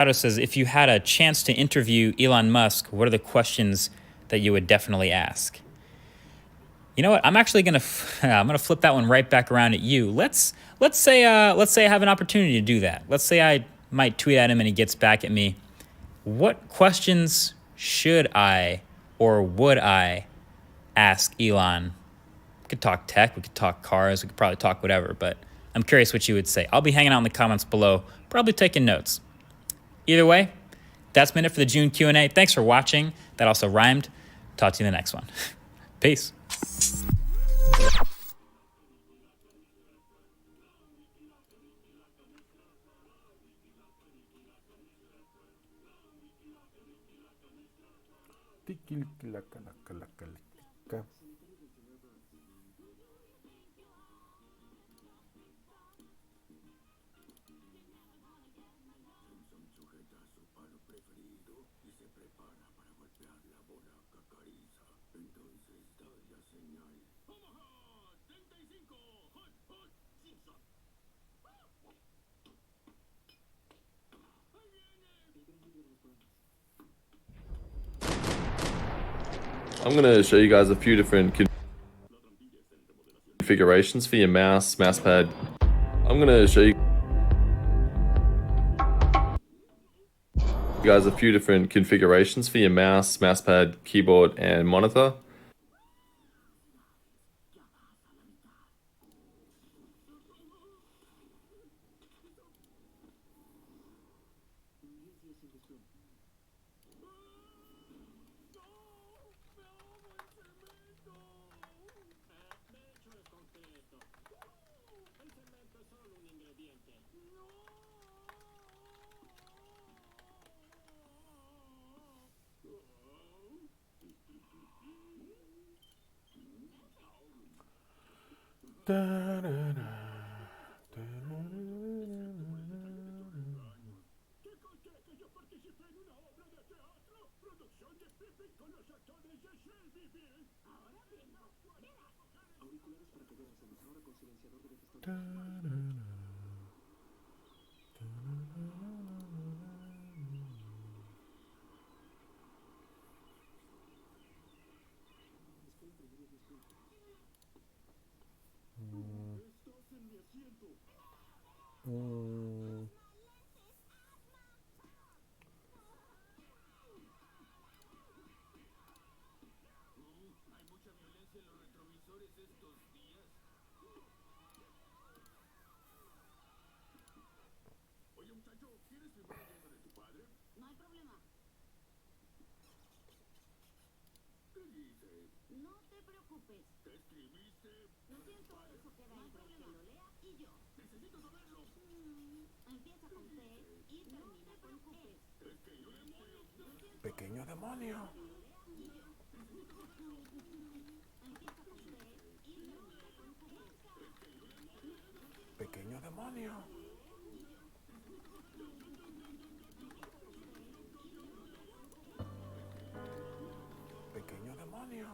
Otto says, if you had a chance to interview Elon Musk, what are the questions that you would definitely ask? You know what? I'm actually gonna flip that one right back around at you. Let's say I have an opportunity to do that. Let's say I might tweet at him and he gets back at me. What questions should I or would I ask Elon? We could talk tech, we could talk cars, we could probably talk whatever, but I'm curious what you would say. I'll be hanging out in the comments below, probably taking notes. Either way, that's been it for the June Q&A. Thanks for watching. That also rhymed. Talk to you in the next one. Peace. I'm going to show you guys a few different configurations for your mouse pad. I'm going to show you guys a few different configurations for your mouse pad, keyboard, and monitor. No te preocupes. ¿Te escribiste? Lo siento, eso queda entre que lo lea y yo. Necesito saberlo. Empieza con P y termina con E. Pequeño demonio. Pequeño demonio. Empieza con P y termina con E. Pequeño demonio. Pequeño demonio.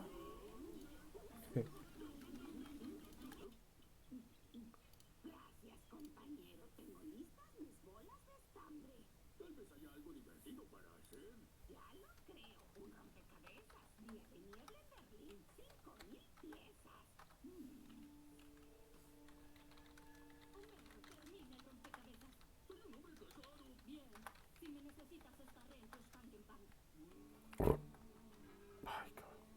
Gracias, compañero. Tengo listas mis bolas de estambre. Tal vez haya algo divertido para hacer. Ya lo creo. Un rompecabezas. Día de niebla en Berlín. 5000 piezas. Termina el rompecabezas. Soy un hombre casado. Bien. Si me necesitas, estaré en tu Spankenbank. Ay, cabrón.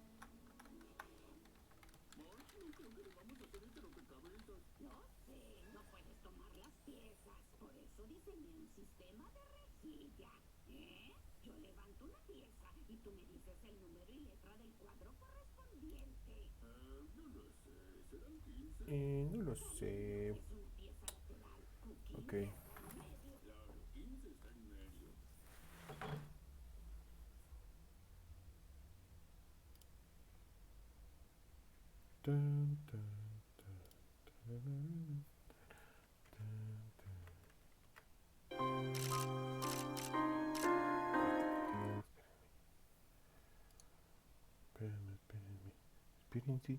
Mark, no creo que debamos hacer este rompecabezas. No sé, no puedes tomar las piezas. Por eso diseñé un sistema de rejilla. Yo levanto una pieza y tú me dices el número y letra del cuadro correspondiente. No lo sé. ¿Serán 15? No lo sé. Es una pieza lateral, cookie. Ok. Claro, 15 está en medio. Dun, dun, dun, dun, Espérenme. Espérense.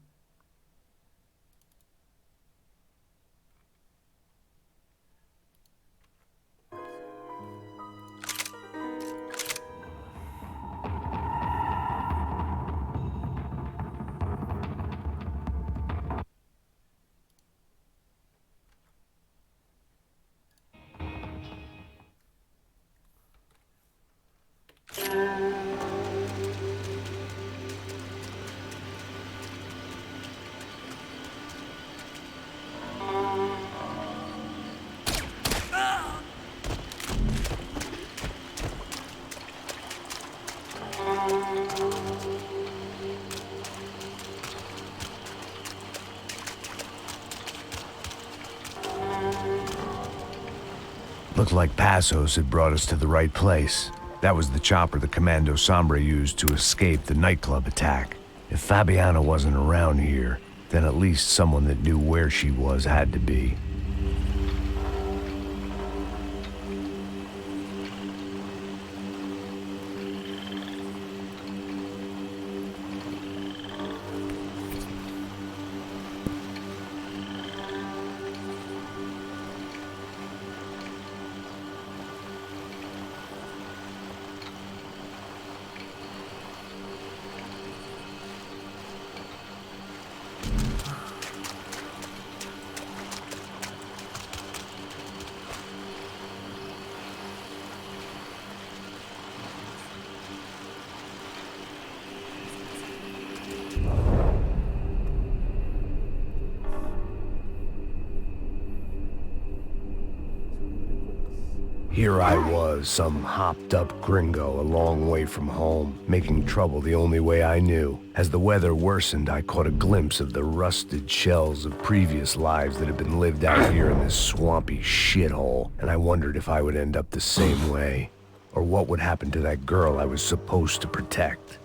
Looked like Passos had brought us to the right place. That was the chopper the Commando Sombre used to escape the nightclub attack. If Fabiana wasn't around here, then at least someone that knew where she was had to be. Here I was, some hopped-up gringo a long way from home, making trouble the only way I knew. As the weather worsened, I caught a glimpse of the rusted shells of previous lives that had been lived out here in this swampy shithole, and I wondered if I would end up the same way, or what would happen to that girl I was supposed to protect.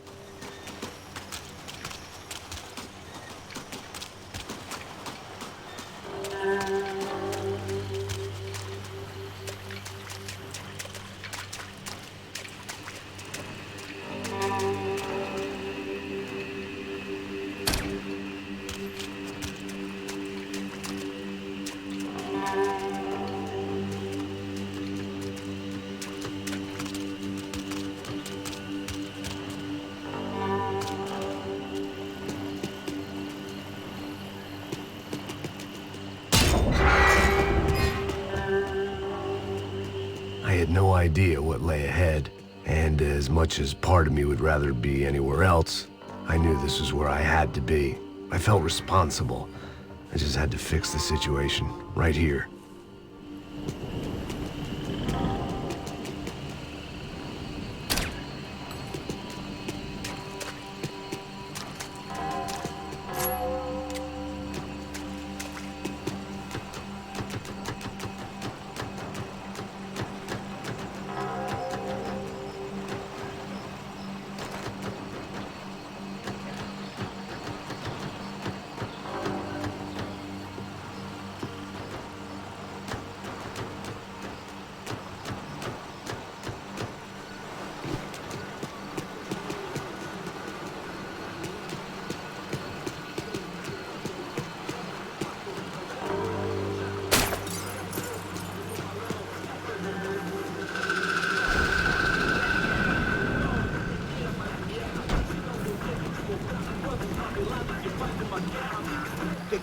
I had no idea what lay ahead, and as much as part of me would rather be anywhere else, I knew this was where I had to be. I felt responsible. I just had to fix the situation, right here.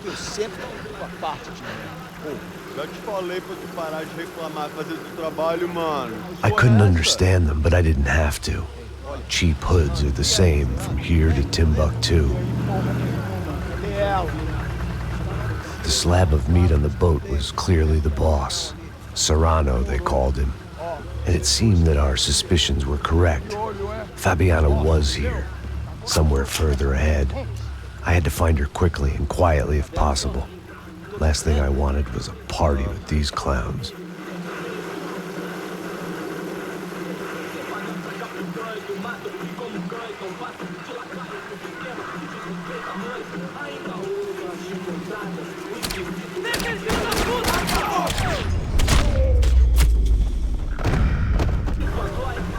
Que eu sempre fico a parte de mim. Já te falei pra tu parar de reclamar e fazer teu trabalho, mano. I couldn't understand them, but I didn't have to. Cheap hoods are the same from here to Timbuktu. The slab of meat on the boat was clearly the boss. Serrano, they called him. And it seemed that our suspicions were correct. Fabiana was here, somewhere further ahead. I had to find her quickly and quietly if possible. Last thing I wanted was a party with these clowns.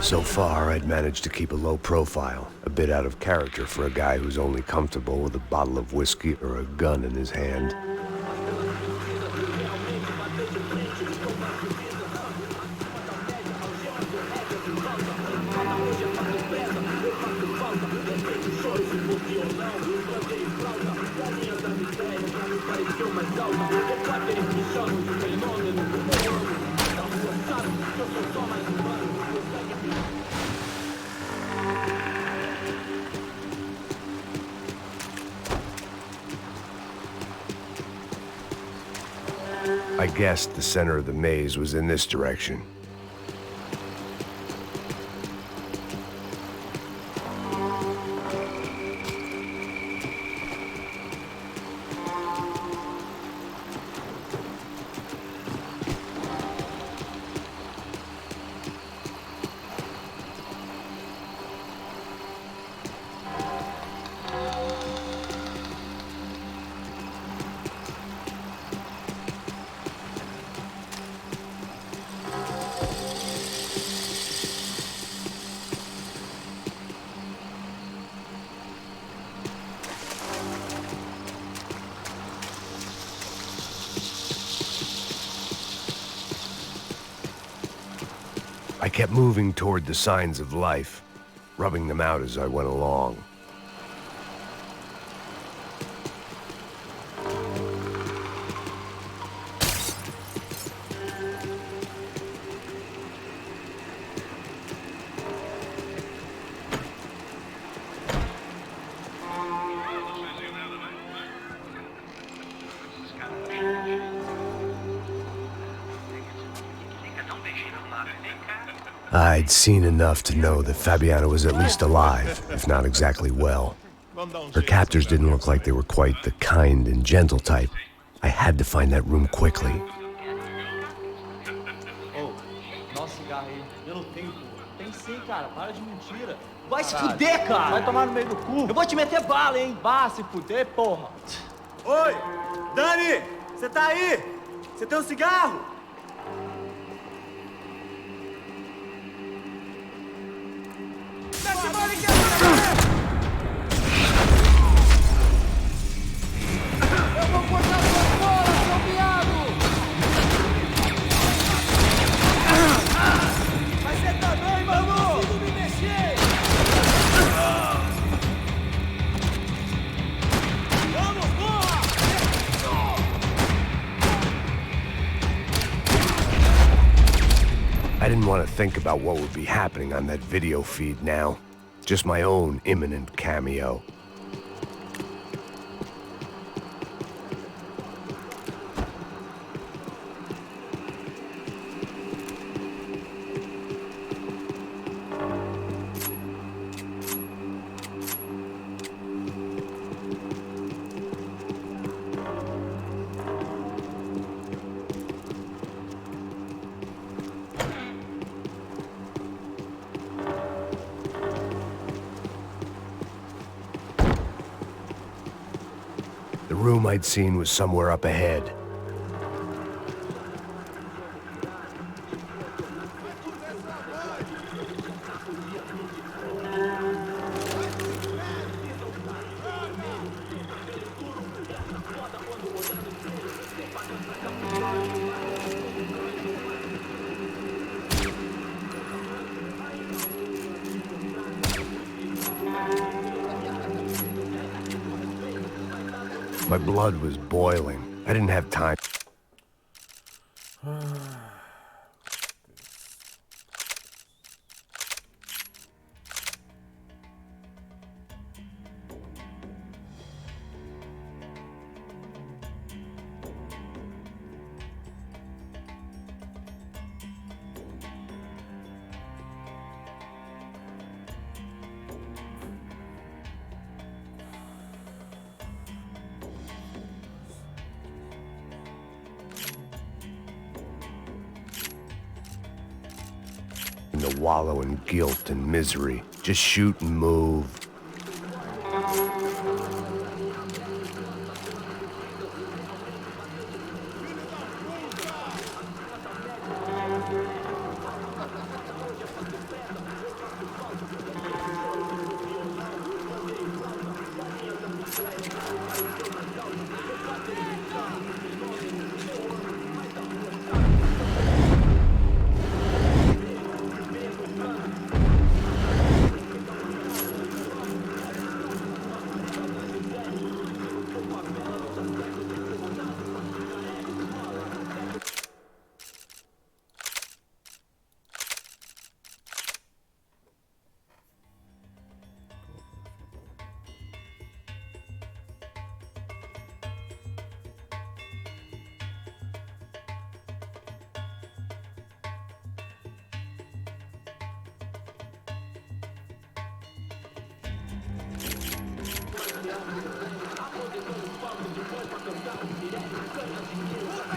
So far, I'd managed to keep a low profile, a bit out of character for a guy who's only comfortable with a bottle of whiskey or a gun in his hand. I guessed the center of the maze was in this direction. I kept moving toward the signs of life, rubbing them out as I went along. I'd seen enough to know that Fabiana was at least alive, if not exactly well. Her captors didn't look like they were quite the kind and gentle type. I had to find that room quickly. Oh, nossa, cigarro aí. Eu não tenho, pô. Tem sim, cara. Para de mentira. Vai se fuder, cara. Vai tomar no meio do cu. Eu vou te meter bala, hein. Vá se fuder, porra. Oi, Dani, você tá aí? Você tem um cigarro? I didn't want to think about what would be happening on that video feed now. Just my own imminent cameo. The room I'd seen was somewhere up ahead. My blood was boiling. I didn't have time. To wallow in guilt and misery. Just shoot and move.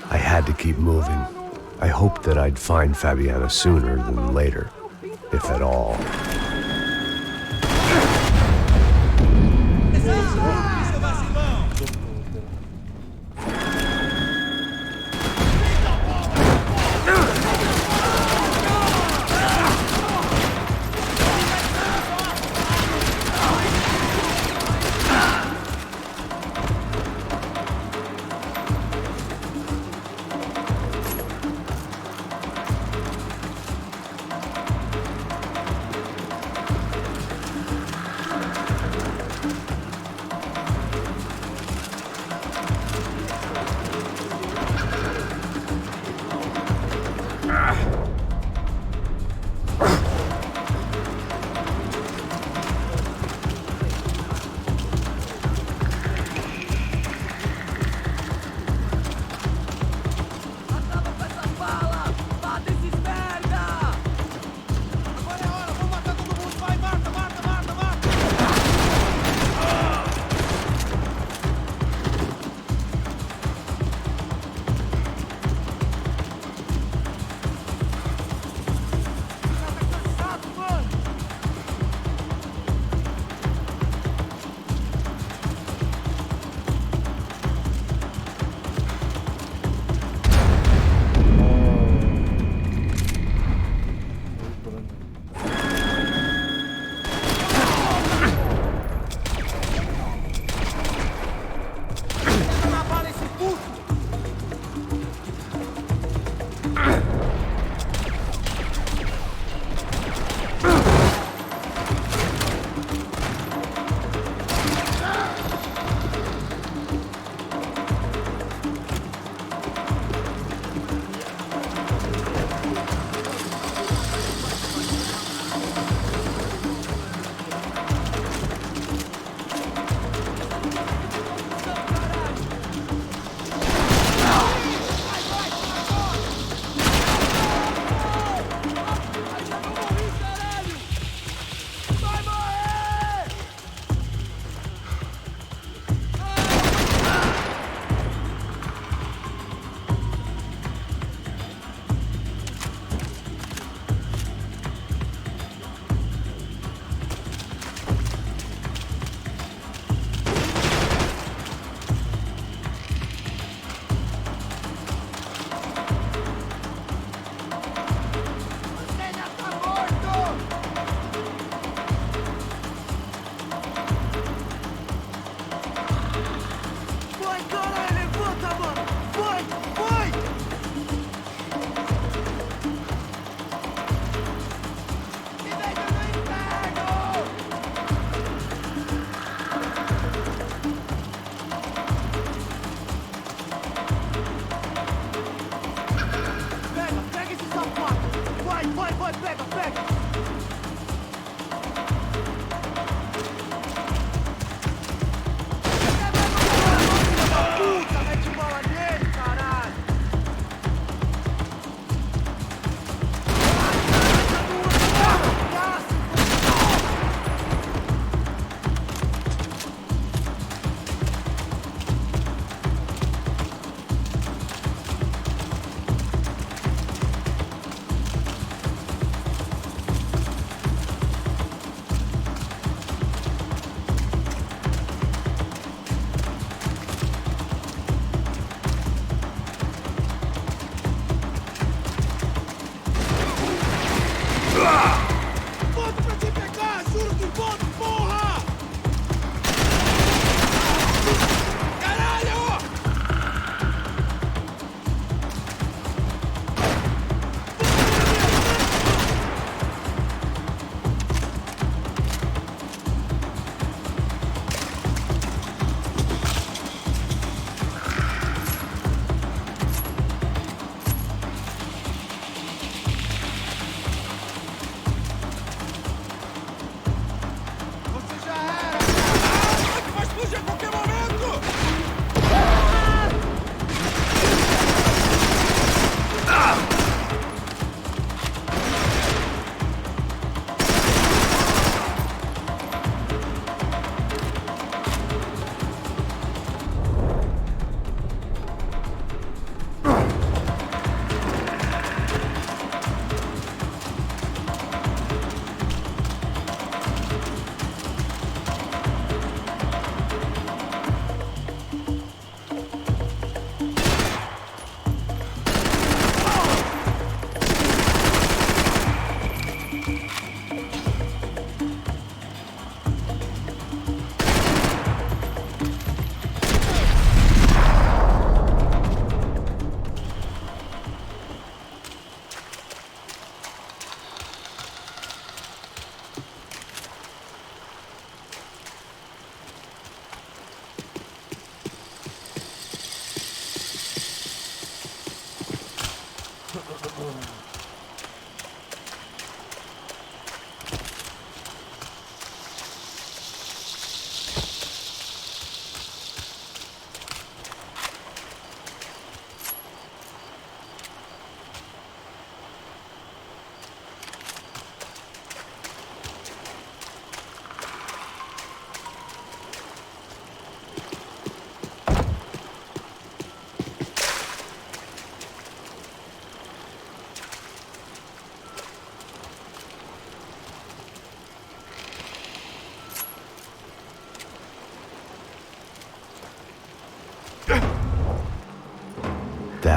I had to keep moving. I hoped that I'd find Fabiana sooner than later, if at all.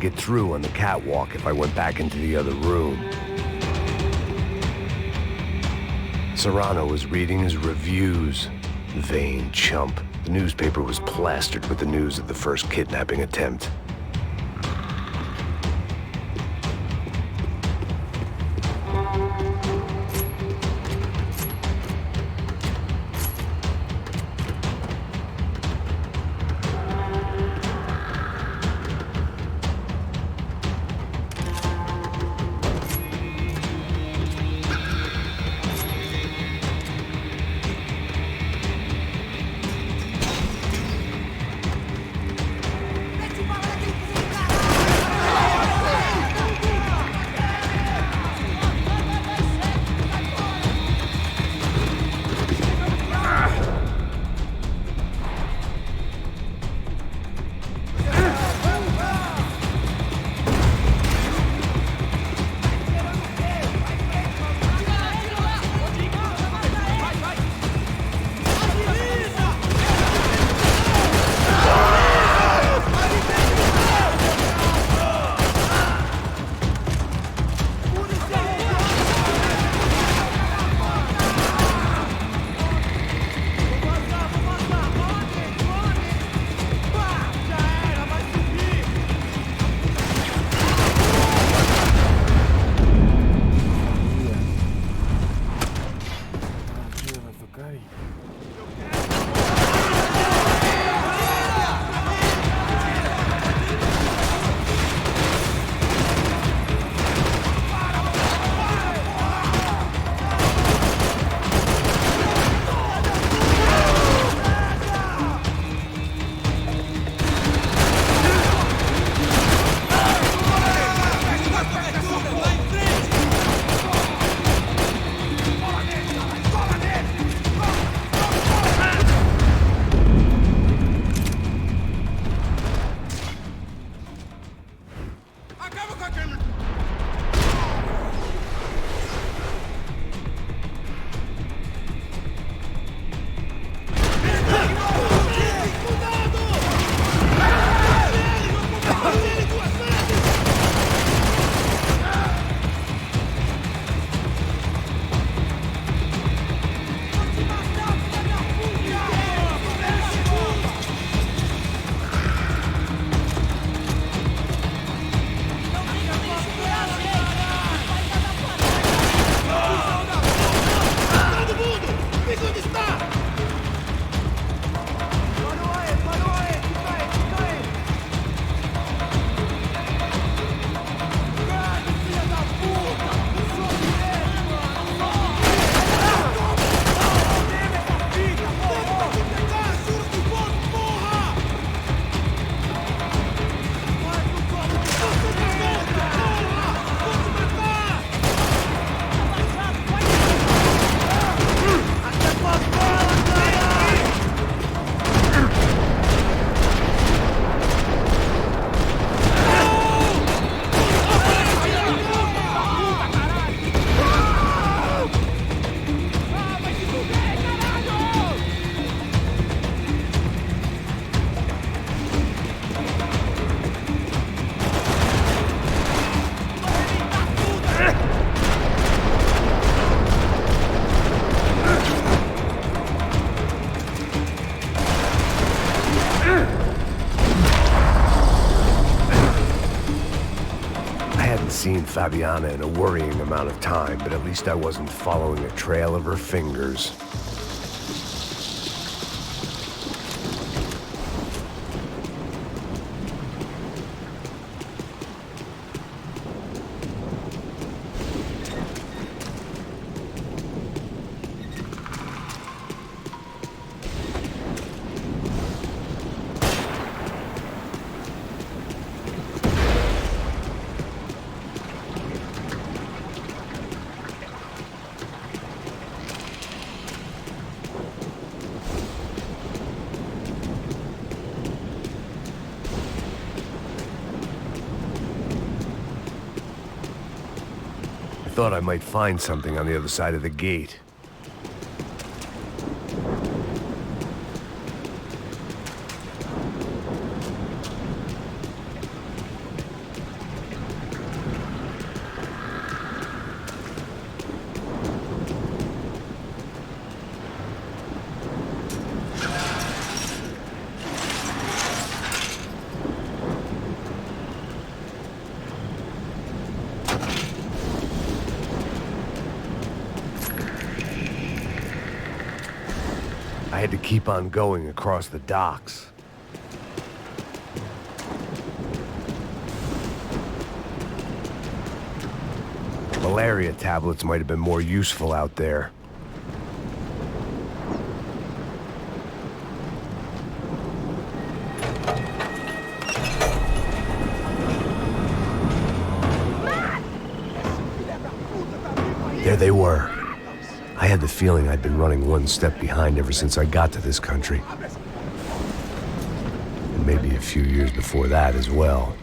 get through on the catwalk if I went back into the other room. Serrano was reading his reviews. Vain chump. The newspaper was plastered with the news of the first kidnapping attempt. Seen Fabiana in a worrying amount of time, but at least I wasn't following a trail of her fingers. Thought I might find something on the other side of the gate. had to keep on going across the docks. Malaria tablets might have been more useful out there. There they were. I had the feeling I'd been running one step behind ever since I got to this country. And maybe a few years before that as well.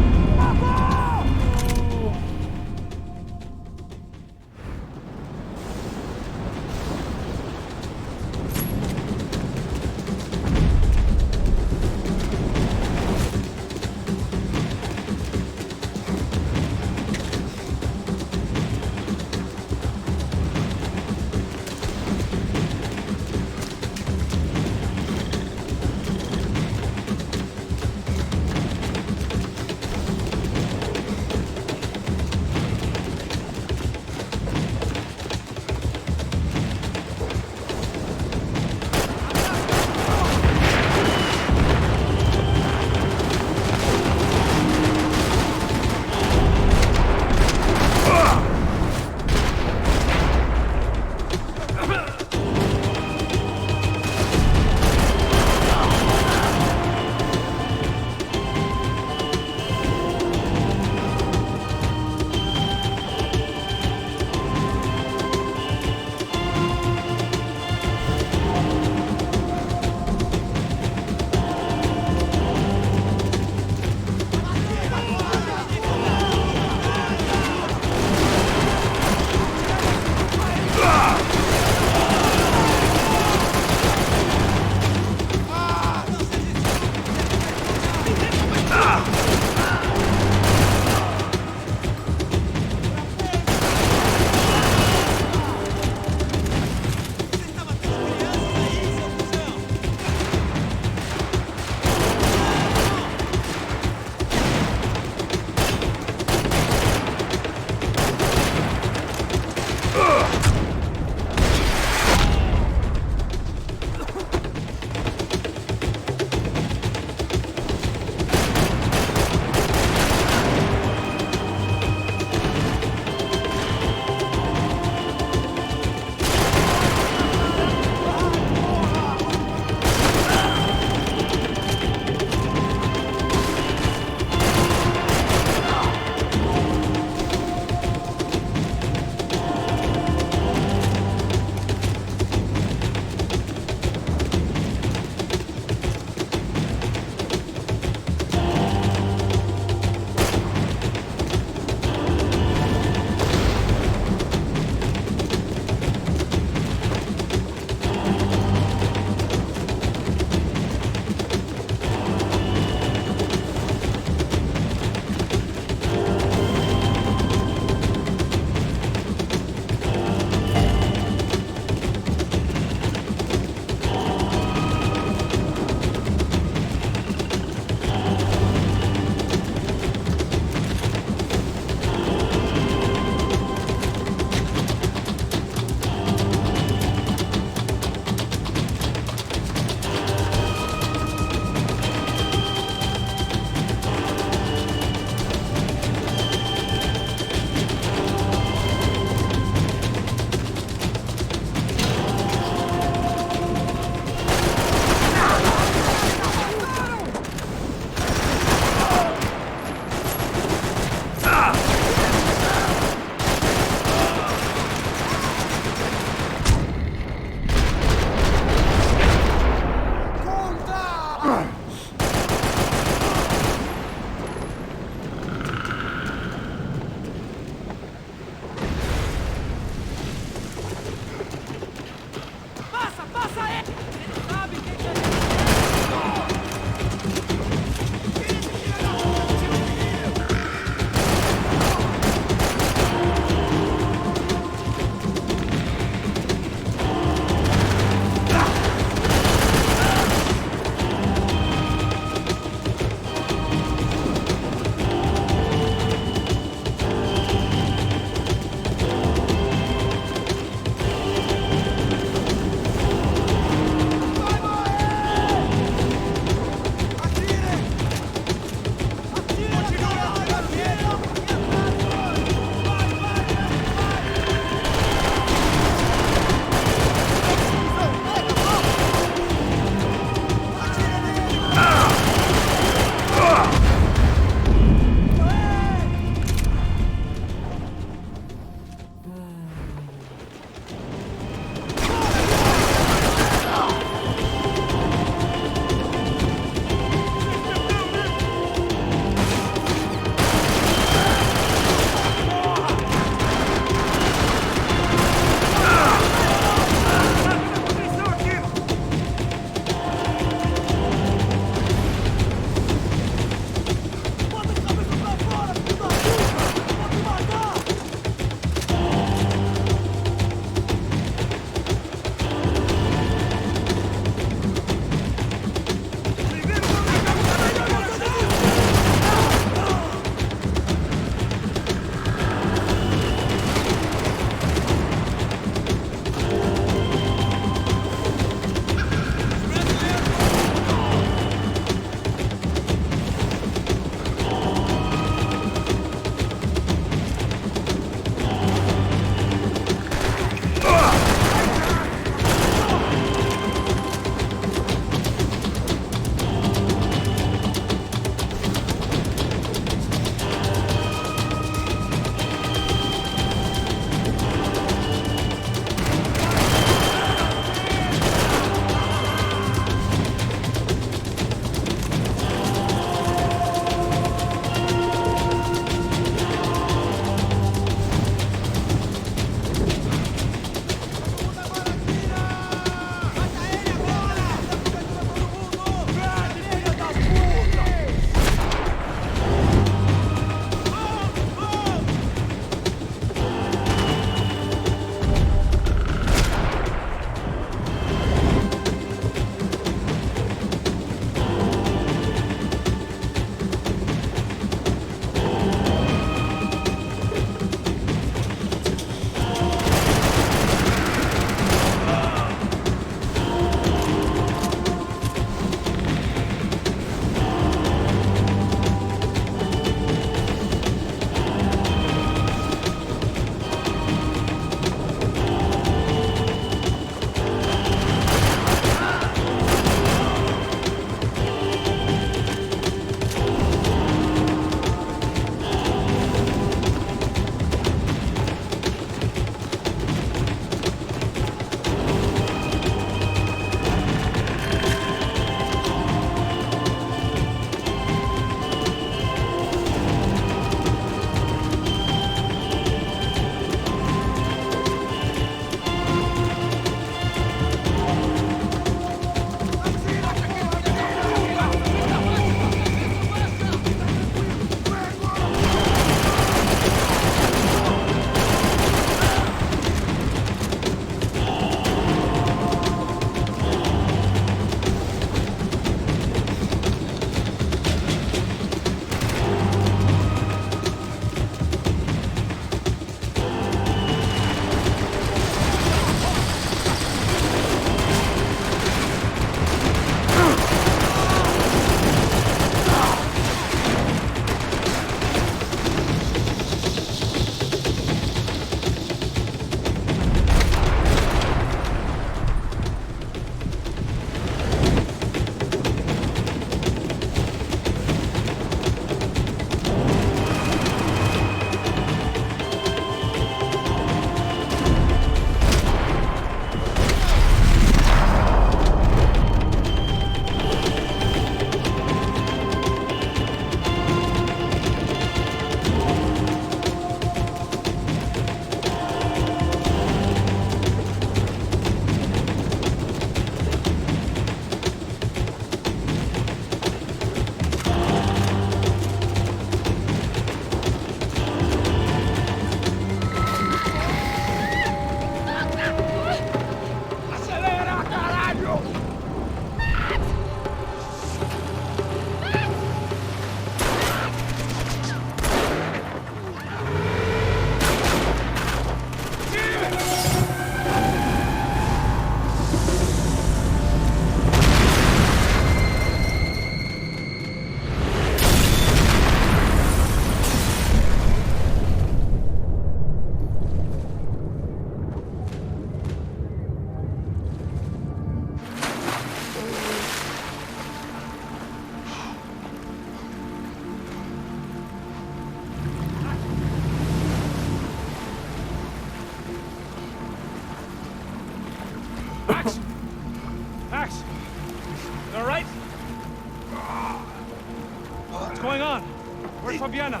Fabiana?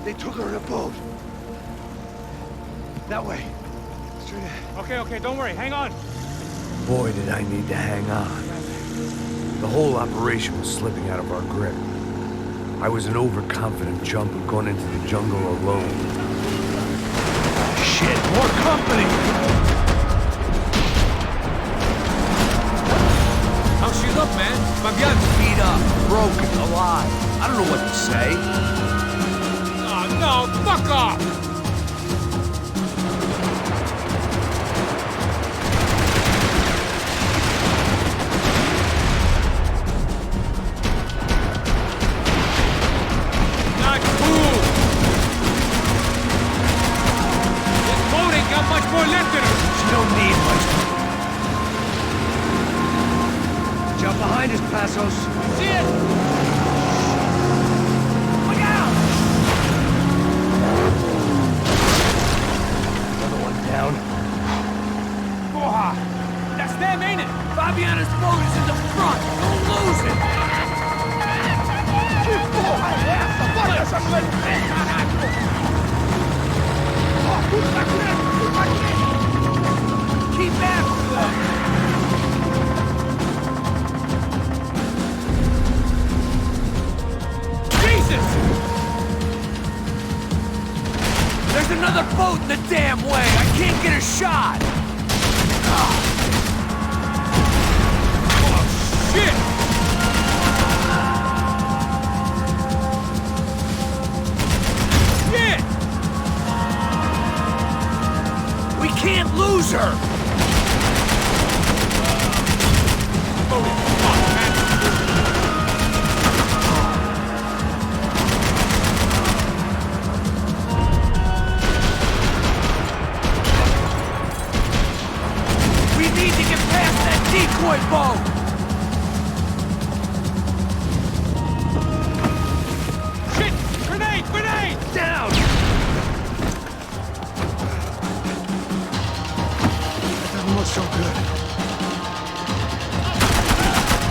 They took her in a boat. That way. Straight ahead. Okay, don't worry. Hang on. Boy, did I need to hang on. The whole operation was slipping out of our grip. I was an overconfident chump who'd gone into the jungle alone. Shit, more company! How's she look, man? Fabiana. Beat up, broken, alive. I don't know what to say. Oh, no, fuck off! Not cool! This boat ain't got much more left in her! She don't need much. Jump behind us, Passos. See it? Look out! Another one down. Porra! That's them, ain't it? Fabiana's boat is in the front. Don't lose it. Que porra é essa? Bora essa coisa! Caraca! Ó, puta crente! Keep after them. Jesus! There's another boat in the damn way. I can't get a shot. Oh, shit! Shit! We can't lose her. Holy fuck, man! We need to get past that decoy boat. Shit! Grenade! Grenade! Down. Doesn't look so good.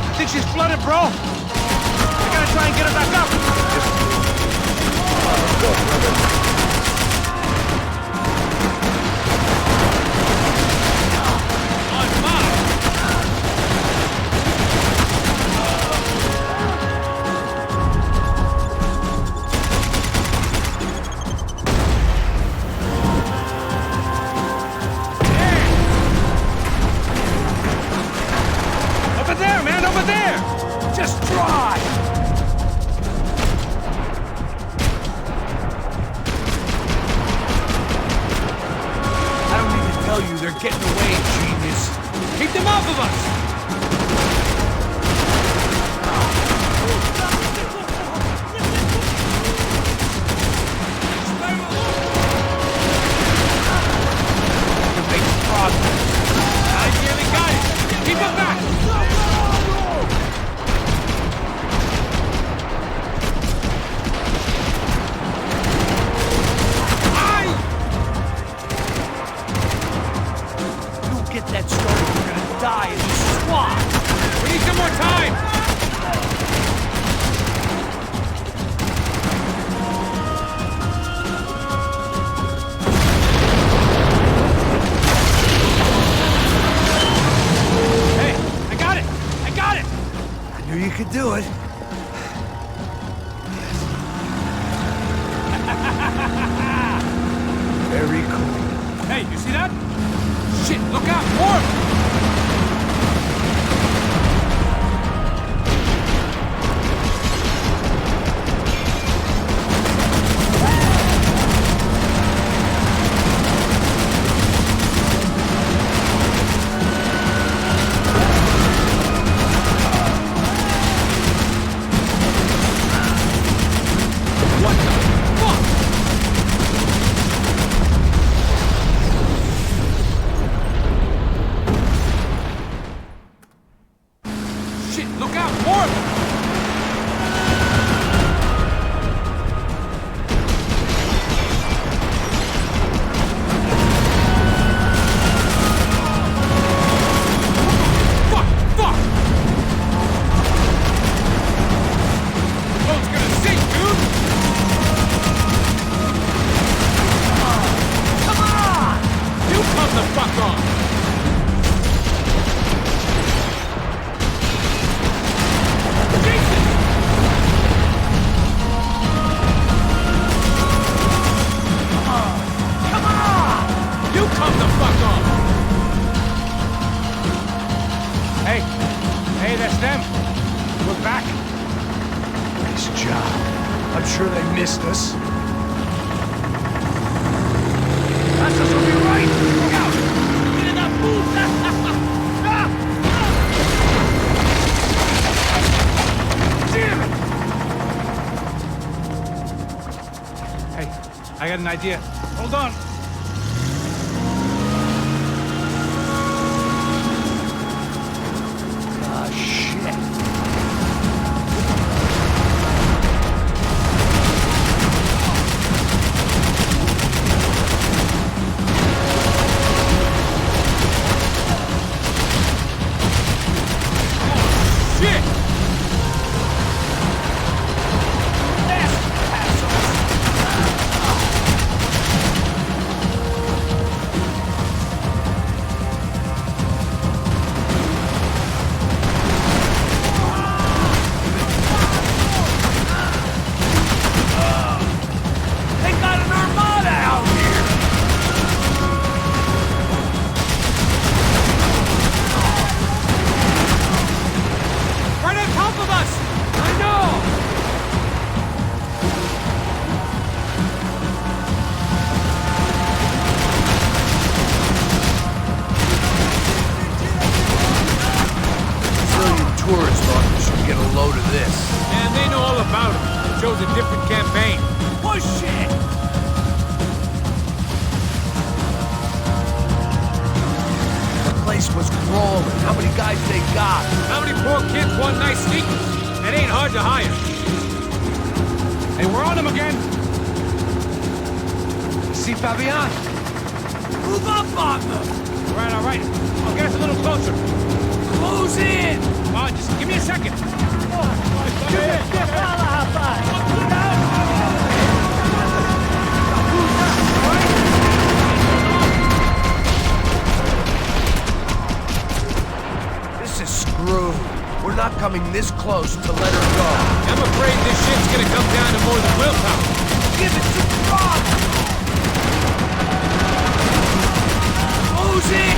I think she's flooded, bro. I gotta try and get her back up. On mine. Over there, man, over there! Just try. I don't need to tell you they're getting away, genius. Keep them off of us! You're making progress. I nearly got it! Keep it back! You get that started, you're gonna die in this swamp. We need some more time! Hey, I got it! I got it! I knew you could do it. Very cool. Hey, you see that? Shit, look out! More! What the fuck? them. We're back. Nice job. I'm sure they missed us. That's us will be right. Look out! Get in that puta! Damn it! Hey, I got an idea. Hold on. Ah, shit. Shit! They got an armada out here! Right on top of us! I know! Brazilian tourist officer should get a load of this. Man, they know all about it. It shows a different campaign. Push it! The place was crawling. How many guys they got? How many poor kids want nice sneakers? It ain't hard to hire. Hey, we're on them again. See Fabian? Move up on them! All right. I'll get us a little closer. Close in! Come on, just give me a second. This is screwed. We're not coming this close to let her go. I'm afraid this shit's gonna come down to more than willpower. Give it to Rob! Close in!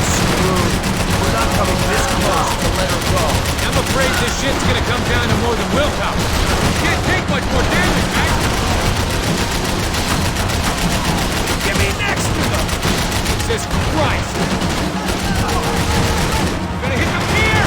Screwed. We're not coming this close to let her go. I'm afraid this shit's gonna come down to more than willpower. Can't take much more damage, Max. Get me next to them! Jesus Christ! Gonna hit the pier!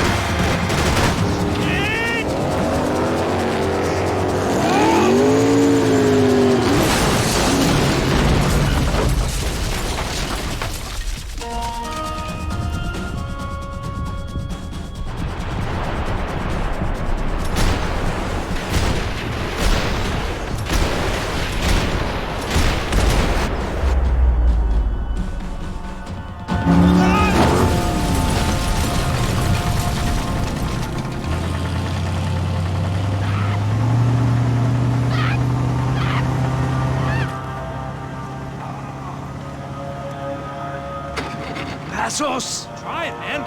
Passos! Try it, man!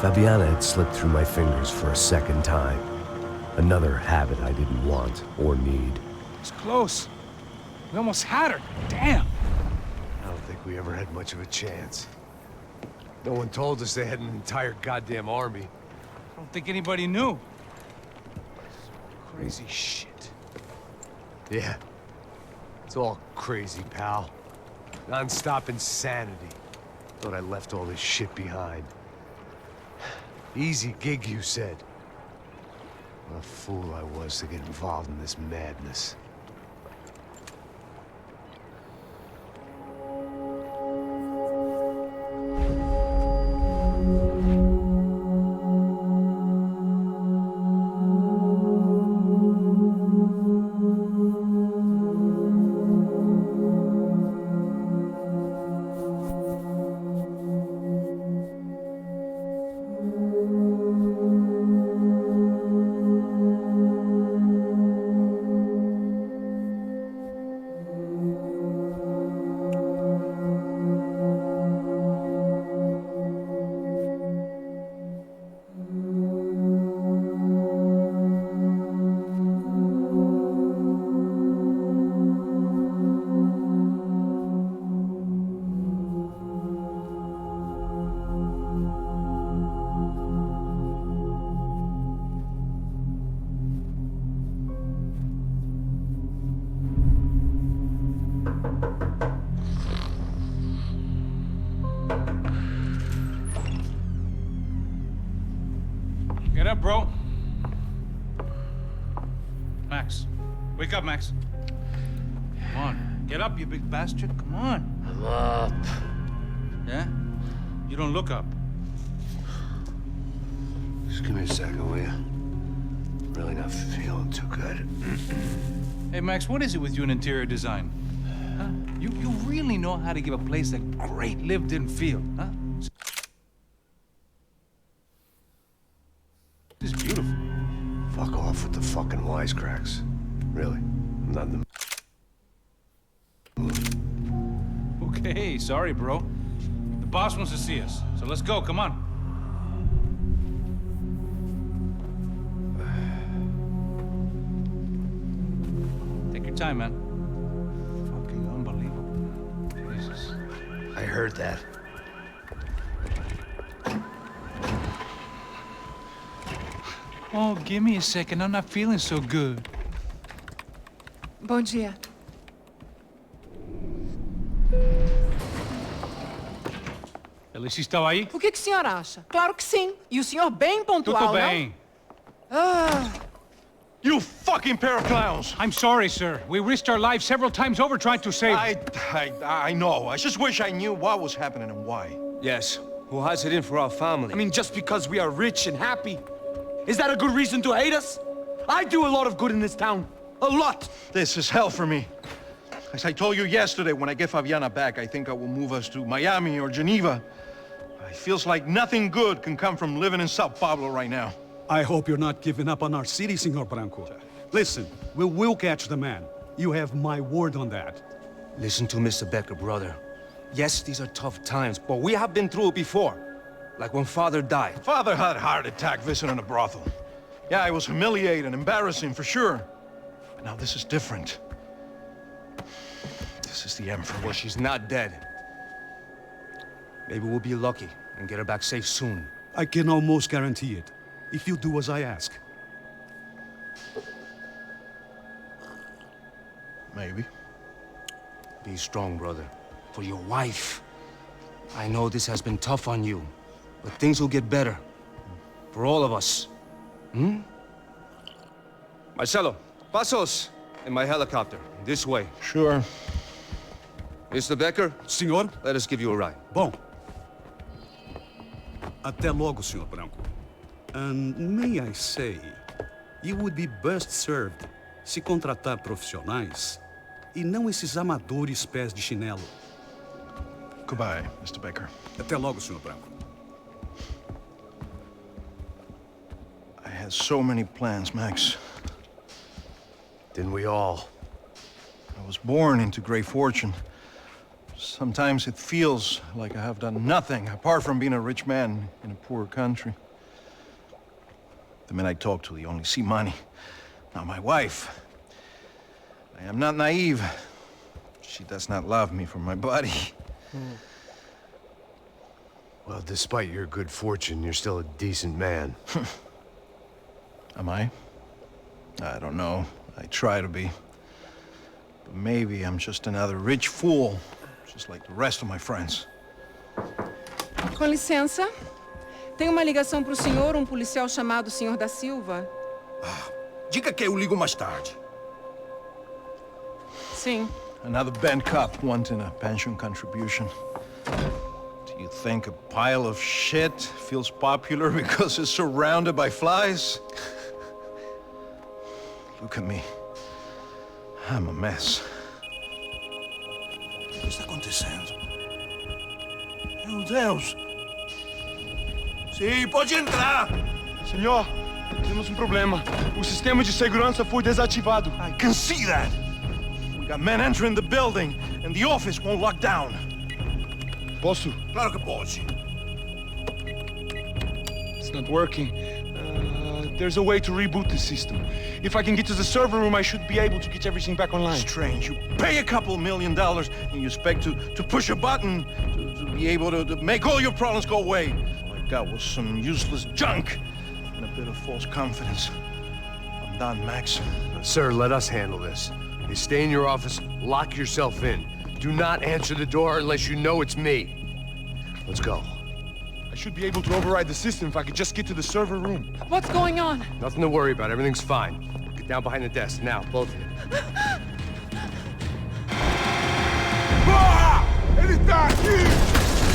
Fabiana had slipped through my fingers for a second time. Another habit I didn't want or need. It's close. We almost had her. Damn. I don't think we ever had much of a chance. No one told us they had an entire goddamn army. I don't think anybody knew. Crazy shit. Yeah. It's all crazy, pal. Non-stop insanity. Thought I left all this shit behind. Easy gig, you said. What a fool I was to get involved in this madness. Get up, bro. Max. Wake up, Max. Come on. Get up, you big bastard. Come on. I'm up. Yeah? You don't look up. Just give me a second, will you? Really not feeling too good. Hey, Max, what is it with you and interior design? Huh? You really know how to give a place a great lived-in feel, huh? This is beautiful. Fuck off with the fucking wisecracks. Really, I'm not in the mood. Okay, sorry, bro. The boss wants to see us, so let's go, come on. Take your time, man. Fucking unbelievable. Jesus. I heard that. Oh, give me a second. I'm not feeling so good. Bom dia. Alice estava aí? O que o senhor acha? Claro que sim. E o senhor bem pontual, Tudo bem. não? Ah, You fucking pair of clowns! I'm sorry, sir. We risked our lives several times over trying to save... I know. I just wish I knew what was happening and why. Yes. Who has it in for our family? I mean, just because we are rich and happy, is that a good reason to hate us? I do a lot of good in this town. A lot. This is hell for me. As I told you yesterday, when I get Fabiana back, I think I will move us to Miami or Geneva. It feels like nothing good can come from living in Sao Paulo right now. I hope you're not giving up on our city, Senor Branco. Listen, we will catch the man. You have my word on that. Listen to Mr. Becker, brother. Yes, these are tough times, but we have been through it before. Like when Father died. Father had a heart attack visiting a brothel. Yeah, it was humiliating and embarrassing for sure. But now this is different. This is the end for me. Well, she's not dead. Maybe we'll be lucky and get her back safe soon. I can almost guarantee it, if you do as I ask. Maybe. Be strong, brother. For your wife. I know this has been tough on you, but things will get better. For all of us. Hmm? Marcelo, pasos in my helicopter. This way. Sure. Mr. Becker? Senhor? Let us give you a ride. Bom. Até logo, Senhor Branco. And may I say, you would be best served se contratar profissionais e não esses amadores pés de chinelo. Goodbye, Mr. Baker. Até logo, Senhor Branco. I had so many plans, Max. Didn't we all? I was born into great fortune. Sometimes it feels like I have done nothing apart from being a rich man in a poor country. The men I talk to, they only see money. Now my wife, I am not naive. She does not love me for my body. Well, despite your good fortune, you're still a decent man. Am I? I don't know. I try to be. But maybe I'm just another rich fool, just like the rest of my friends. com licença. Tem uma ligação pro senhor, um policial chamado Senhor da Silva. Diga que eu ligo mais tarde. Sim. Another band cop wanting a pension contribution. Do you think a pile of shit feels popular because it's surrounded by flies? Look at me. I'm a mess. O que está acontecendo? Meu Deus! Sim, pode entrar! Senhor, temos problema. O sistema de segurança foi desativado. I can see that. We got men entering the building, and the office won't lock down. Posso? Claro que pode. It's not working. There's a way to reboot the system. If I can get to the server room, I should be able to get everything back online. Strange. You pay a couple $1 million, and you expect to push a button to be able to make all your problems go away. All I got was some useless junk and a bit of false confidence. I'm done, Max. Sir, let us handle this. You stay in your office, lock yourself in. Do not answer the door unless you know it's me. Let's go. I should be able to override the system if I could just get to the server room. What's going on? Nothing to worry about. Everything's fine. Get down behind the desk now, both of you. Porra! Ele tá aqui!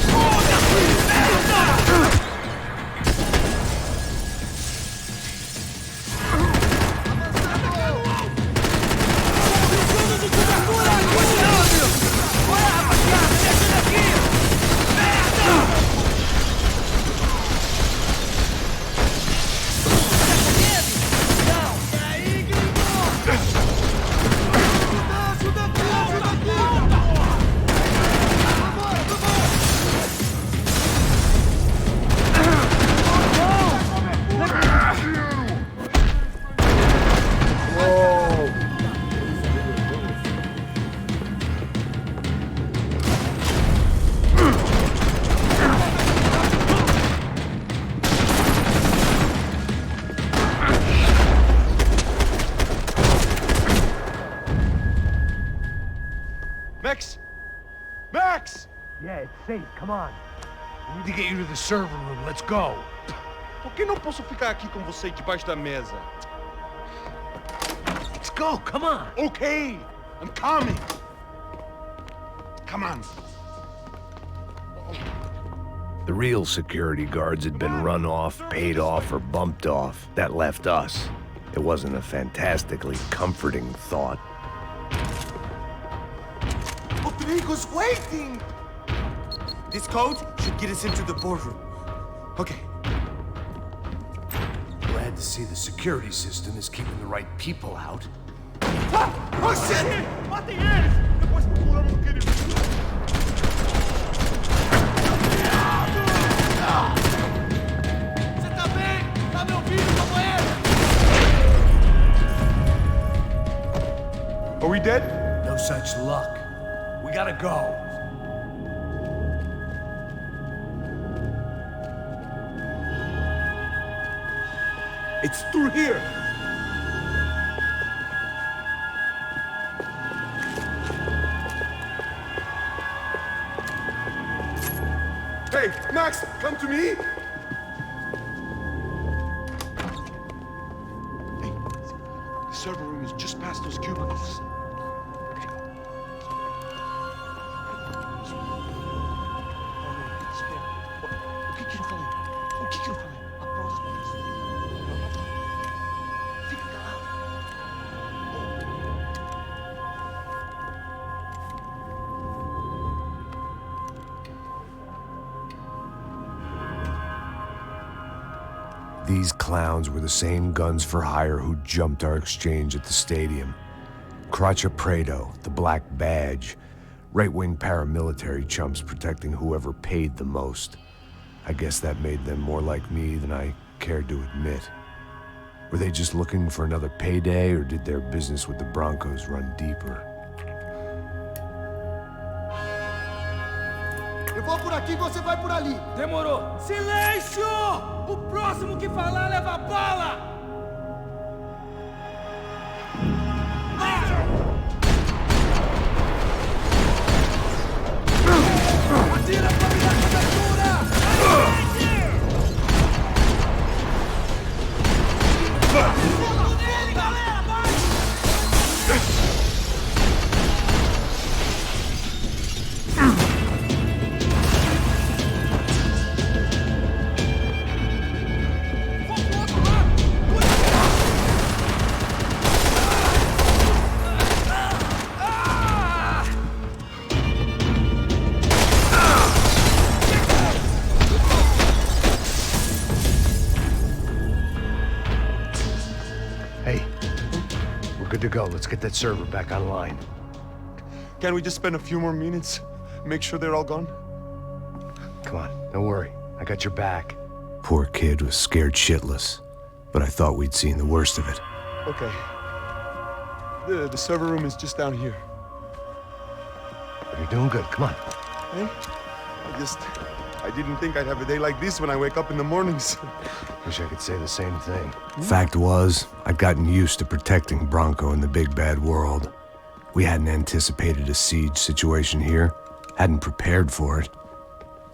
Foda-se! Merda! Max! Max! Yeah, it's safe. Come on. We need to get you to the server room. Let's go. Por que não posso ficar aqui com você debaixo da mesa? Let's go. Come on. Okay, I'm coming. Come on. The real security guards had been run off, paid off, or bumped off. That left us. It wasn't a fantastically comforting thought. Rodrigo's waiting! This code should get us into the boardroom. Okay. Glad to see the security system is keeping the right people out. Ah! Oh shit! Matem eles! Depois procuramos o que ele... Você tá bem? Tá me ouvindo, companheiro? Are we dead? No such luck. We gotta go. It's through here. Hey, Max, come to me! Hey, the server room is just past those cubicles. O que eu falei? A próxima vez. Fica calado. These clowns were the same guns for hire who jumped our exchange at the stadium. Craccia Prado, the Black Badge, right-wing paramilitary chumps protecting whoever paid the most. I guess that made them more like me than I cared to admit. Were they just looking for another payday, or did their business with the Broncos run deeper? Eu vou por aqui e você vai por ali. Demorou. Silêncio! O próximo que falar leva a bala! Atira pra me dar cobertura! Fogo nele, galera! Vai! Hey, we're good to go. Let's get that server back online. Can't we just spend a few more minutes? Make sure they're all gone? Come on, don't worry. I got your back. Poor kid was scared shitless, but I thought we'd seen the worst of it. Okay. The server room is just down here. You're doing good. Come on. Hey? I didn't think I'd have a day like this when I wake up in the mornings. Wish I could say the same thing. Fact was, I'd gotten used to protecting Bronco in the big bad world. We hadn't anticipated a siege situation here, hadn't prepared for it.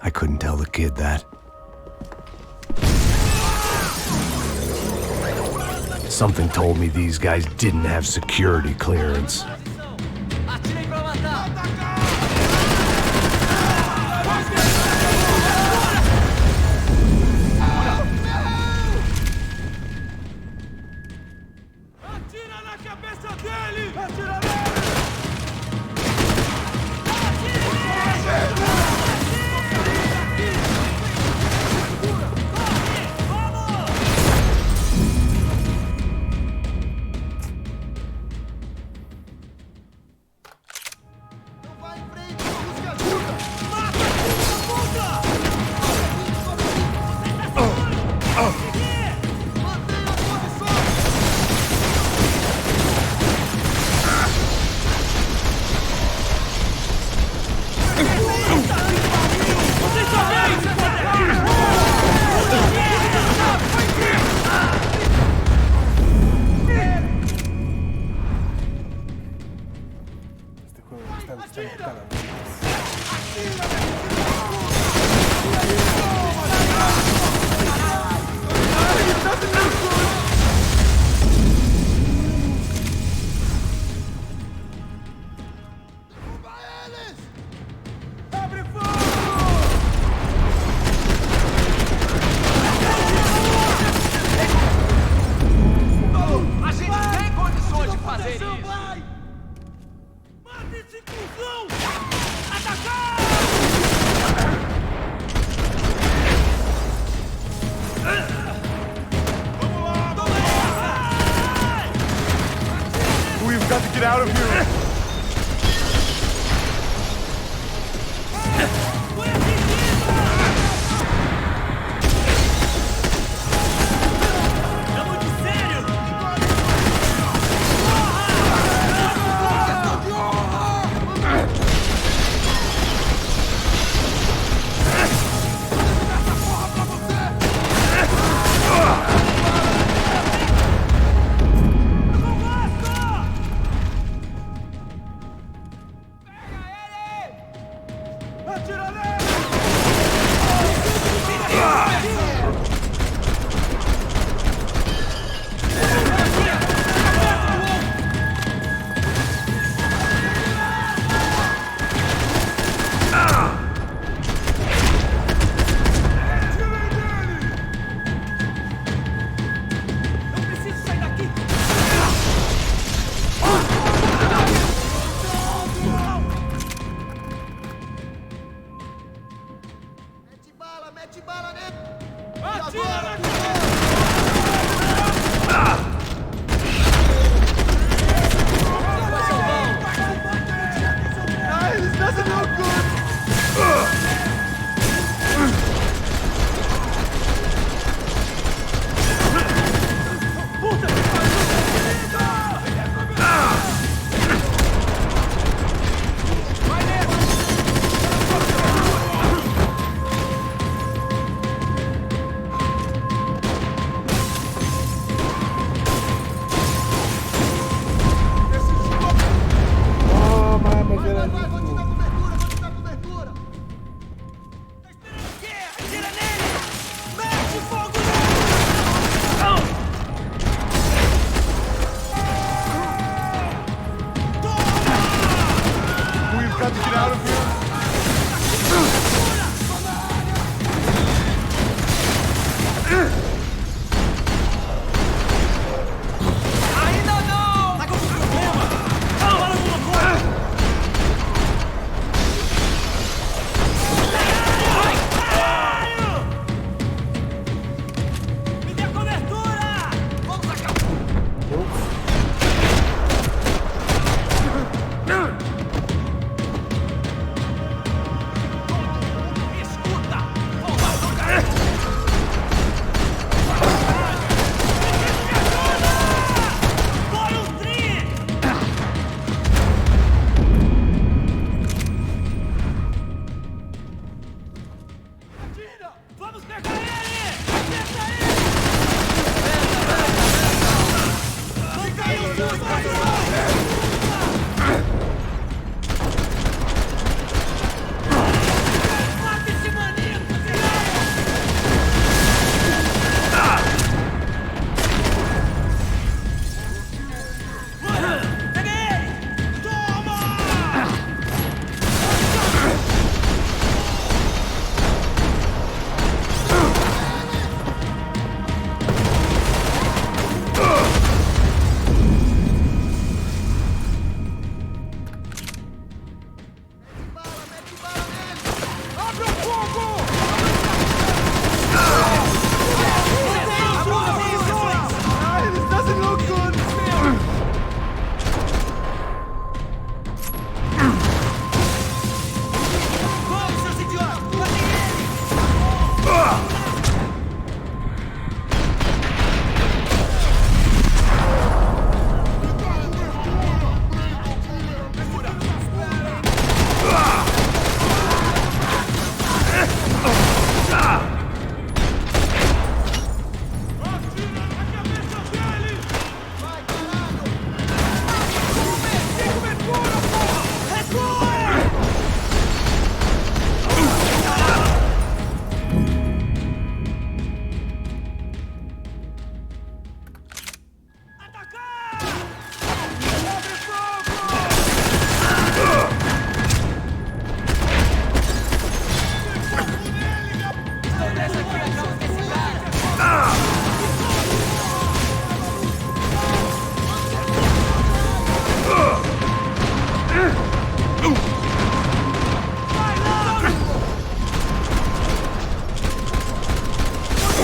I couldn't tell the kid that. Something told me these guys didn't have security clearance. Atirem pra matar! Atira na cabeça dele! Atira nele! We've got to get out of here.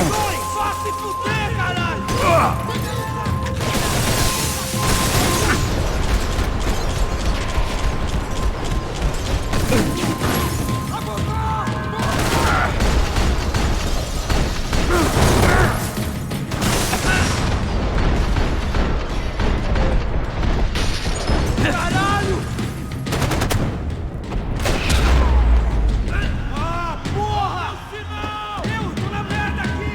Vá se fuder, caralho! Caralho! Ah, porra! Eu tô na merda aqui!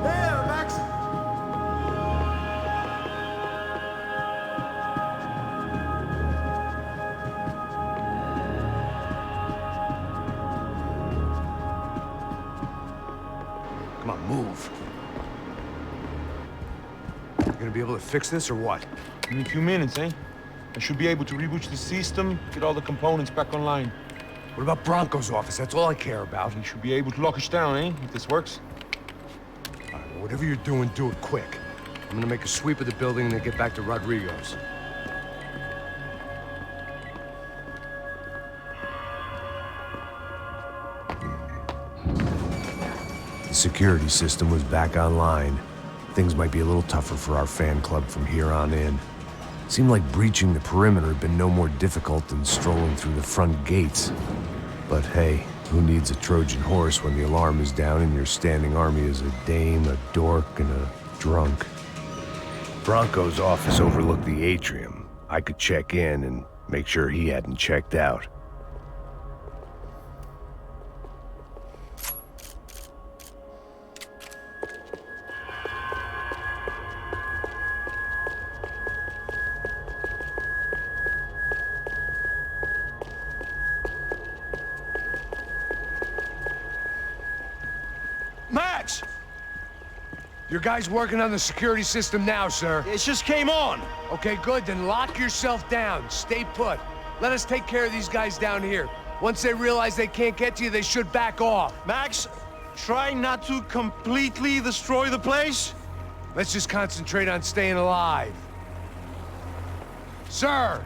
Hey, Max! Come on, move. You gonna be able to fix this or what? In a few minutes, eh? I should be able to reboot the system, get all the components back online. What about Bronco's office? That's all I care about. He should be able to lock us down, eh? If this works. All right, well, whatever you're doing, do it quick. I'm gonna make a sweep of the building and then get back to Rodrigo's. The security system was back online. Things might be a little tougher for our fan club from here on in. Seemed like breaching the perimeter had been no more difficult than strolling through the front gates. But hey, who needs a Trojan horse when the alarm is down and your standing army is a dame, a dork, and a drunk? Bronco's office overlooked the atrium. I could check in and make sure he hadn't checked out. Max! Your guy's working on the security system now, sir. It just came on! Okay, good, then lock yourself down. Stay put. Let us take care of these guys down here. Once they realize they can't get to you, they should back off. Max, try not to completely destroy the place. Let's just concentrate on staying alive. Sir!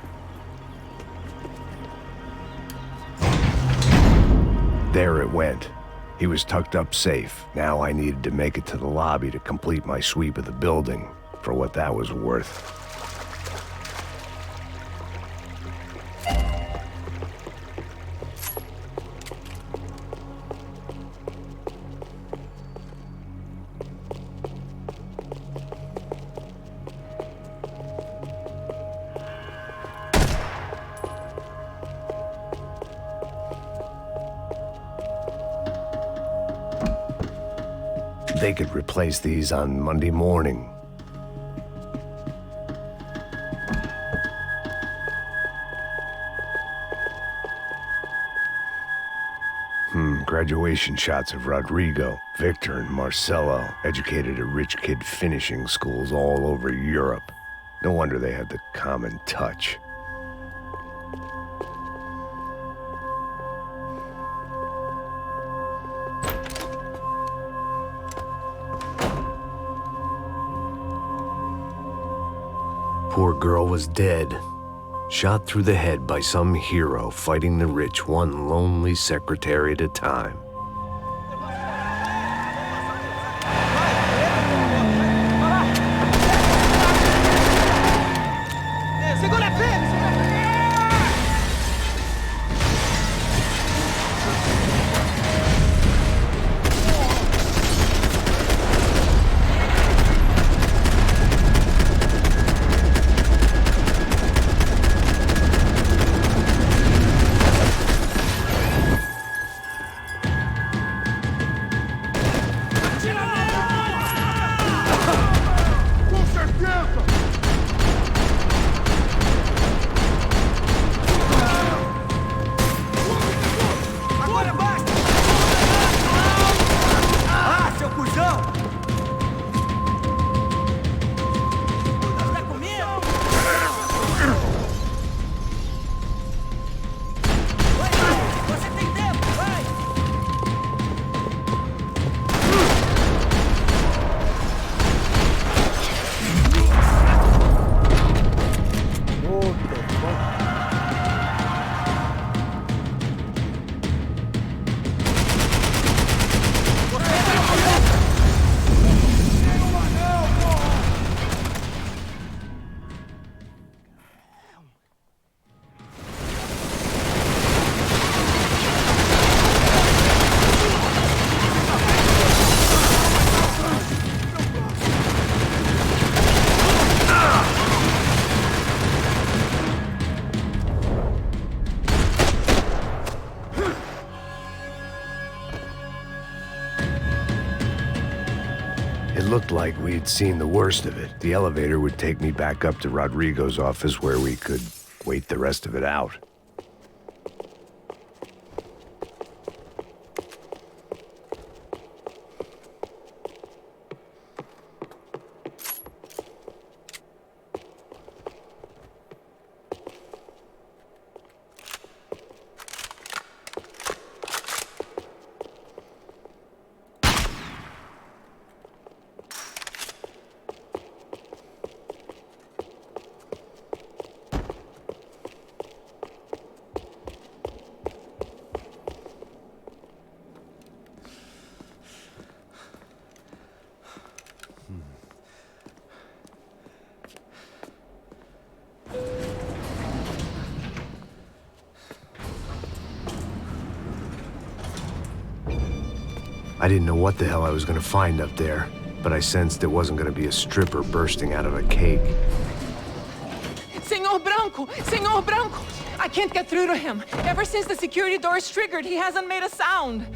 There it went. He was tucked up safe. Now I needed to make it to the lobby to complete my sweep of the building, for what that was worth. They could replace these on Monday morning. Graduation shots of Rodrigo, Victor, and Marcelo, educated at rich kid finishing schools all over Europe. No wonder they had the common touch. Poor girl was dead. Shot through the head by some hero fighting the rich one lonely secretary at a time. looked like we'd seen the worst of it. The elevator would take me back up to Rodrigo's office where we could wait the rest of it out. I didn't know what the hell I was gonna find up there, but I sensed it wasn't gonna be a stripper bursting out of a cake. Senor Branco! Senor Branco! I can't get through to him. Ever since the security door is triggered, he hasn't made a sound.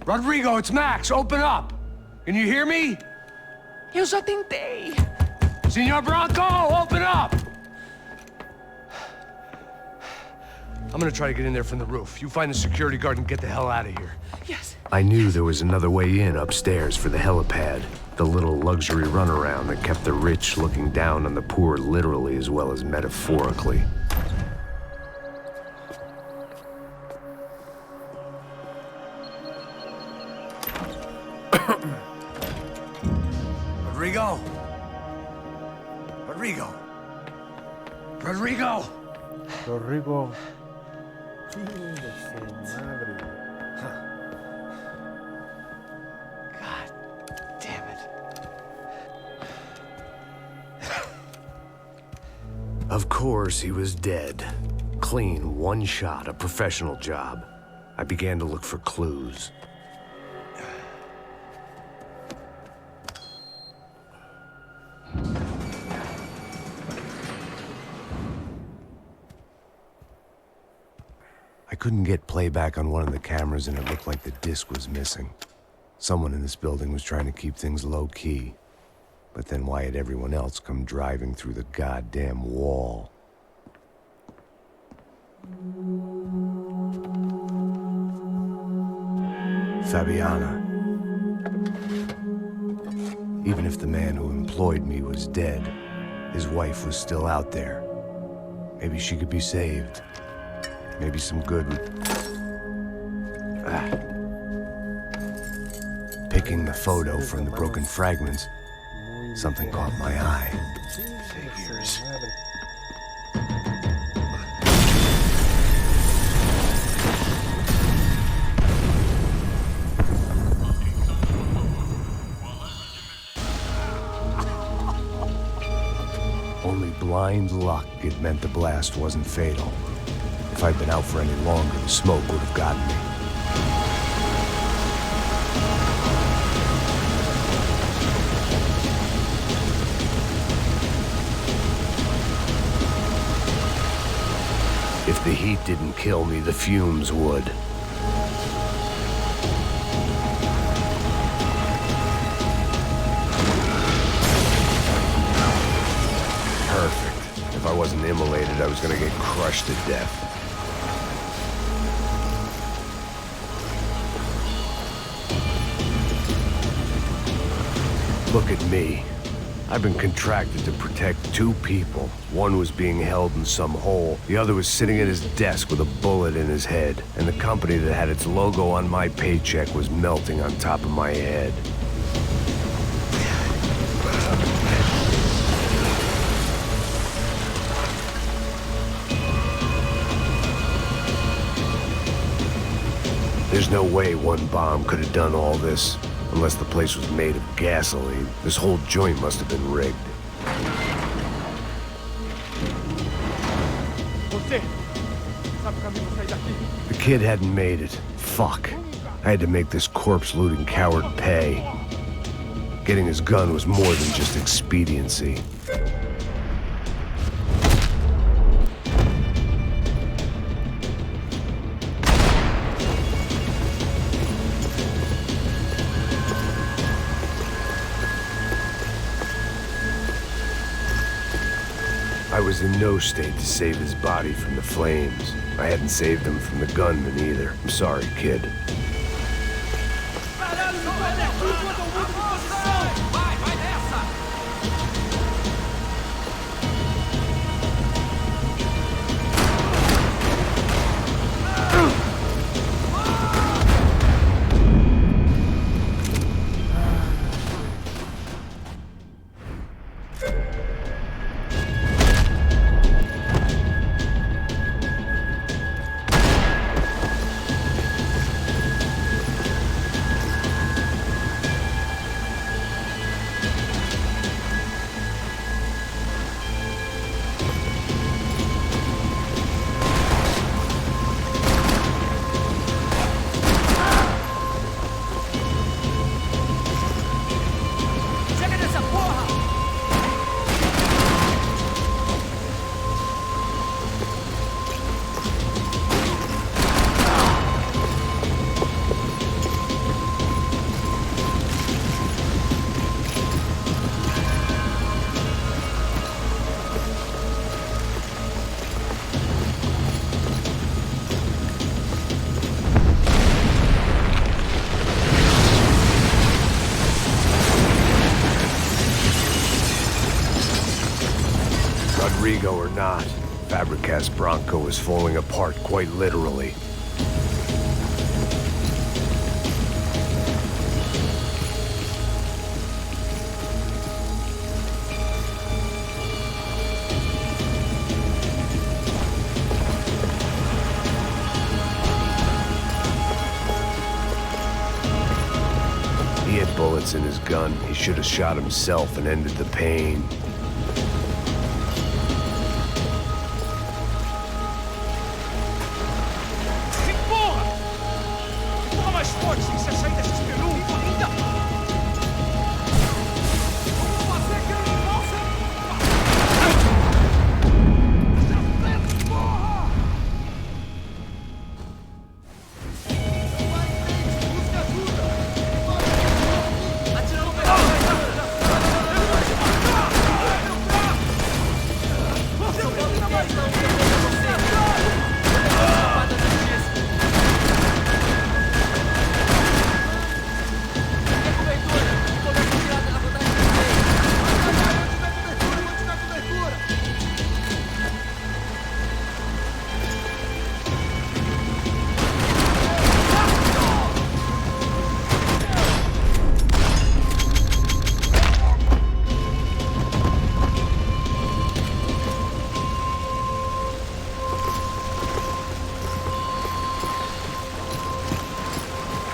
Rodrigo, it's Max! Open up! Can you hear me? Eu já tentei. Senor Branco, open up! I'm gonna try to get in there from the roof. You find the security guard and get the hell out of here. Yes. I knew there was another way in upstairs for the helipad. The little luxury runaround that kept the rich looking down on the poor literally as well as metaphorically. Rodrigo! Rodrigo! Rodrigo! Rodrigo. Chingue su madre. God damn it. Of course, he was dead. Clean, one shot, a professional job. I began to look for clues. I couldn't get playback on one of the cameras and it looked like the disc was missing. Someone in this building was trying to keep things low-key. But then why had everyone else come driving through the goddamn wall? Fabiana. Even if the man who employed me was dead, his wife was still out there. Maybe she could be saved. Maybe some good would... Picking the photo from the broken fragments, something caught my eye. Figures. Only blind luck it meant the blast wasn't fatal. If I'd been out for any longer, the smoke would have gotten me. If the heat didn't kill me, the fumes would. Perfect. If I wasn't immolated, I was gonna get crushed to death. Look at me. I've been contracted to protect two people. One was being held in some hole. The other was sitting at his desk with a bullet in his head. And the company that had its logo on my paycheck was melting on top of my head. There's no way one bomb could have done all this. Unless the place was made of gasoline, this whole joint must have been rigged. The kid hadn't made it. Fuck. I had to make this corpse-looting coward pay. Getting his gun was more than just expediency. was in no state to save his body from the flames. I hadn't saved him from the gunman either. I'm sorry, kid. Rodrigo or not, Fabricas Bronco is falling apart quite literally. He had bullets in his gun. He should have shot himself and ended the pain.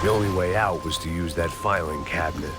The only way out was to use that filing cabinet.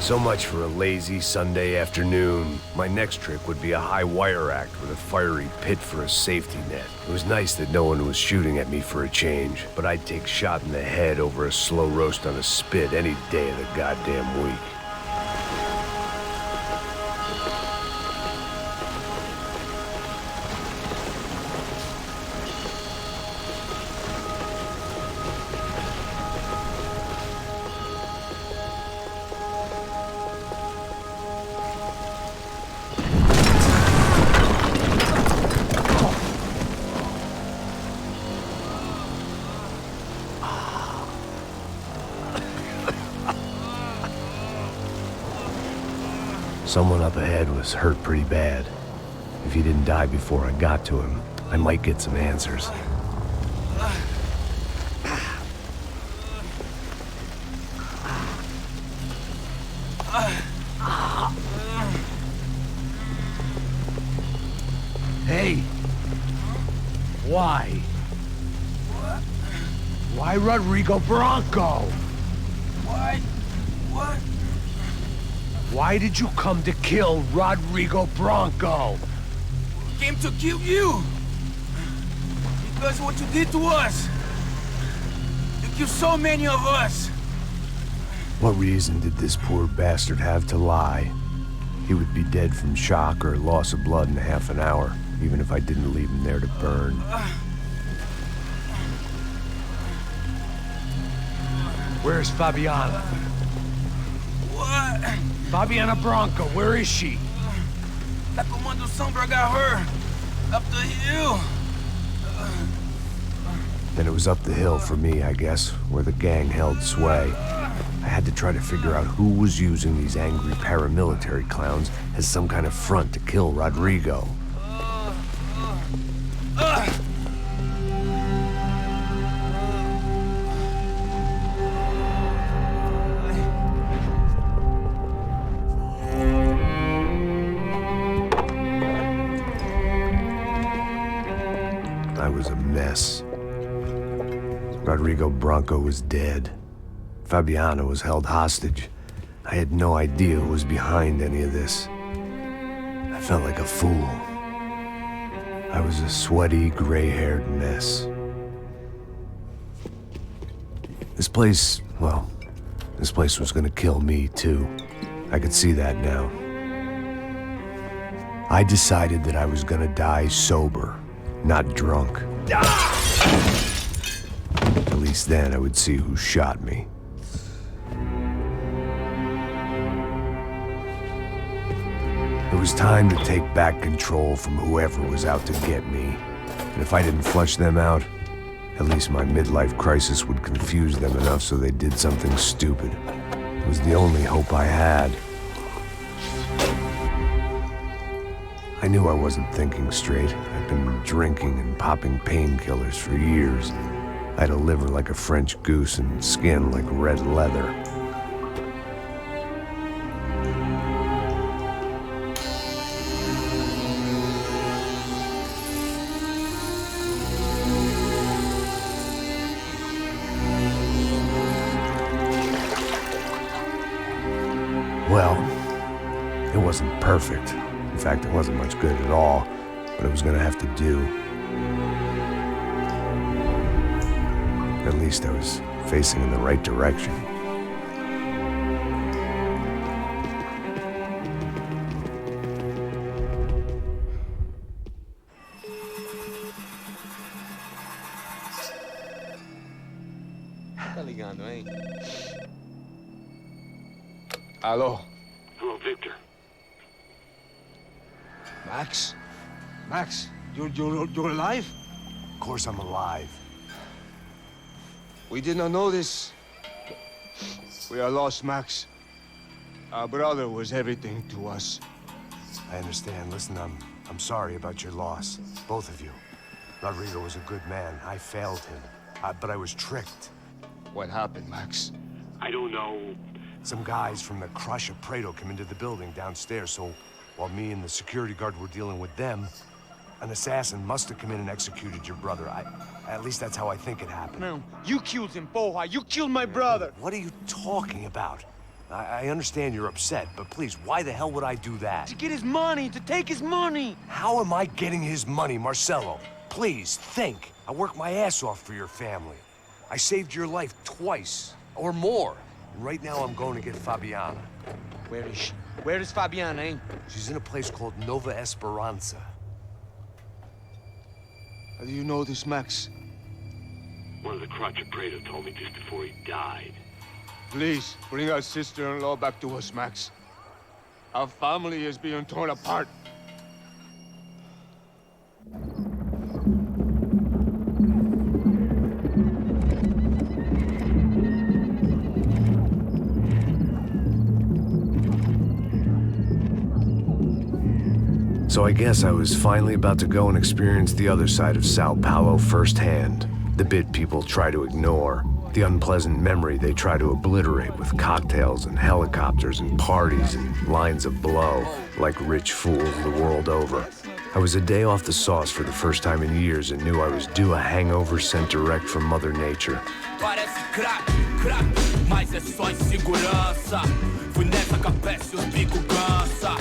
So much for a lazy Sunday afternoon. My next trick would be a high wire act with a fiery pit for a safety net. It was nice that no one was shooting at me for a change, but I'd take shot in the head over a slow roast on a spit any day of the goddamn week. Someone up ahead was hurt pretty bad. If he didn't die before I got to him, I might get some answers. Hey! Why? Why Rodrigo Bronco? Why? What? Why did you come to kill Rodrigo Bronco? Came to kill you. Because of what you did to us. You killed so many of us. What reason did this poor bastard have to lie? He would be dead from shock or loss of blood in half an hour, even if I didn't leave him there to burn. Where's Fabiana? What? Fabiana Branco, where is she? That Comando Sombra got her. Up the hill. Then it was up the hill for me, I guess, where the gang held sway. I had to try to figure out who was using these angry paramilitary clowns as some kind of front to kill Rodrigo. I was a mess. Rodrigo Branco was dead. Fabiana was held hostage. I had no idea who was behind any of this. I felt like a fool. I was a sweaty, gray-haired mess. This place, well, this place was gonna kill me too. I could see that now. I decided that I was gonna die sober, not drunk. At least then I would see who shot me. It was time to take back control from whoever was out to get me. And if I didn't flush them out, at least my midlife crisis would confuse them enough so they did something stupid. It was the only hope I had. I knew I wasn't thinking straight. I'd been drinking and popping painkillers for years. I had a liver like a French goose and skin like red leather. Well, it wasn't perfect. In fact, it wasn't much good at all, but it was gonna have to do. At least I was facing in the right direction. Tá ligando, hein? Alô? Hello, Victor. Max? Max, you're alive? Of course I'm alive. We did not know this. We are lost, Max. Our brother was everything to us. I understand. Listen, I'm sorry about your loss. Both of you. Rodrigo was a good man. I failed him. But I was tricked. What happened, Max? I don't know. Some guys from the Crush of Prado came into the building downstairs, so while me and the security guard were dealing with them, an assassin must have come in and executed your brother. At least that's how I think it happened. No, you killed him, Porra. You killed my brother. What are you talking about? I understand you're upset, but please, why the hell would I do that? To get his money, to take his money. How am I getting his money, Marcelo? Please, think. I worked my ass off for your family. I saved your life twice, or more. And right now I'm going to get Fabiana. Where is she? Where is Fabiana, eh? She's in a place called Nova Esperanza. How do you know this, Max? One of the crotch of Prado told me just before he died. Please, bring our sister-in-law back to us, Max. Our family is being torn apart. So I guess I was finally about to go and experience the other side of Sao Paulo firsthand. The bit people try to ignore. The unpleasant memory they try to obliterate with cocktails and helicopters and parties and lines of blow, like rich fools the world over. I was a day off the sauce for the first time in years and knew I was due a hangover sent direct from Mother Nature. Parece crack, mas é só insegurança. Fui nessa capeste, os bico cansa.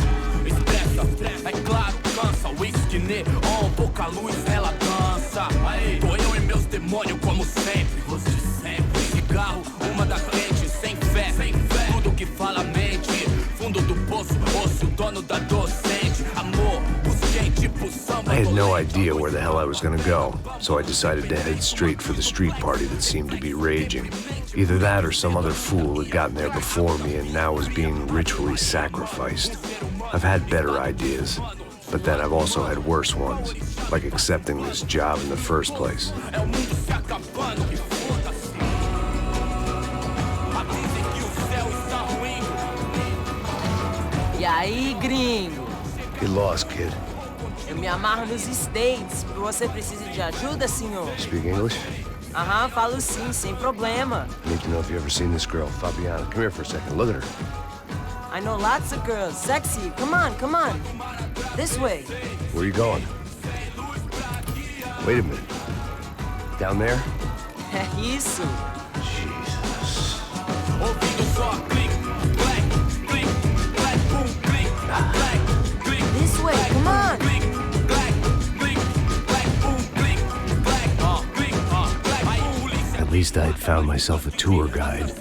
Expressa, é claro, cansa. Whisky neon, pouca luz, ela dança. começar. Tô eu e meus demônios como sempre. Você sempre. Cigarro, uma da frente, sem fé. Tudo que fala mente. Fundo do poço, osso, dono da docente. Amor, busquei tipo samba. I had no idea where the hell I was gonna go, so I decided to head straight for the street party that seemed to be raging. Either that or some other fool had gotten there before me and now was being ritually sacrificed. I've had better ideas, but then I've also had worse ones, like accepting this job in the first place. E aí, gringo? Get lost, kid. Eu me amarro nos States. Você precisa de ajuda, senhor? Speak English? Aham, falo sim, sem problema. I need to know if you've ever seen this girl, Fabiana. Come here for a second. Look at her. I know lots of girls. Sexy. Come on, come on. This way. Where are you going? Wait a minute. Down there? É isso. Jesus. This way, come on. At least I had found myself a tour guide.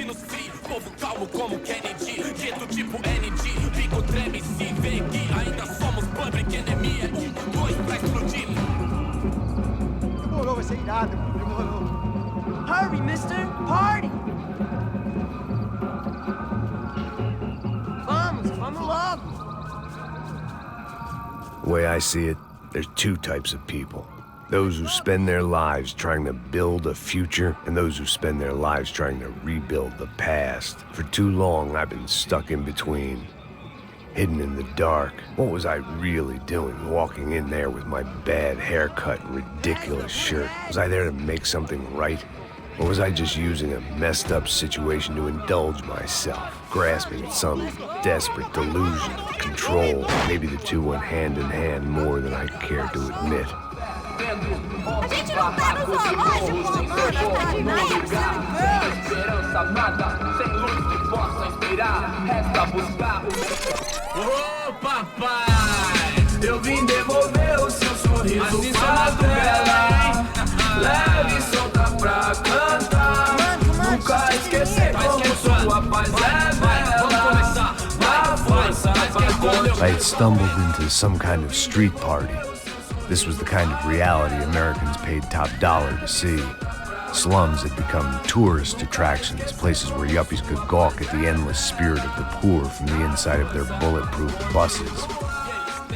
Demorou, vai ser irado. Demorou. Hurry, mister. Party. Vamos logo. The way I see it, there's two types of people. Those who spend their lives trying to build a future, and those who spend their lives trying to rebuild the past. For too long, I've been stuck in between. Hidden in the dark. What was I really doing walking in there with my bad haircut and ridiculous shirt? Was I there to make something right? Or was I just using a messed up situation to indulge myself, grasping at some desperate delusion of control? Maybe the two went hand in hand more than I cared to admit. A gente não tá no zoológico, esperança nada, sem luz que possa inspirar, resta buscar. Ô papai, eu vim devolver o seu sorriso bela, leve e solta pra cantar, nunca esquecer como sua paz é bela, na força I had stumbled into some kind of street party. This was the kind of reality Americans paid top dollar to see. Slums had become tourist attractions, places where yuppies could gawk at the endless spirit of the poor from the inside of their bulletproof buses.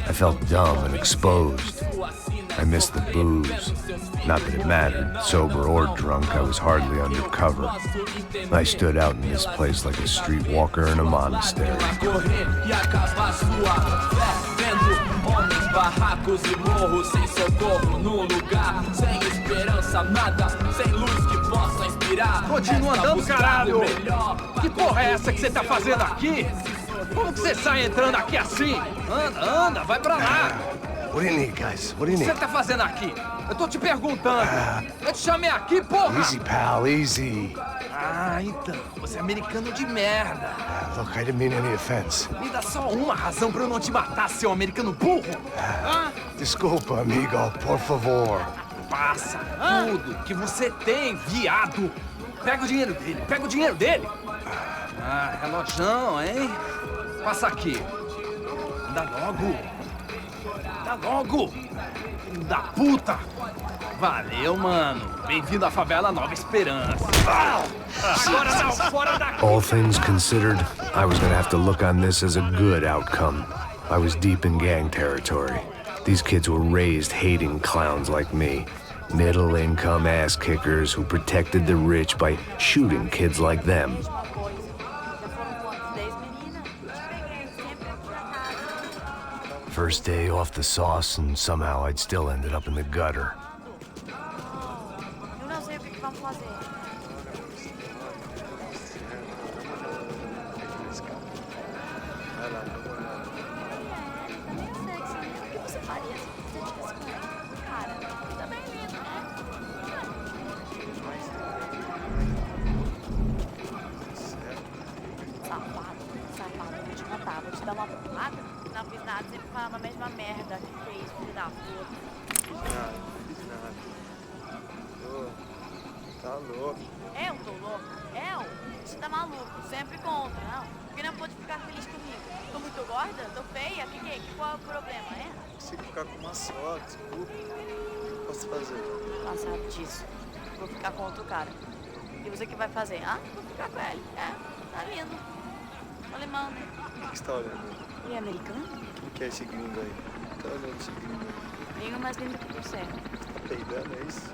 I felt dumb and exposed. I missed the booze. Not that it mattered, sober or drunk, I was hardly undercover. I stood out in this place like a streetwalker in a monastery. Barracos e morros sem socorro num lugar sem esperança, nada, sem luz que possa inspirar. Continua andando, caralho! Que porra é essa que você tá fazendo aqui? Como que você sai entrando aqui assim? Anda, vai pra lá! What do you need, guys? What do you O que need? você tá fazendo aqui? Eu tô te perguntando. Eu te chamei aqui, porra! Easy, pal, easy. Ah, então, você é americano de merda. Look, I didn't mean any offense. Me dá só uma razão pra eu não te matar, seu americano burro. Desculpa, amigo, por favor. Passa tudo que você tem, viado. Pega o dinheiro dele, Ah, relojão, hein? Passa aqui. Anda logo. Filho da puta. Valeu, mano. Bem-vindo à favela Nova Esperança. Agora não, fora daqui. All things considered, I was gonna have to look on this as a good outcome. I was deep in gang territory. These kids were raised hating clowns like me. Middle-income ass-kickers who protected the rich by shooting kids like them. First day off the sauce, and somehow I'd still ended up in the gutter. Eu não sei o que vamos fazer. O que você faria se você tivesse com um cara? Ele também é lindo, né? Safado, vou te matar, vou te dar uma porrada. Não fiz nada, sempre falando a mesma merda. Que é isso, filho da puta? Fiz nada. Eu tô louca. Eu? Você tá maluco. Sempre contra, não? Porque não pode ficar feliz comigo. Tô muito gorda? Tô feia? Qual é o problema, é? Consigo ficar com uma só, desculpa. O que posso fazer? Passado disso. Vou ficar com outro cara. E você que vai fazer? Ah, vou ficar com ele. É, tá lindo. Alemão. O que você tá olhando? Ele é americano? Quem que é esse gringo aí? Tá olhando esse gringo aí? Gringo mais lindo que você. Tá peidando, é isso?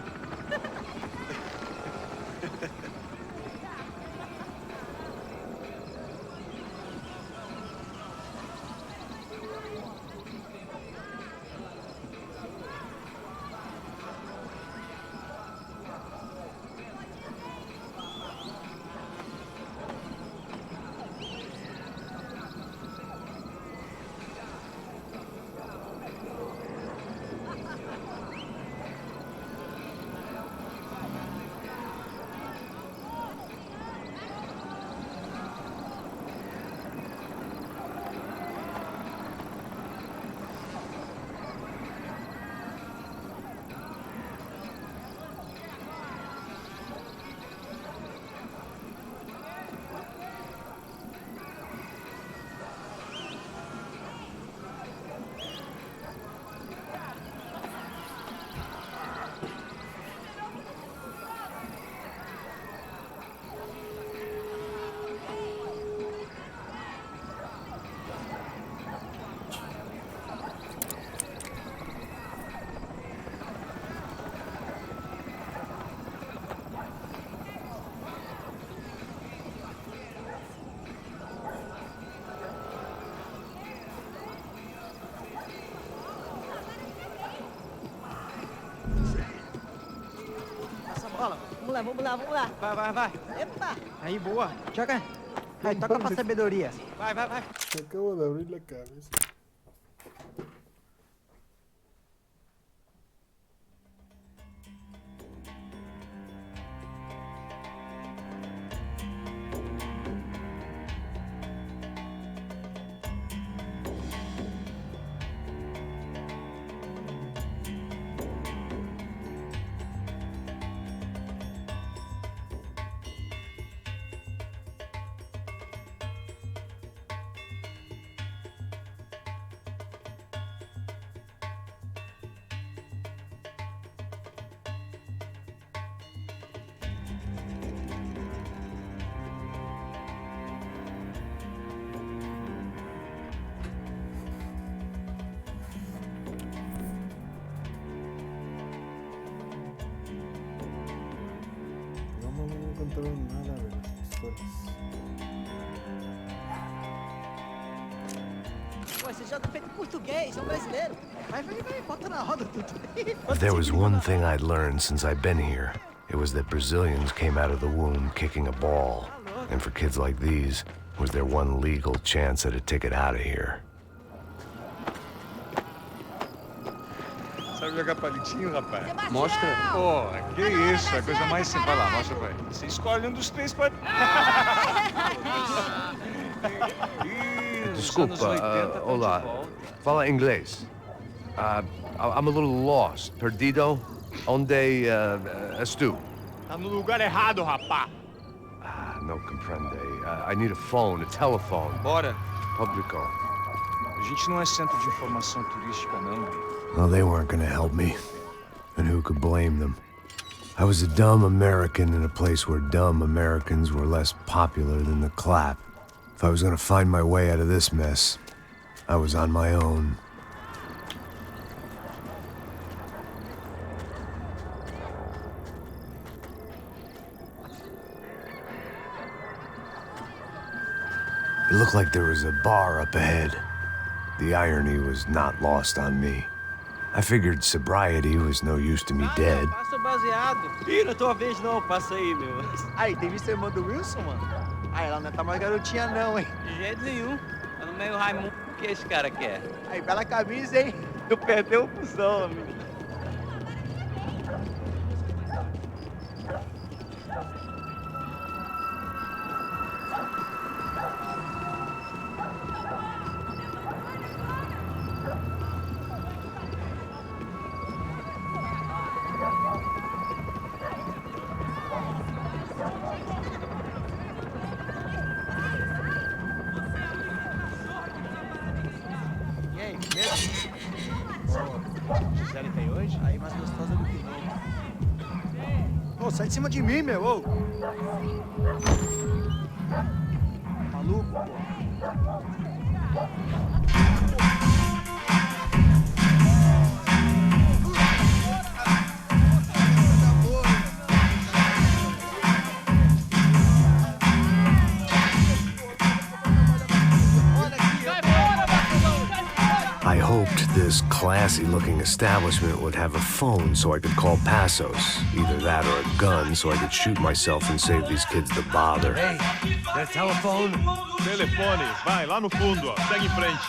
Bola, vamos lá. Vai. Epa! Aí, boa. Joga. Aí, toca pra sabedoria. Vai. Me acabo de abrir la cabeza. No encontraron nada de las pistolas. Pô, você já tá feito em português, é um brasileiro. Vai, bota na roda tudo. If there was one thing I'd learned since I'd been here, it was that Brazilians came out of the womb kicking a ball. And for kids like these, was their one legal chance at a ticket out of here. Sabe jogar palitinho, rapaz? Mostra. Pô, que isso, é a coisa mais simples. Vai lá, mostra pra ele. Você escolhe um dos três pode... Desculpa, olá. Fala inglês. I'm a little lost. Perdido? Onde estou? Tá no lugar errado, rapá. No comprende. I need a phone, a telephone. Bora. Publico. A gente não é centro de informação turística, não. Well, they weren't gonna help me. And who could blame them? I was a dumb American in a place where dumb Americans were less popular than the clap. If I was gonna find my way out of this mess, I was on my own. It looked like there was a bar up ahead. The irony was not lost on me. I figured sobriety was no use to me dead. Passa baseado. Ih, não é tua vez não, passa aí, meu. Aí, tem visto a irmã do Wilson, mano? Aí, ela não tá mais garotinha não, hein? De jeito nenhum. Tá no meio Raimundo, o que esse cara quer? Aí, bela camisa, hein? Tu perdeu o cuzão, amigo. Aí, mais gostosa do que não. Ô, sai de cima de mim, meu, ô. Maluco, pô. I hoped this classy-looking establishment would have a phone so I could call Passos. Either that or a gun so I could shoot myself and save these kids the bother. Hey, that telephone? Telefone, vai, lá no fundo, ó. Segue em frente.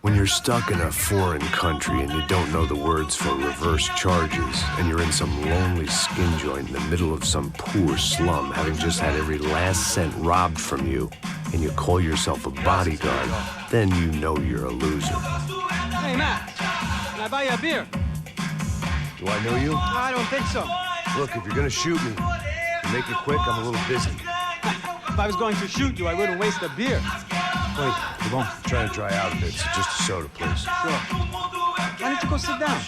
When you're stuck in a foreign country and you don't know the words for reverse charges, and you're in some lonely skin joint in the middle of some poor slum, having just had every last cent robbed from you, and you call yourself a bodyguard, then you know you're a loser. Hey, Matt, can I buy you a beer? Do I know you? I don't think so. Look, if you're gonna shoot me, to make it quick, I'm a little busy. If I was going to shoot you, I wouldn't waste a beer. Wait, come on. I'm trying to dry out a bit, so just a soda, please. Sure. Why don't you go sit down?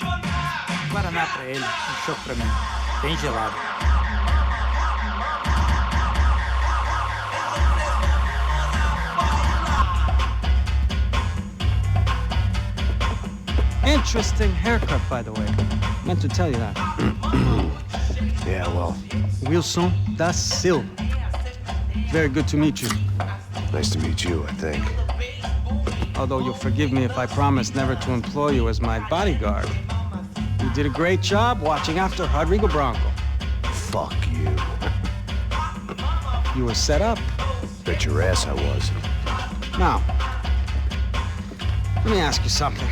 Guaraná pra ele, chopp pra mim. Bem gelado. Interesting haircut, by the way. Meant to tell you that. Yeah, well. Wilson da Silva. Very good to meet you. Nice to meet you, I think. Although you'll forgive me if I promise never to employ you as my bodyguard. You did a great job watching after Rodrigo Branco. Fuck you. You were set up. Bet your ass I was. Now, let me ask you something.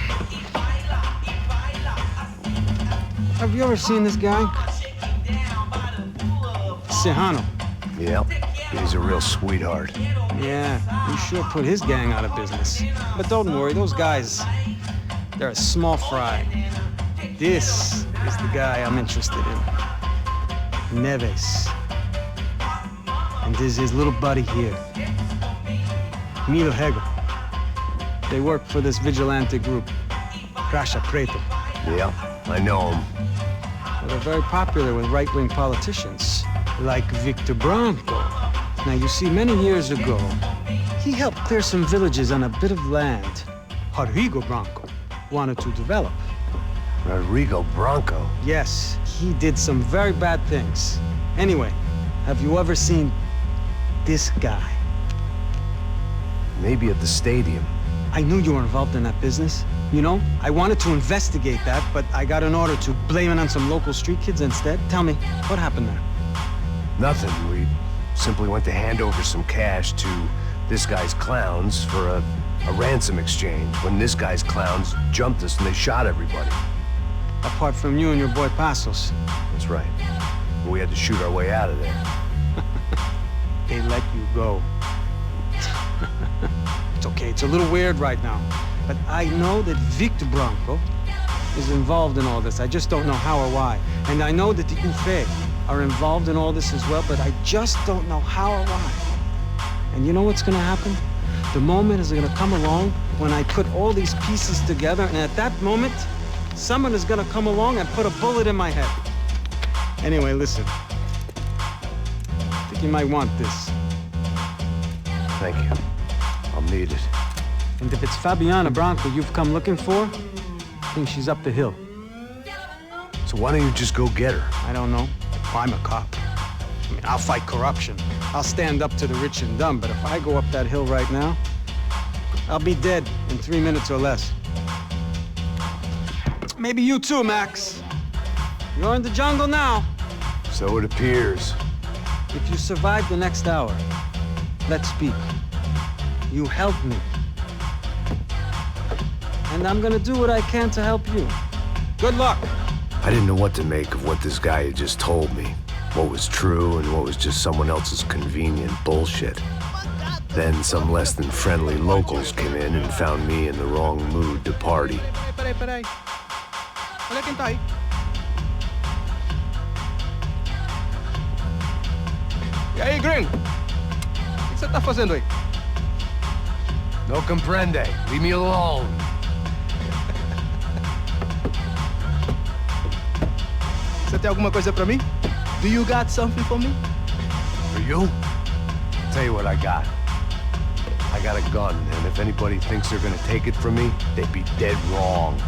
Have you ever seen this guy? Serrano. Yep. He's a real sweetheart. Yeah, he sure put his gang out of business. But don't worry, those guys, they're a small fry. This is the guy I'm interested in. Neves. And this is his little buddy here. Milo Hegel. They work for this vigilante group, Crasha Preto. Yeah, I know him. Well, they're very popular with right-wing politicians, like Victor Branco. Now, you see, many years ago, he helped clear some villages on a bit of land Rodrigo Branco wanted to develop. Rodrigo Branco? Yes, he did some very bad things. Anyway, have you ever seen this guy? Maybe at the stadium. I knew you were involved in that business. You know, I wanted to investigate that, but I got an order to blame it on some local street kids instead. Tell me, what happened there? Nothing. We simply went to hand over some cash to this guy's clowns for a ransom exchange when this guy's clowns jumped us and they shot everybody. Apart from you and your boy Passos. That's right. We had to shoot our way out of there. They let you go. It's okay, it's a little weird right now. But I know that Victor Branco is involved in all this. I just don't know how or why. And I know that the UFE are involved in all this as well, but I just don't know how or why. And you know what's gonna happen? The moment is gonna come along when I put all these pieces together, and at that moment, someone is gonna come along and put a bullet in my head. Anyway, listen. I think you might want this. Thank you. I'll need it. And if it's Fabiana Branco you've come looking for, I think she's up the hill. So why don't you just go get her? I don't know. I'm a cop. I mean, I'll fight corruption. I'll stand up to the rich and dumb, but if I go up that hill right now, I'll be dead in 3 minutes or less. Maybe you too, Max. You're in the jungle now. So it appears. If you survive the next hour, let's speak. You help me. And I'm gonna do what I can to help you. Good luck. I didn't know what to make of what this guy had just told me. What was true and what was just someone else's convenient bullshit. Then some less than friendly locals came in and found me in the wrong mood to party. Peraí. Olha quem tá aí. E aí, gringo? O que você tá fazendo aí? No comprende. Leave me alone. tem alguma coisa pra mim? Do you got something for me? For you? Tell you what I got. I got a gun, and if anybody thinks they're gonna take it from me, they'd be dead wrong.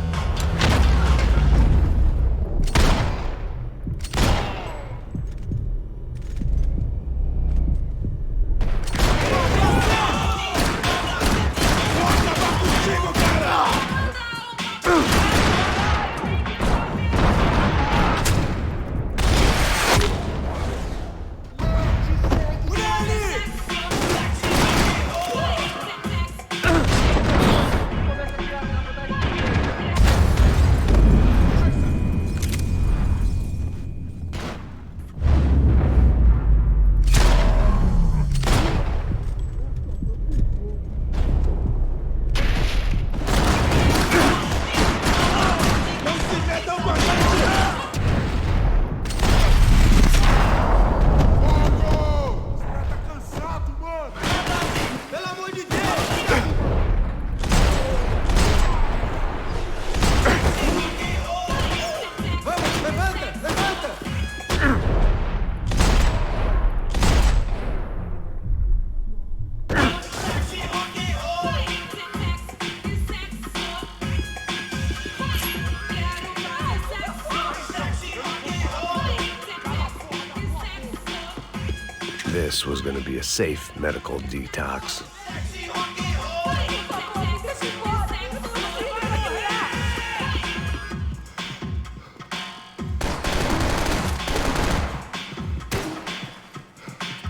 This was gonna be a safe medical detox.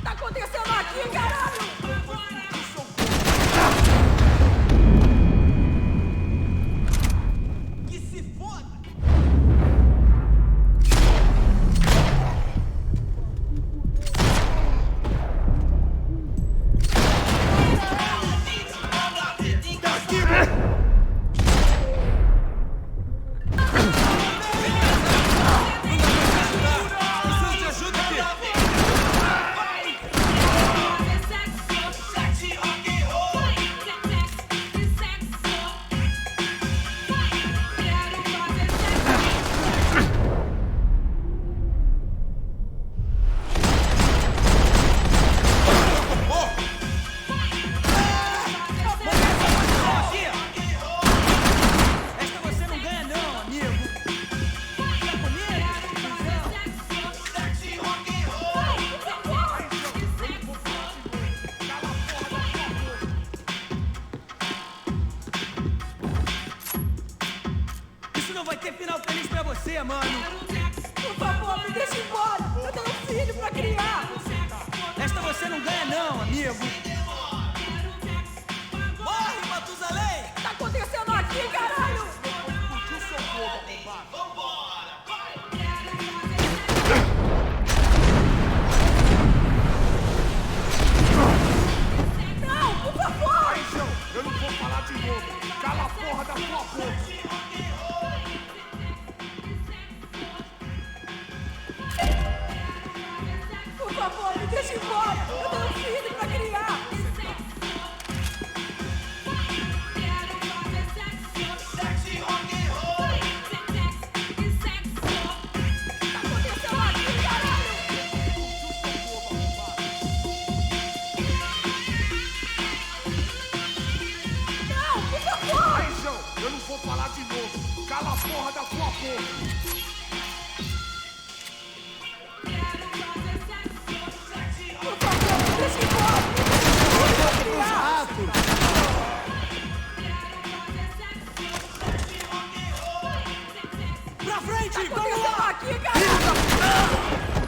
Tá acontecendo aqui, caralho? Que se foda! Mano. Por favor, me deixa embora. Eu tenho um filho pra criar. Esta você não ganha não, amigo. Morre, Matusalém! Tá acontecendo aqui, caralho? Não, por favor! Aí, João, eu não vou falar de novo. Cala a porra da tua boca. Por favor, me deixa embora! Eu tenho um filho pra criar! Tá acontecendo aqui, caralho! Não, por favor! Aí, João, eu não vou falar de novo. Cala a porra da tua boca. Deixa embora! Pra frente! Tá acontecendo aqui, caralho!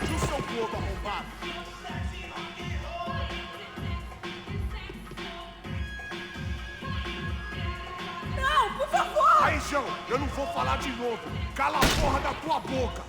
O seu corpo arrombado! Não, por favor! Aí, João, eu não vou falar de novo. Cala a porra da tua boca!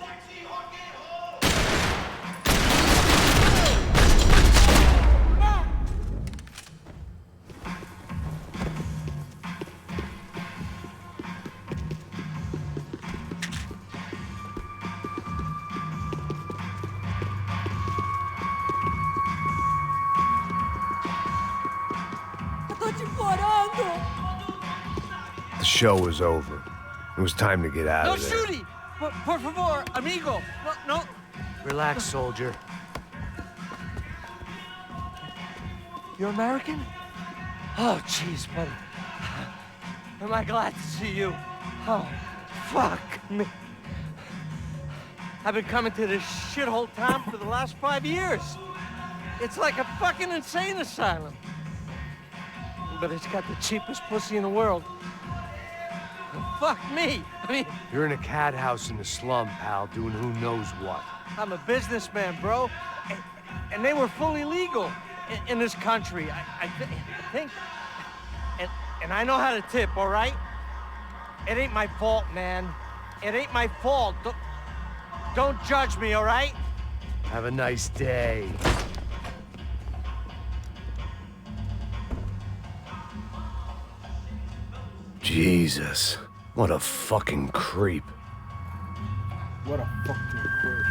Eu tô te implorando! The show was over. It was time to get out No of there. shooting! Por favor, amigo. No. Relax, soldier. You're American? Oh, jeez, buddy. Am I glad to see you? Oh, fuck me. I've been coming to this shithole town for the last 5 years. It's like a fucking insane asylum. But it's got the cheapest pussy in the world. Fuck me. I mean, You're in a cat house in the slum, pal, doing who knows what. I'm a businessman, bro. And they were fully legal in this country. I think. And I know how to tip, all right? It ain't my fault, man. It ain't my fault. Don't judge me, all right? Have a nice day. Jesus, what a fucking creep. What a fucking creep.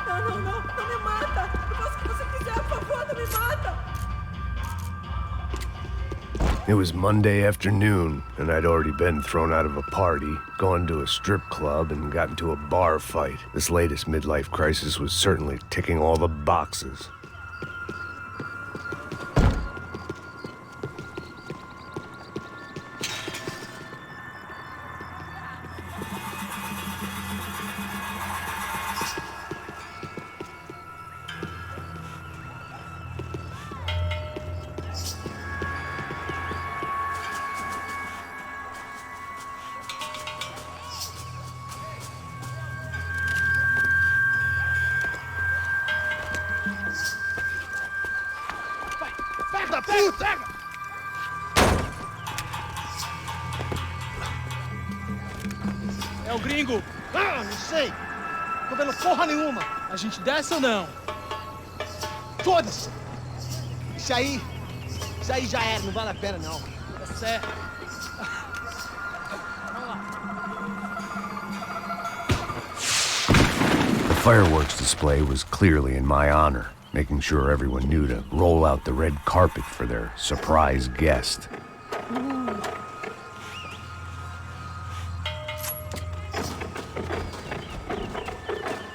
Não me mata! Eu faço o que você quiser, por favor, não me mata! It was Monday afternoon, and I'd already been thrown out of a party, gone to a strip club, and got into a bar fight. This latest midlife crisis was certainly ticking all the boxes. Pega! É o gringo. Ah, não sei. Tô vendo porra nenhuma. A gente desce ou não? Foda-se! Isso aí já era, não vale a pena não. Tá certo. The fireworks display was clearly in my honor, making sure everyone knew to roll out the red carpet for their surprise guest.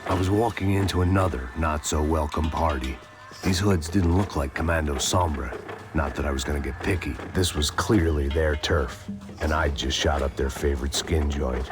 I was walking into another not-so-welcome party. These hoods didn't look like Commando Sombra. Not that I was gonna get picky. This was clearly their turf, and I'd just shot up their favorite skin joint.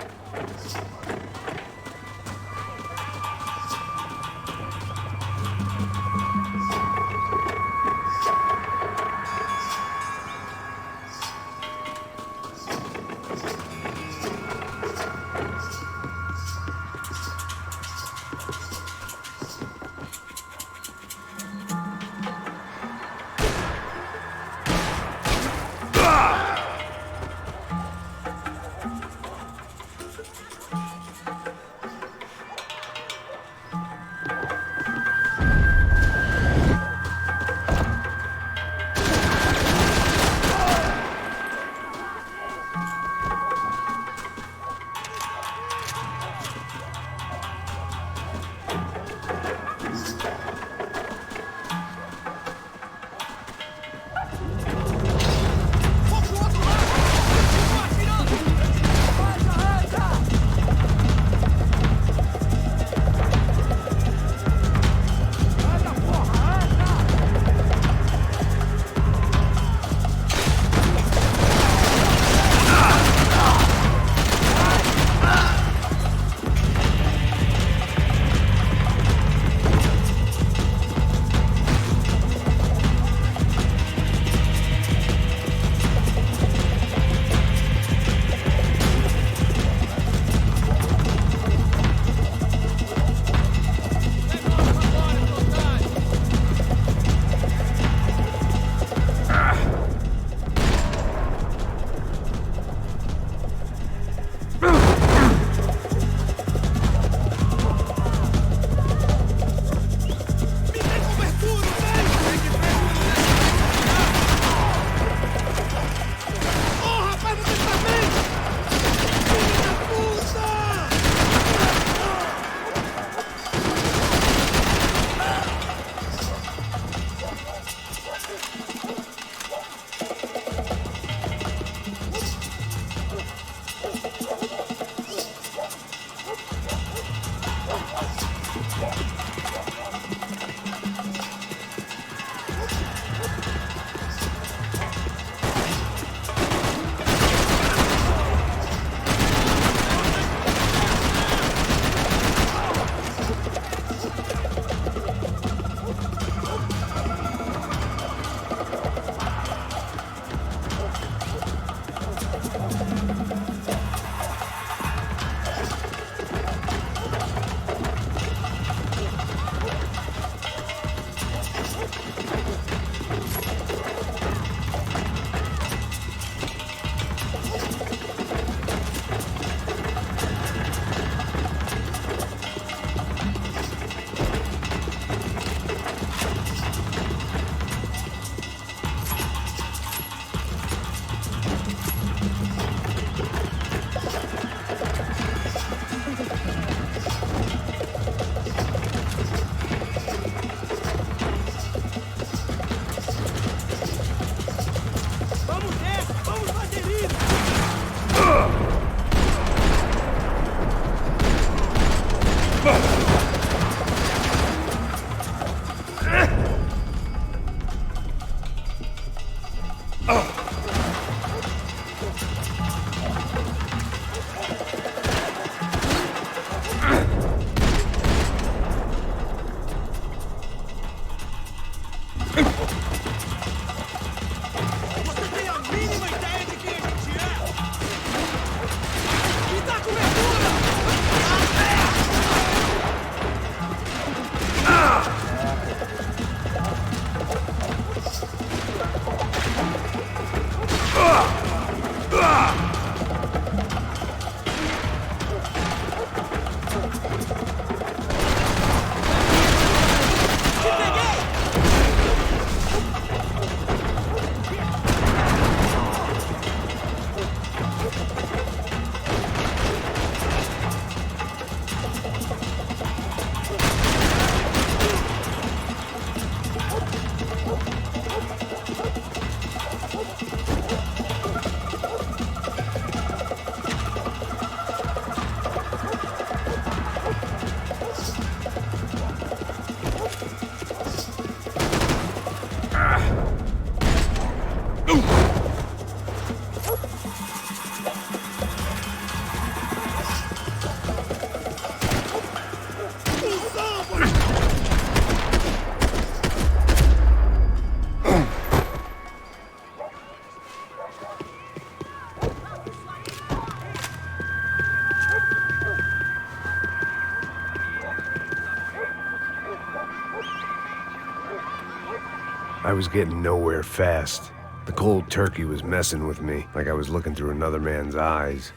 I was getting nowhere fast. The cold turkey was messing with me, like I was looking through another man's eyes.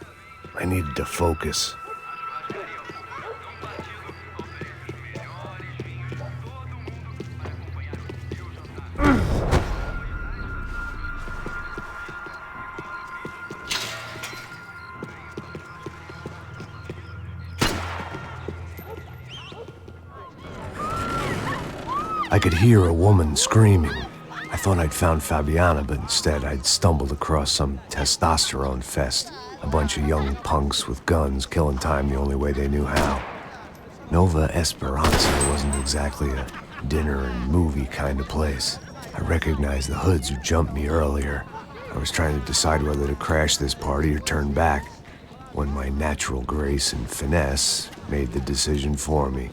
I needed to focus. I could hear a woman screaming. I thought I'd found Fabiana, but instead I'd stumbled across some testosterone fest. A bunch of young punks with guns killing time the only way they knew how. Nova Esperanza wasn't exactly a dinner and movie kind of place. I recognized the hoods who jumped me earlier. I was trying to decide whether to crash this party or turn back, when my natural grace and finesse made the decision for me.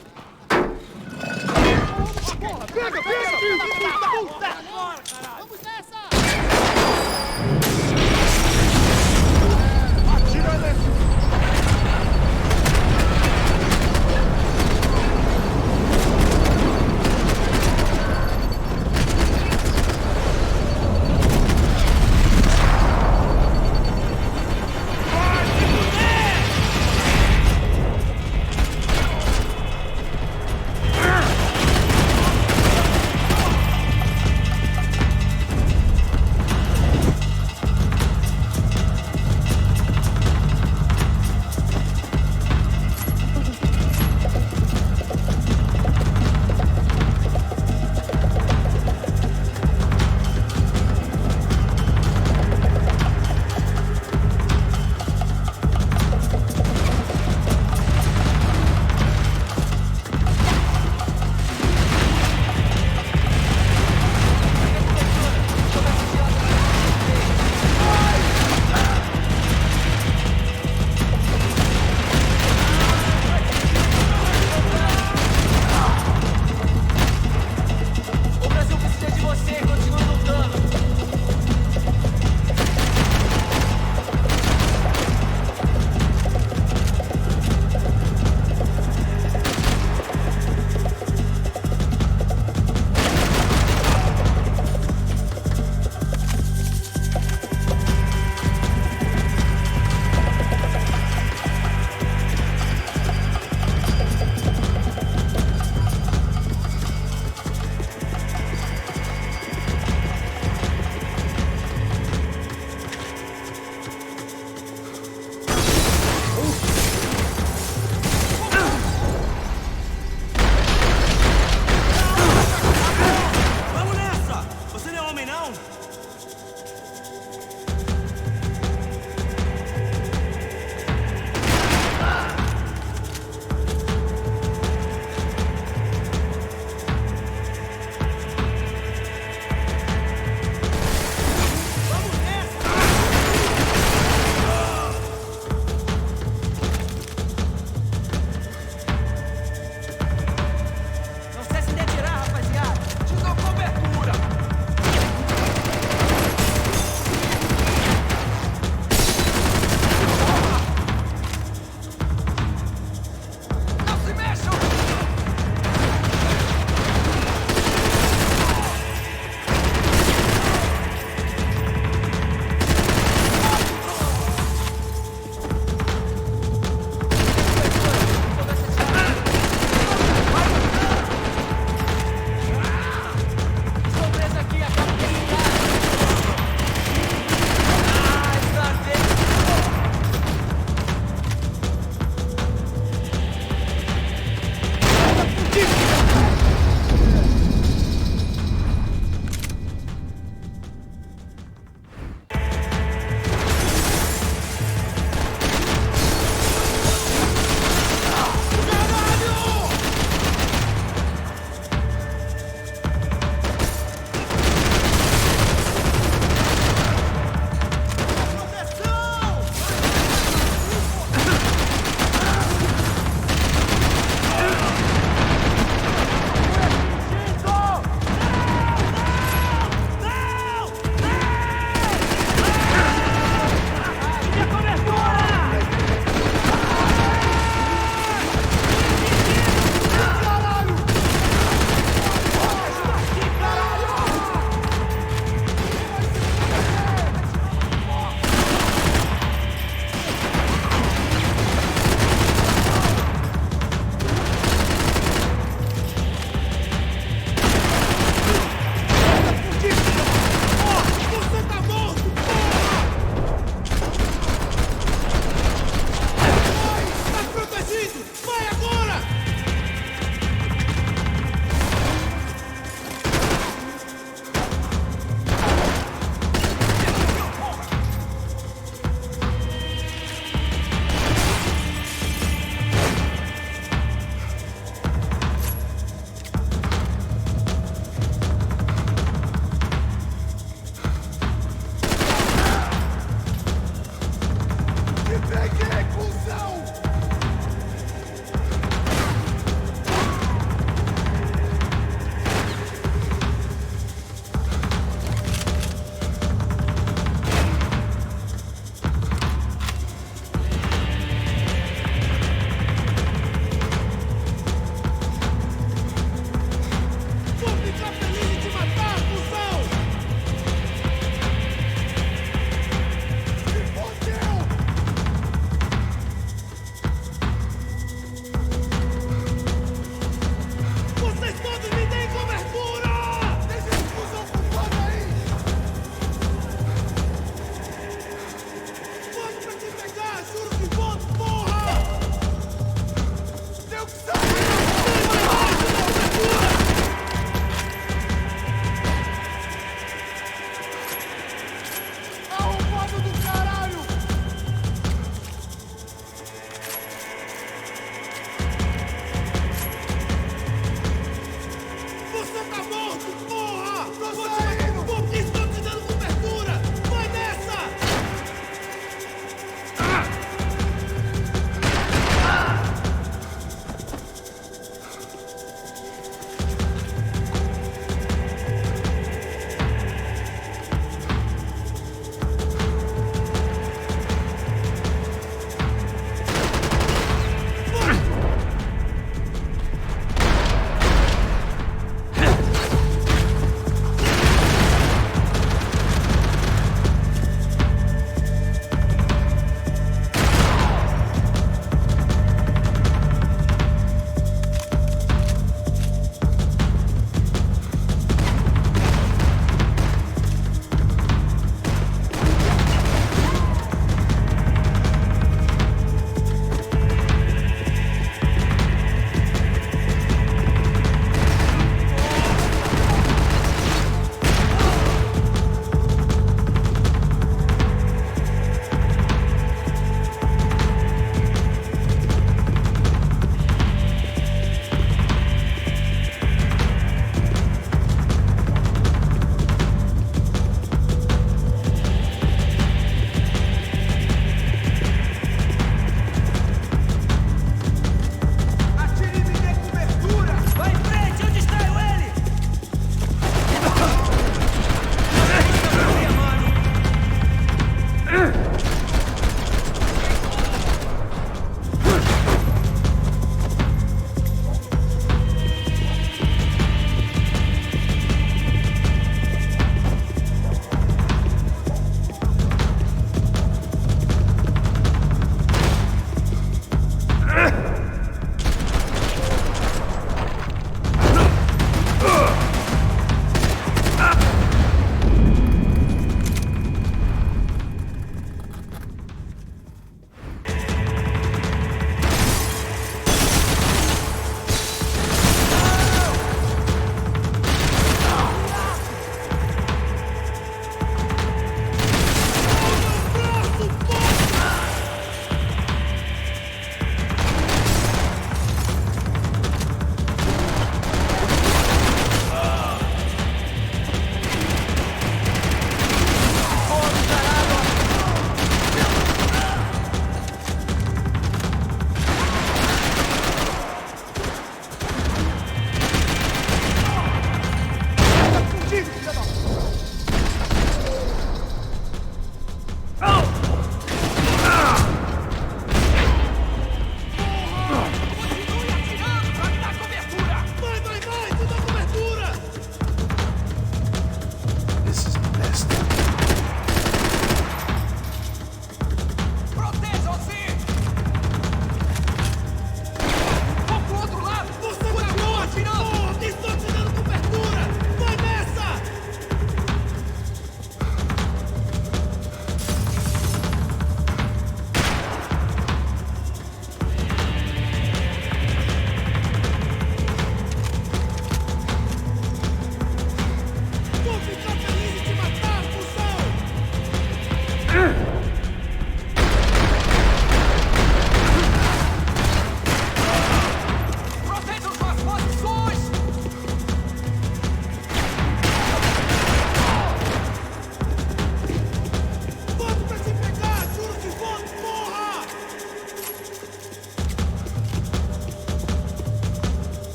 Sai agora! Me peguei, cuzão!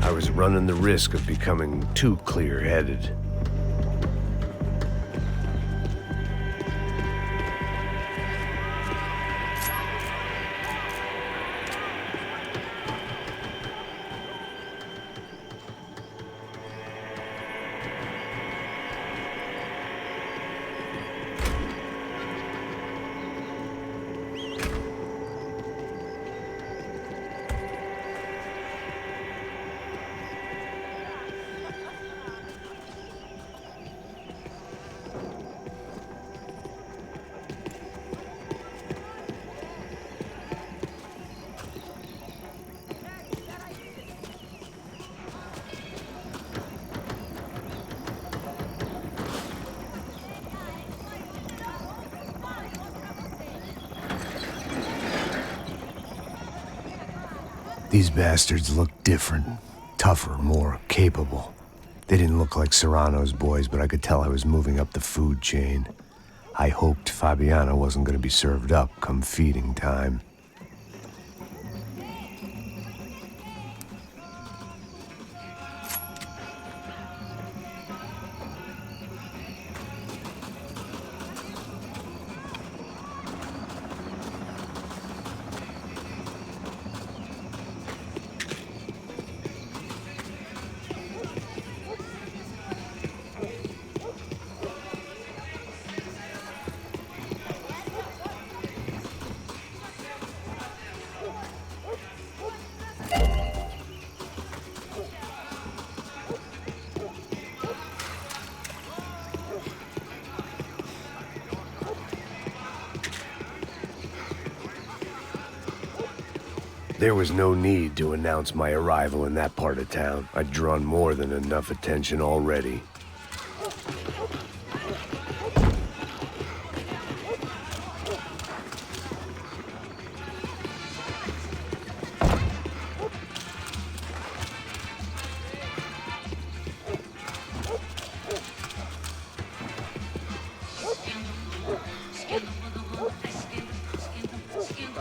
I was running the risk of becoming too clear-headed. These bastards looked different, tougher, more capable. They didn't look like Serrano's boys, but I could tell I was moving up the food chain. I hoped Fabiana wasn't going to be served up come feeding time. There was no need to announce my arrival in that part of town. I'd drawn more than enough attention already.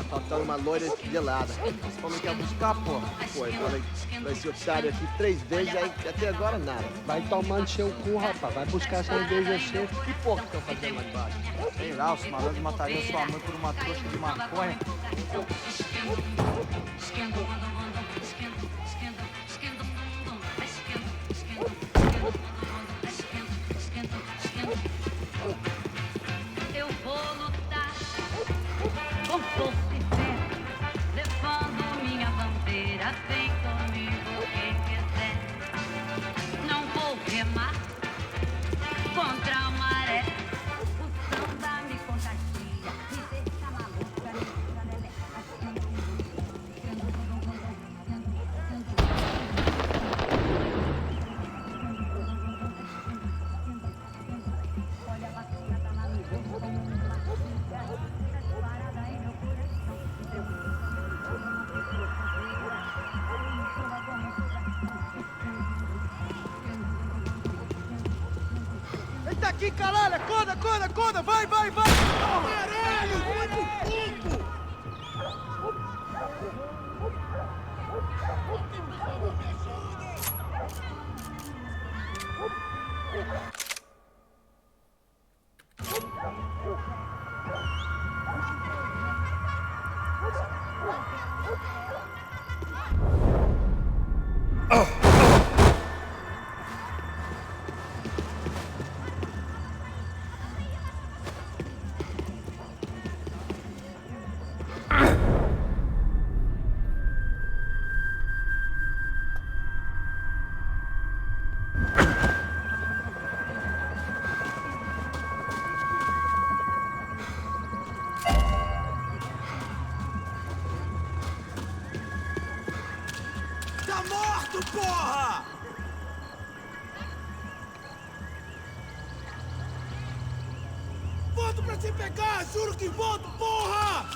Faltando uma loira gelada. Como quer buscar, porra? Pô, eu falei pra esse otário aqui 3 vezes, aí até agora nada. Vai tomando seu cu, rapaz. Vai buscar cerveja você. Que porra que estão fazendo lá embaixo? Sei lá, os malandros matariam sua mãe por uma trouxa de maconha. Eu vou lutar com força e fé, levando minha bandeira. Vem comigo quem quiser. Não vou remar contra a maré. O samba me contagia, me deixa maluca, me Eita aqui, caralho! Acorda, acorda, acorda! Vai, vai, vai! Caralho! Vai pro fundo! Tá morto, porra! Volto pra te pegar! Juro que volto, porra!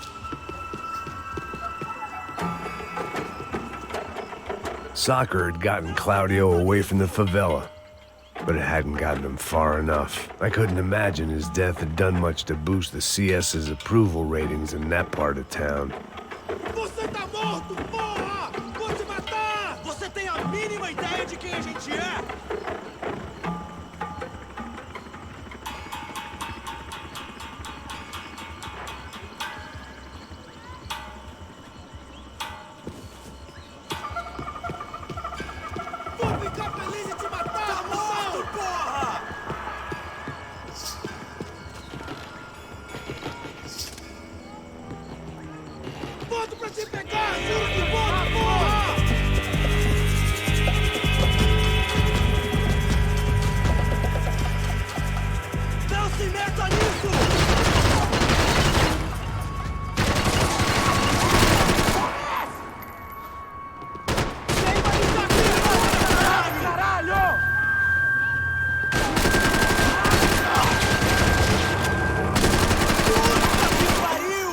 Soccer had gotten Claudio away from the favela, but it hadn't gotten him far enough. I couldn't imagine his death had done much to boost the CS's approval ratings in that part of town. Você tá morto, porra! Vou te matar! Você tem a mínima ideia de quem a gente é? Vou ficar feliz em te matar! Tá morto, porra! Volto pra te pegar! Juro que volto, porra! Não se meta nisso! Caralho! Puta que pariu!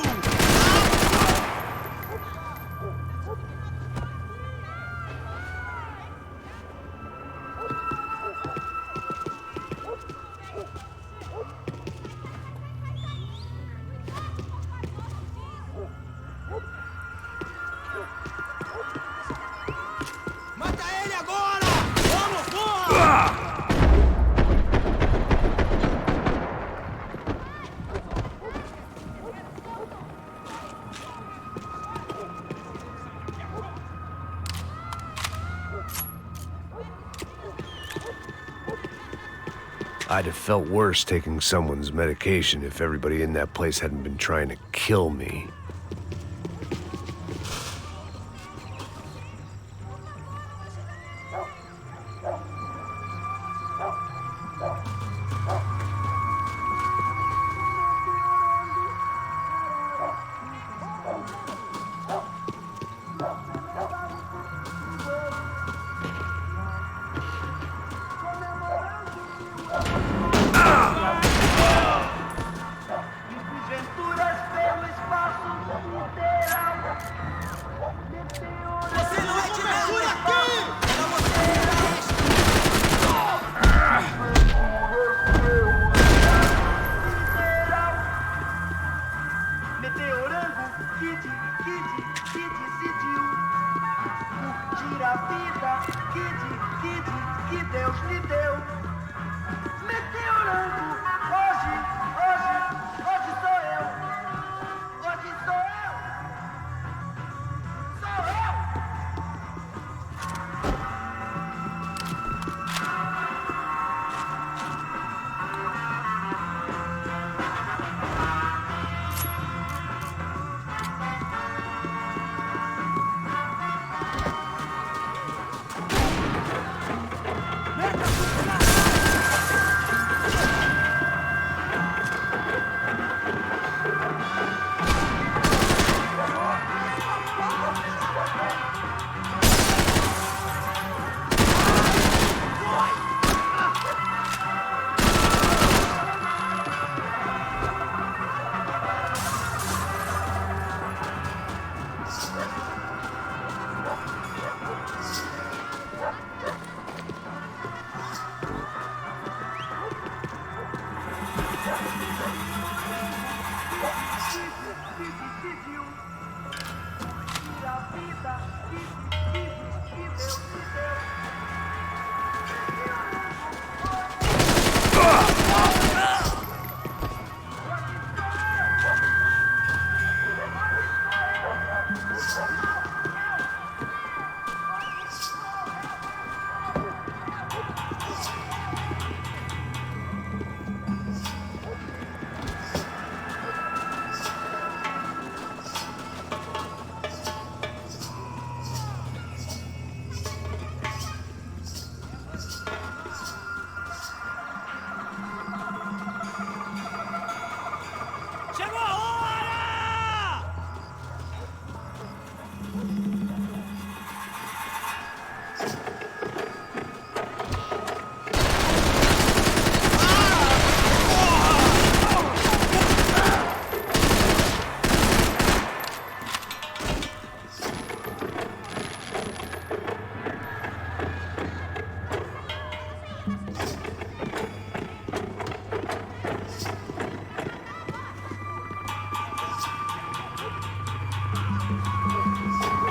Mata ele agora! Vamos, porra! I'd have felt worse taking someone's medication if everybody in that place hadn't been trying to kill me. Venturas pelo espaço sideral. Você não é de Mercúrio aqui! Meteorango, kid decidiu curtir a vida. Que Deus lhe deu. Meteorango, hoje sou eu. Hoje sou eu. Sou eu.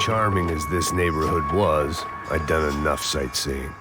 charming as this neighborhood was, I'd done enough sightseeing.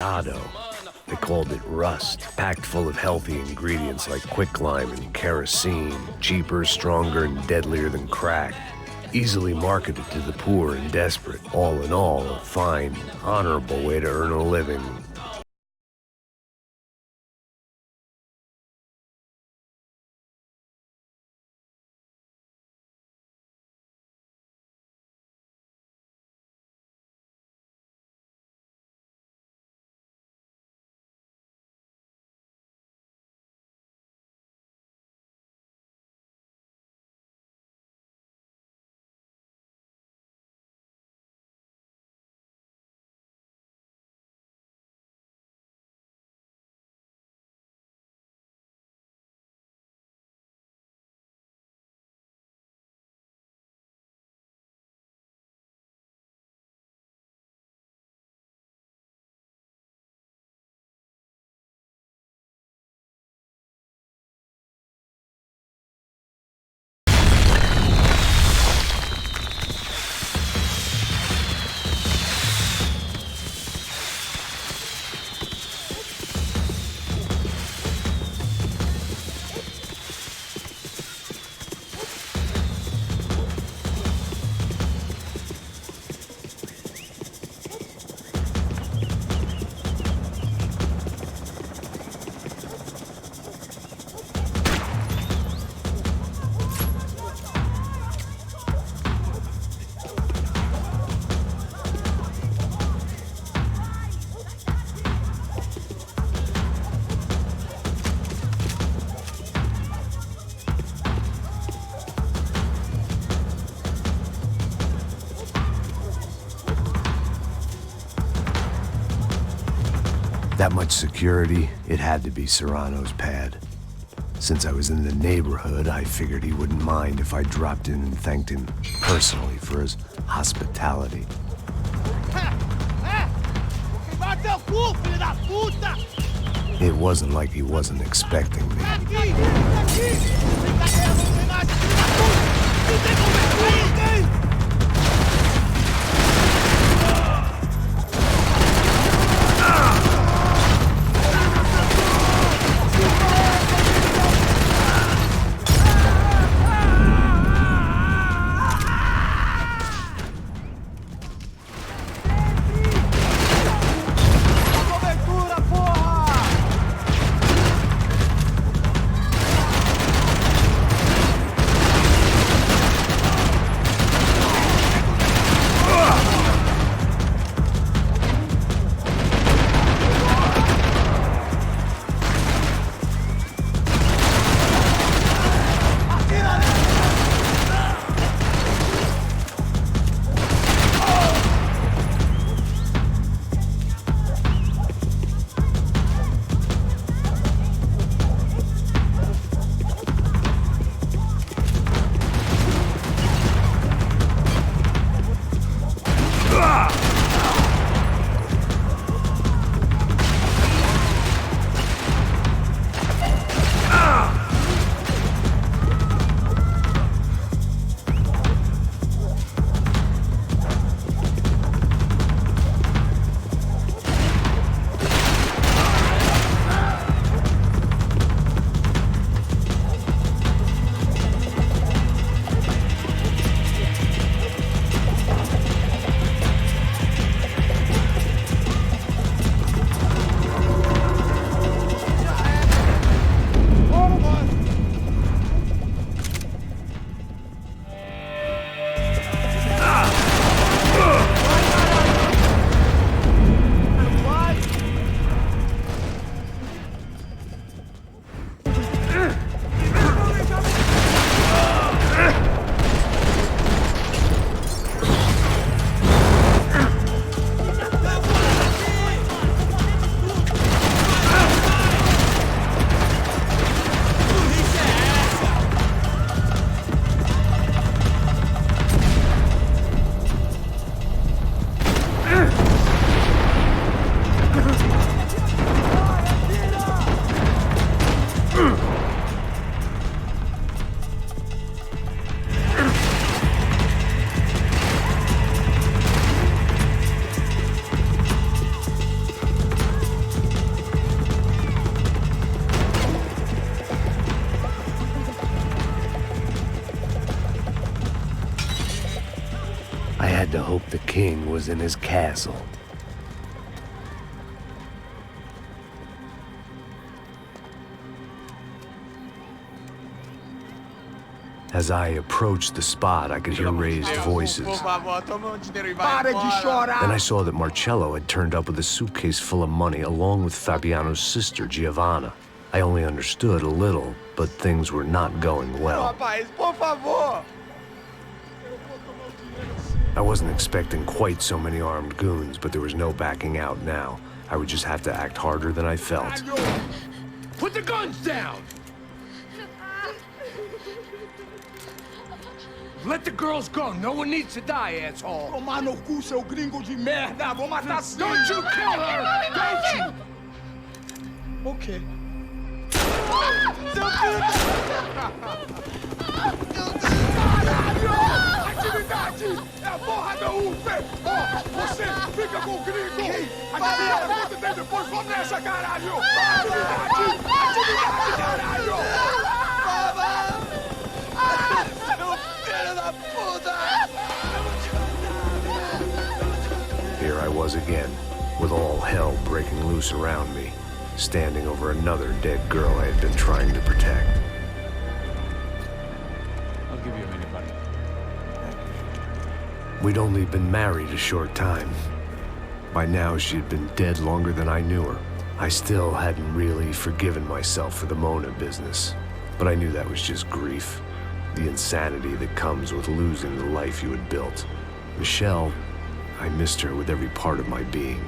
avocado. They called it rust, packed full of healthy ingredients like quicklime and kerosene, cheaper, stronger, and deadlier than crack. Easily marketed to the poor and desperate. All in all, a fine, honorable way to earn a living. That much security, it had to be Serrano's pad. Since I was in the neighborhood, I figured he wouldn't mind if I dropped in and thanked him personally for his hospitality. It wasn't like he wasn't expecting me. I had to hope the king was in his castle. As I approached the spot, I could hear raised voices. Para de chorar! Then I saw that Marcello had turned up with a suitcase full of money along with Fabiano's sister, Giovanna. I only understood a little, but things were not going well. Rapaz, por favor! I wasn't expecting quite so many armed goons, but there was no backing out now. I would just have to act harder than I felt. Put the guns down! Let the girls go. No one needs to die, asshole. Tomar no cu, seu gringo de merda. Vou matar sim. Don't you kill her! Don't you? Okay. Seu filho Caralho! Atividade! É a porra da UP! Ó, você fica com o gringo! A galera conta dele depois. Vamos nessa, caralho! Atividade! Atividade, caralho! Here I was again, with all hell breaking loose around me, standing over another dead girl I had been trying to protect. I'll give you a minute, buddy. We'd only been married a short time. By now, she had been dead longer than I knew her. I still hadn't really forgiven myself for the Mona business, but I knew that was just grief. The insanity that comes with losing the life you had built. Michelle, I missed her with every part of my being.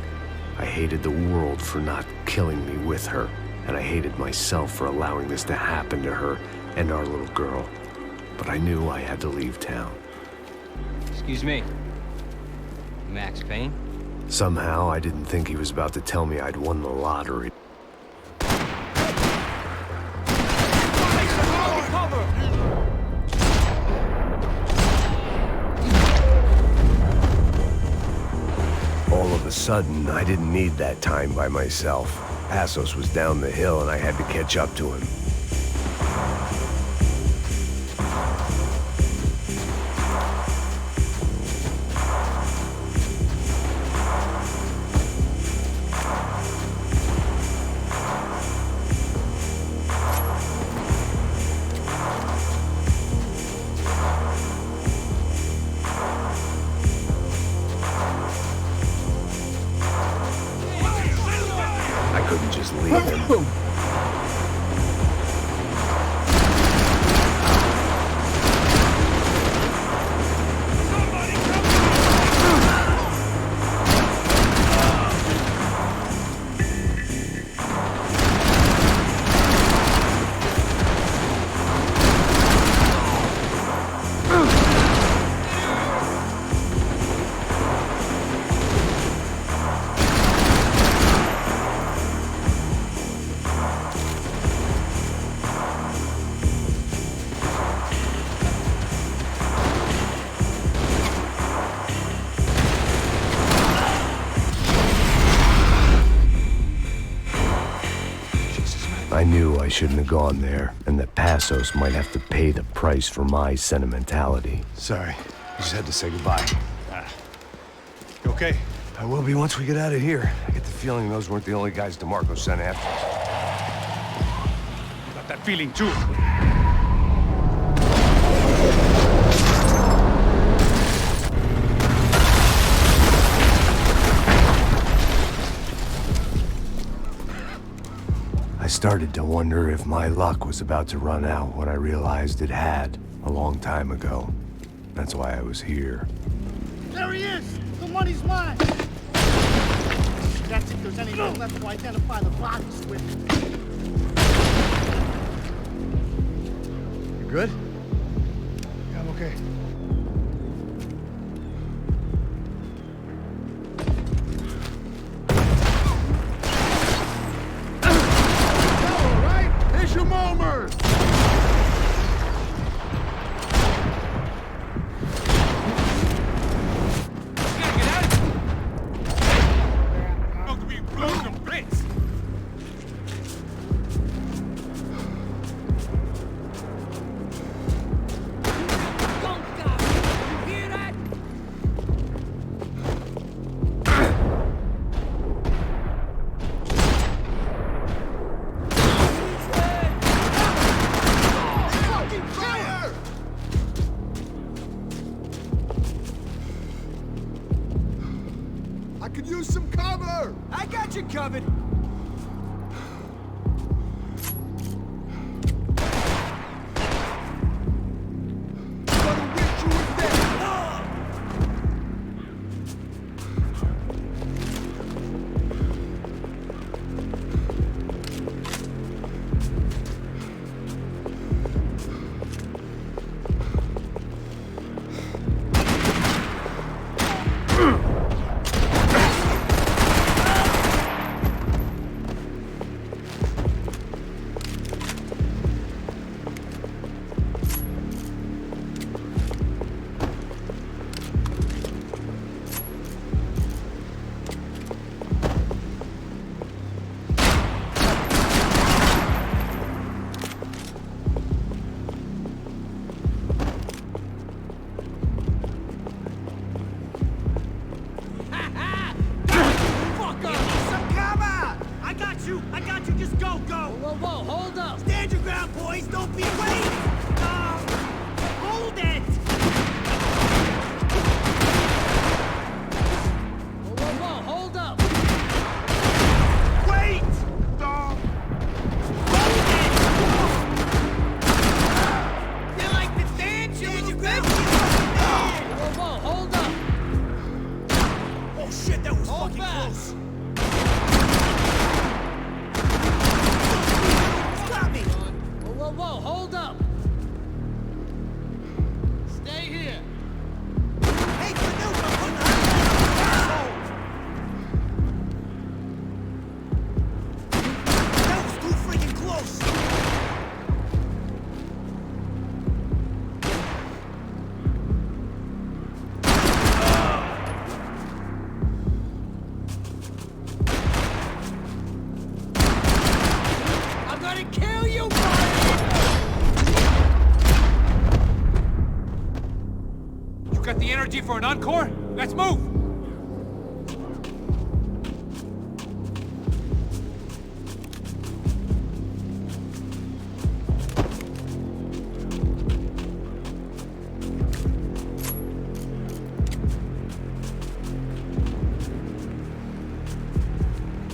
I hated the world for not killing me with her, and I hated myself for allowing this to happen to her and our little girl. But I knew I had to leave town. Excuse me. Max Payne? Somehow, I didn't think he was about to tell me I'd won the lottery. All of a sudden, I didn't need that time by myself. Passos was down the hill and I had to catch up to him. Couldn't just leave him. I knew I shouldn't have gone there, and that Passos might have to pay the price for my sentimentality. Sorry, I just had to say goodbye. You okay? I will be once we get out of here. I get the feeling those weren't the only guys DeMarco sent after us. Got that feeling too. I started to wonder if my luck was about to run out when I realized it had a long time ago. That's why I was here. There he is! The money's mine! That's if there's anything left to identify the bodies with. You good? Yeah, I'm okay. covered. Got the energy for an encore? Let's move!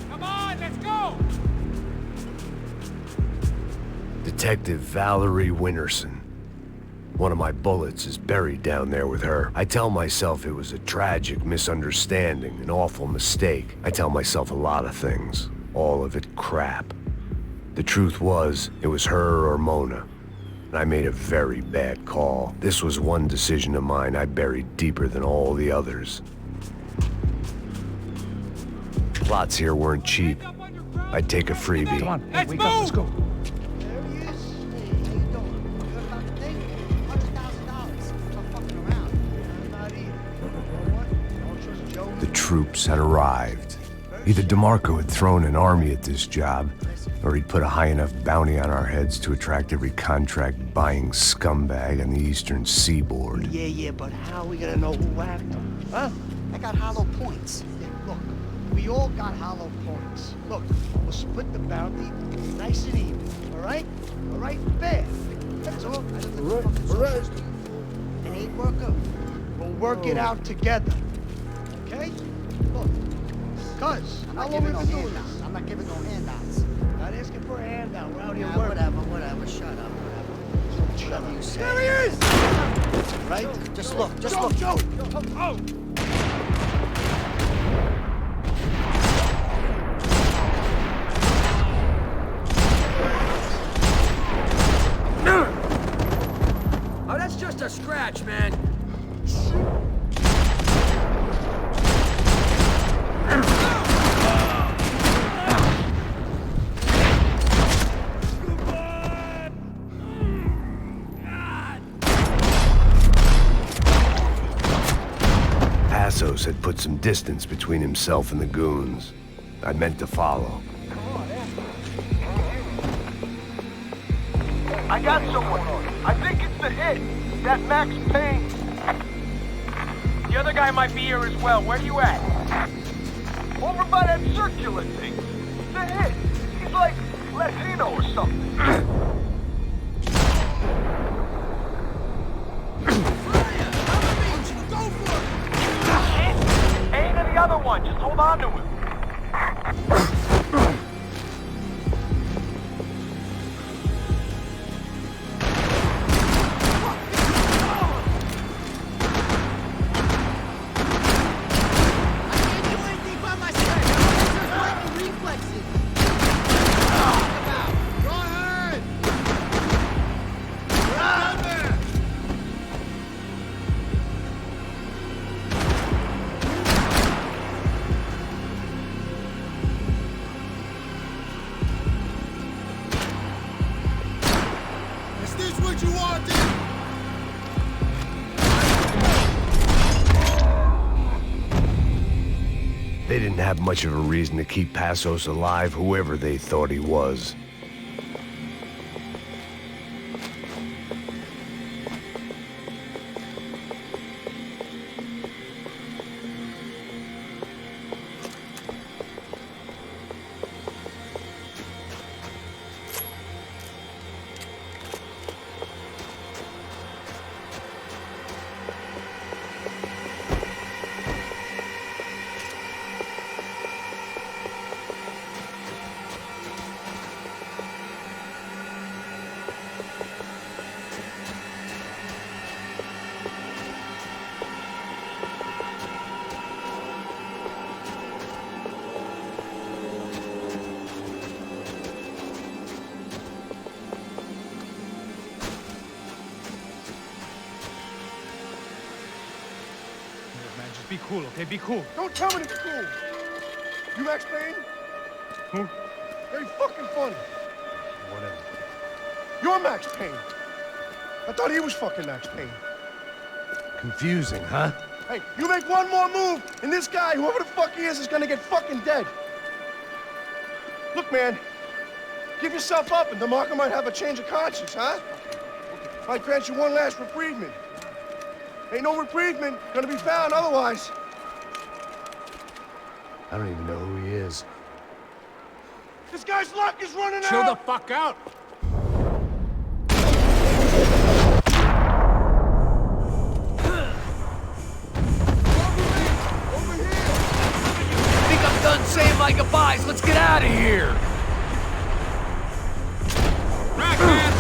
Come on, let's go! Detective Valerie Winterson. One of my bullets is buried down there with her. I tell myself it was a tragic misunderstanding, an awful mistake. I tell myself a lot of things. All of it crap. The truth was, it was her or Mona. And I made a very bad call. This was one decision of mine I buried deeper than all the others. Plots here weren't cheap. I'd take a freebie. Come on, let's move! Let's go. The troops had arrived. Either DeMarco had thrown an army at this job, or he'd put a high enough bounty on our heads to attract every contract-buying scumbag on the eastern seaboard. Yeah, but how are we gonna know who whacked them? Huh? I got hollow points. Look, we all got hollow points. Look, we'll split the bounty nice and even, all right? All right? Fair. That's all. All right. It ain't working. We'll work it out together. Okay? Look, cuz, how long we been doing this? I'm not giving no handouts. Not asking for a handout. We're out here working. Whatever. Shut up. Whatever you say. There he is! Right? Just look. Joe! Oh! Oh, that's just a scratch, man. Passos had put some distance between himself and the goons. I meant to follow. I got someone. I think it's the hit. That Max Payne. The other guy might be here as well. Where you at? Over by that circular thing. The hit. He's like Latino or something. Go for it! Ain't the other one. Just hold on to him. They didn't have much of a reason to keep Passos alive, whoever they thought he was. Be cool, okay? Be cool. Don't tell me to be cool. You Max Payne? Who? Very fucking funny. Whatever. You're Max Payne. I thought he was fucking Max Payne. Confusing, huh? Hey, you make one more move, and this guy, whoever the fuck he is gonna get fucking dead. Look, man, give yourself up, and DeMarco might have a change of conscience, huh? Might grant you one last reprievement. Ain't no reprievement gonna be found otherwise. I don't even know who he is. This guy's luck is running out! Chill the fuck out! I think I'm done saying my goodbyes. Let's get out of here. Rack, man!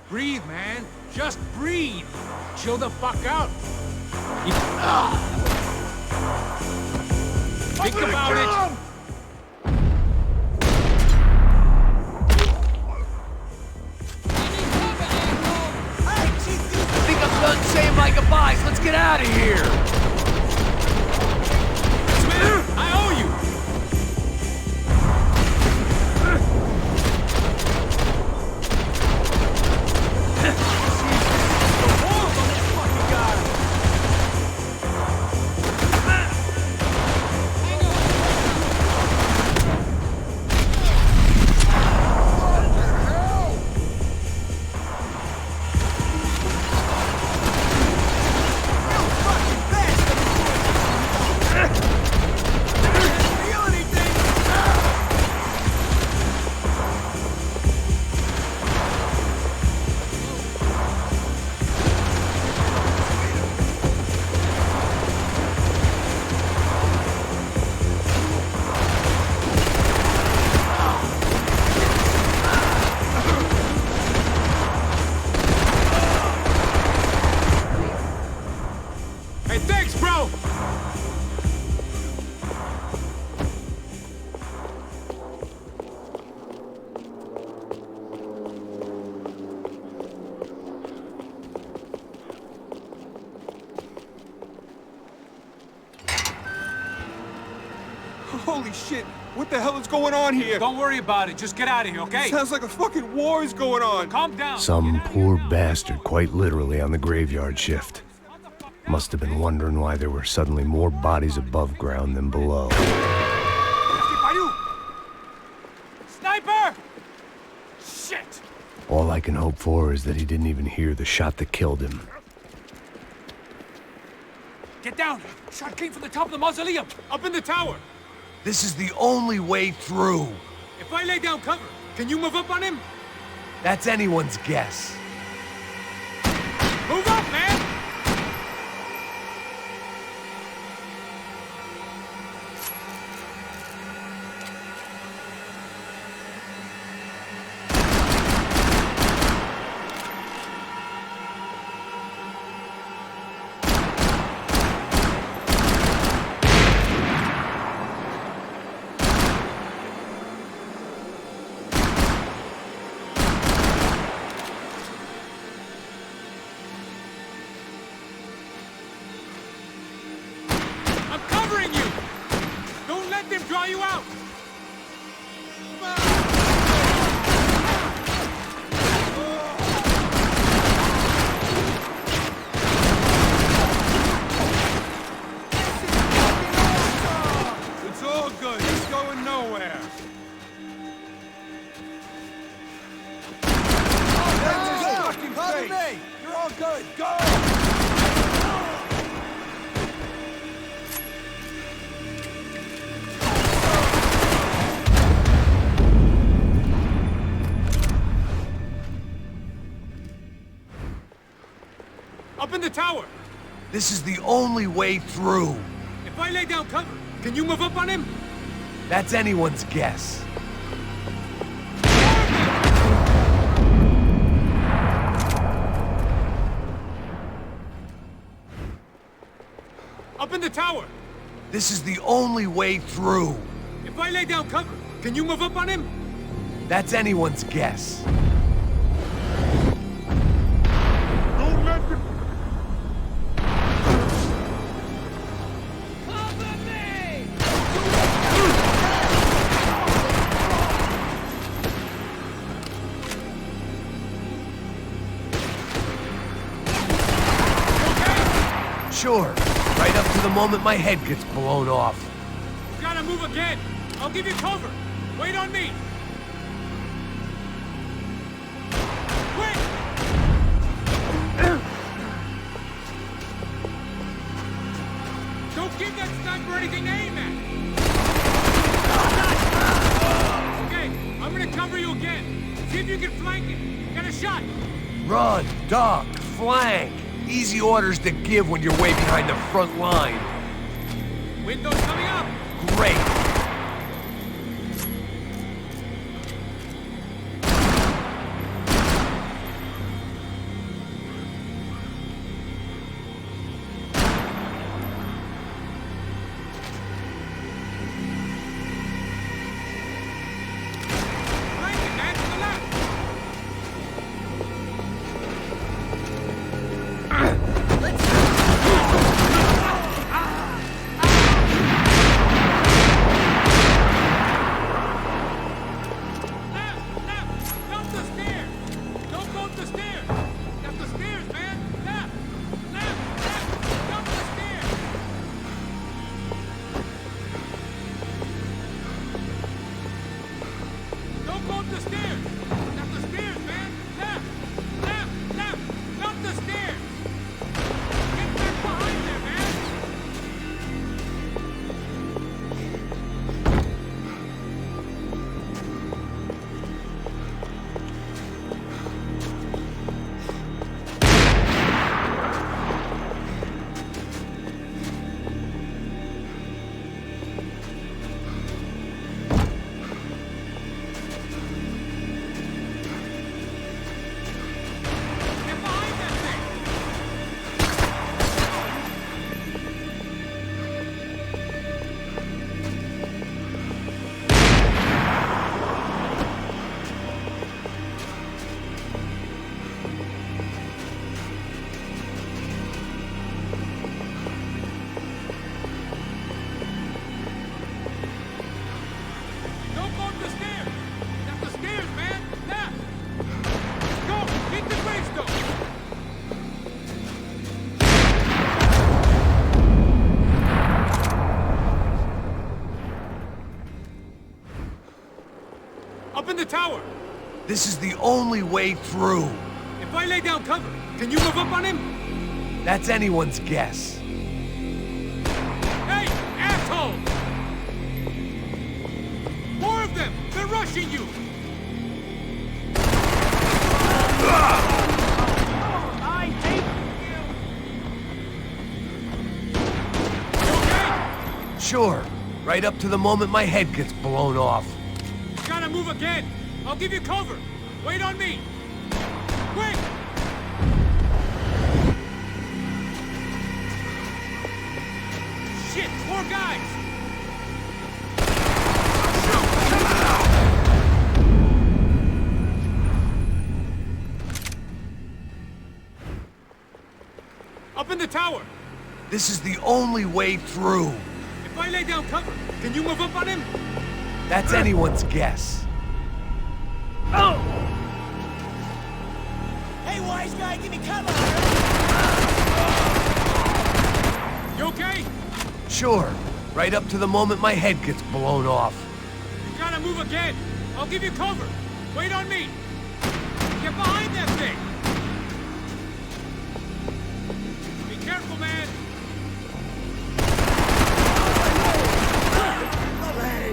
Breathe, man. Just breathe. Chill the fuck out. Think about it. I think I'm done saying my goodbyes. Let's get out of here. I owe you. Thanks, bro! Holy shit! What the hell is going on here? Don't worry about it. Just get out of here, okay? Sounds like a fucking war is going on. Calm down. Some poor bastard quite literally on the graveyard shift. Must have been wondering why there were suddenly more bodies above ground than below. Sniper! Shit! All I can hope for is that he didn't even hear the shot that killed him. Get down! Shot came from the top of the mausoleum! Up in the tower! This is the only way through. If I lay down cover, can you move up on him? That's anyone's guess. Move up, man! Draw you out! It's all good. He's going nowhere. Pardon me! You're all good. Go! Up in the tower! This is the only way through. If I lay down cover, can you move up on him? That's anyone's guess. Up in the tower! This is the only way through. If I lay down cover, can you move up on him? That's anyone's guess. Don't let them... Sure. Right up to the moment my head gets blown off. You gotta move again. I'll give you cover. Wait on me. Quick! Don't give that sniper anything to aim at. Okay, I'm gonna cover you again. See if you can flank it. Get a shot. Run, duck, flank. Easy orders to give when you're way behind the front line. Window's coming up. Great. the tower! This is the only way through. If I lay down cover, can you move up on him? That's anyone's guess. Hey, asshole! More of them! They're rushing you! I hate You okay? Sure, right up to the moment my head gets blown off. You gotta move again! I'll give you cover! Wait on me! Quick! Shit, 4 guys! Up in the tower! This is the only way through. If I lay down cover, can you move up on him? That's anyone's guess. Oh! Hey, wise guy, give me cover! You okay? Sure, right up to the moment my head gets blown off. You gotta move again! I'll give you cover! Wait on me! Get behind that thing! Be careful, man! Okay,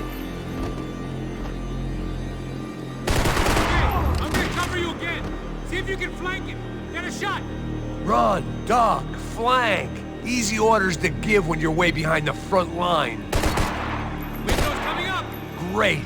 I'm gonna cover you again! See if you can flank him! Get a shot! Run, duck, flank. Easy orders to give when you're way behind the front line. Windows coming up! Great.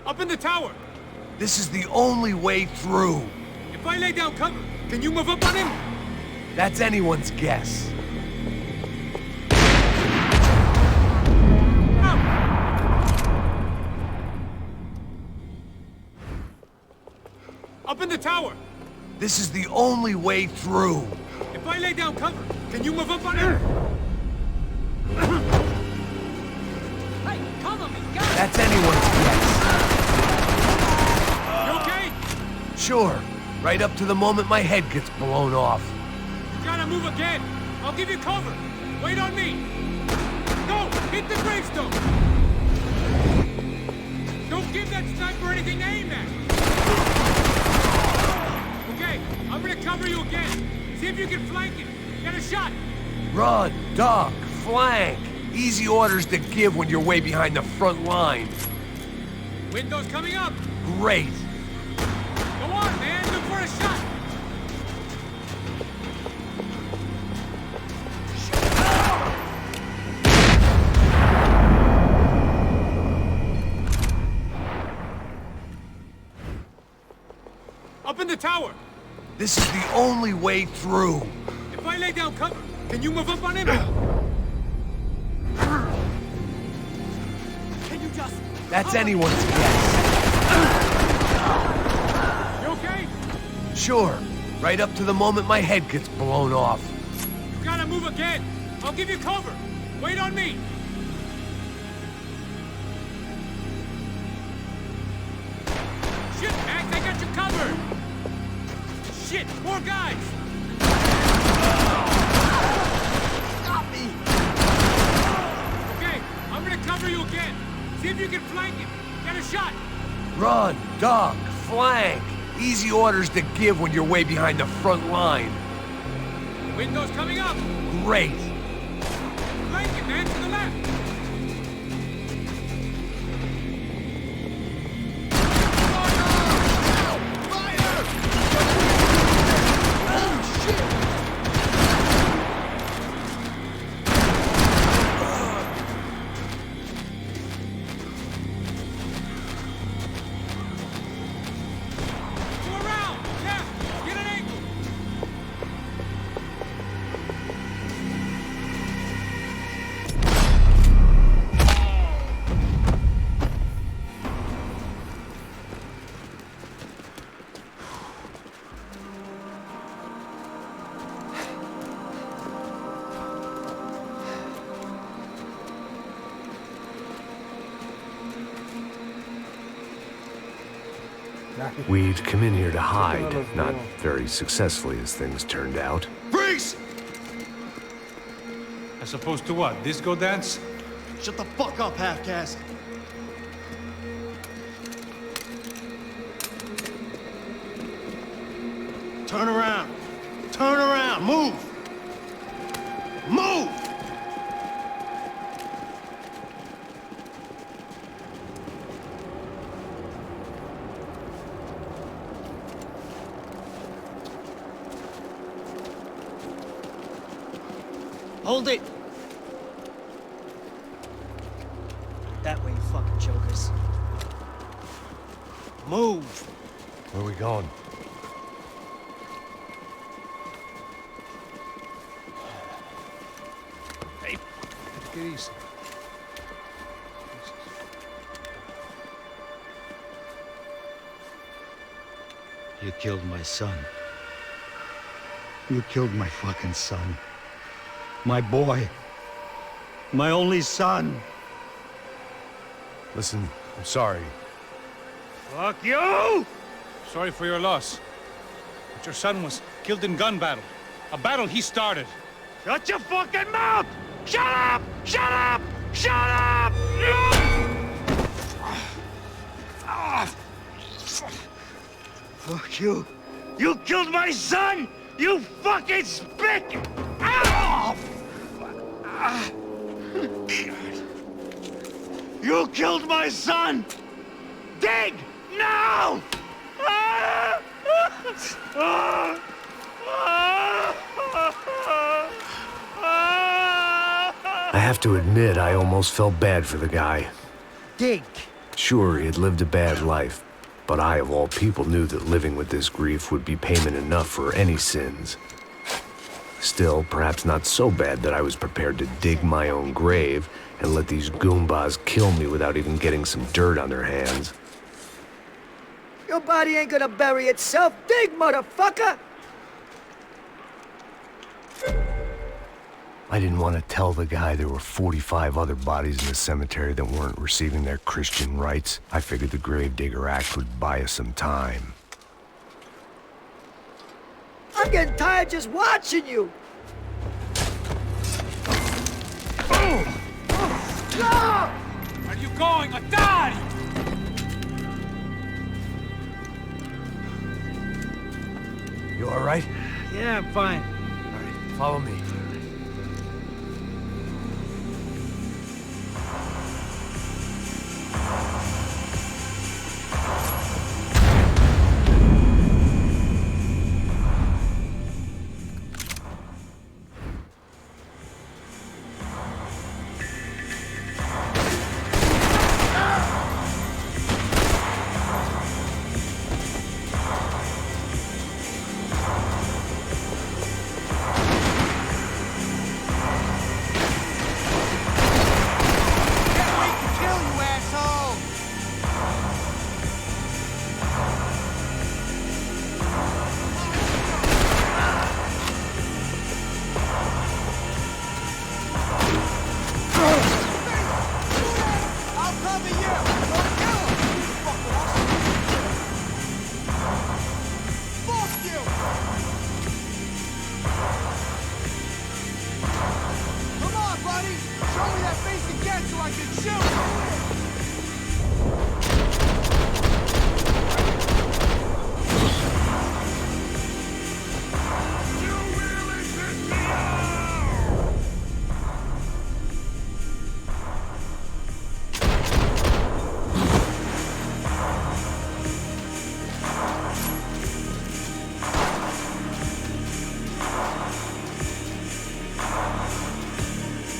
Up in the tower! This is the only way through. If I lay down cover, can you move up on him? That's anyone's guess. Up in the tower! This is the only way through. If I lay down cover, can you move up on him? Hey, cover me, guys! That's anyone's guess. You okay? Sure, right up to the moment my head gets blown off. You gotta move again! I'll give you cover! Wait on me! Go! Hit the gravestone! Don't give that sniper anything to aim at! Okay, I'm gonna cover you again! See if you can flank it! Get a shot! Run, duck, flank. Easy orders to give when you're way behind the front line. Windows coming up! Great. Go on, man! Look for a shot! Up in the tower! This is the only way through. If I lay down cover, can you move up on him? Can you just... That's anyone's guess. You okay? Sure, right up to the moment my head gets blown off. You gotta move again! I'll give you cover! Wait on me! Shit, Max, I got you covered! Shit, more guys! Stop me! Okay, I'm gonna cover you again. See if you can flank him. Get a shot! Run, duck, flank. Easy orders to give when you're way behind the front line. Windows coming up! Great. Flank it, man, to the left! We'd come in here to hide, not very successfully as things turned out. Freeze! As opposed to what? Disco dance? Shut the fuck up, half-caste. Turn around. Turn around. Move. Move! Hold it! That way, you fucking jokers. Move! Where are we going? Hey, get easy. You killed my son. You killed my fucking son. My boy. My only son. Listen, I'm sorry. Fuck you! Sorry for your loss. But your son was killed in gun battle. A battle he started. Shut your fucking mouth! Shut up! Shut up! Shut up! Fuck you. You killed my son! You fucking spick! You killed my son! Dig! Now! I have to admit, I almost felt bad for the guy. Dig! Sure, he had lived a bad life, but I, of all people, knew that living with this grief would be payment enough for any sins. Still, perhaps not so bad that I was prepared to dig my own grave and let these Goombas kill me without even getting some dirt on their hands. Your body ain't gonna bury itself. Dig, motherfucker! I didn't want to tell the guy there were 45 other bodies in the cemetery that weren't receiving their Christian rites. I figured the Gravedigger Act would buy us some time. I'm getting tired just watching you! Where are you going? Atari! You all right? Yeah, I'm fine. All right, follow me.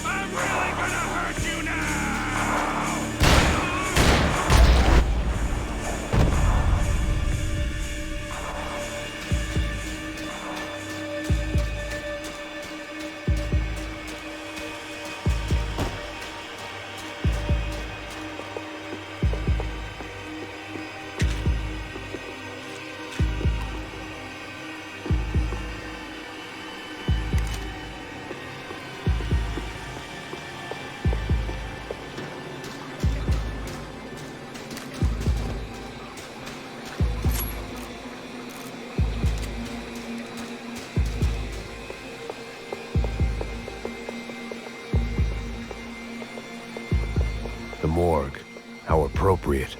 I'm really gonna hurt you now! morgue. How appropriate.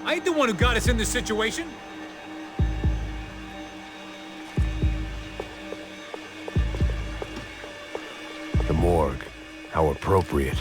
I ain't the one who got us in this situation. The morgue. How appropriate.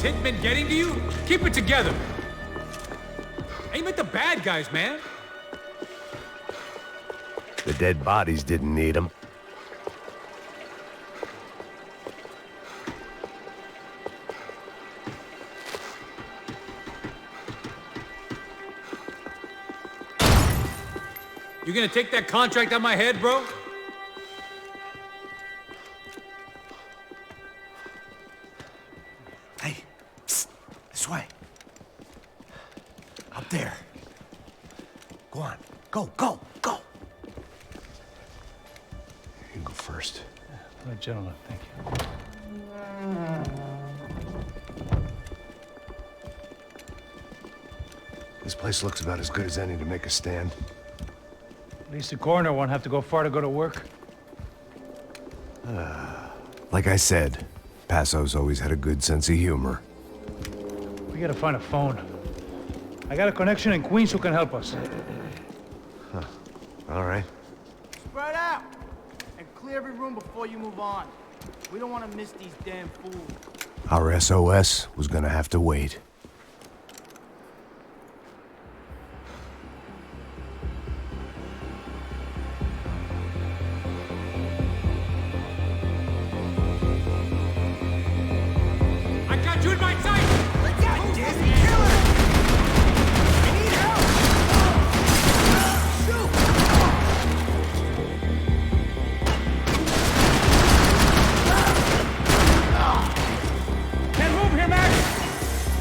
Hitmen getting to you? Keep it together. Aim at the bad guys, man. The dead bodies didn't need them. You gonna take that contract on my head, bro? This way. Up there. Go on. Go, go, go. You go first. Gentlemen, thank you. This place looks about as good as any to make a stand. At least the coroner won't have to go far to go to work. Like I said, Passo's always had a good sense of humor. We gotta find a phone. I got a connection in Queens who can help us. Huh. All right. Spread out! And clear every room before you move on. We don't want to miss these damn fools. Our SOS was gonna have to wait. I got you in my sight! God damn it, kill her! I need help! Shoot! Can't move here, Max!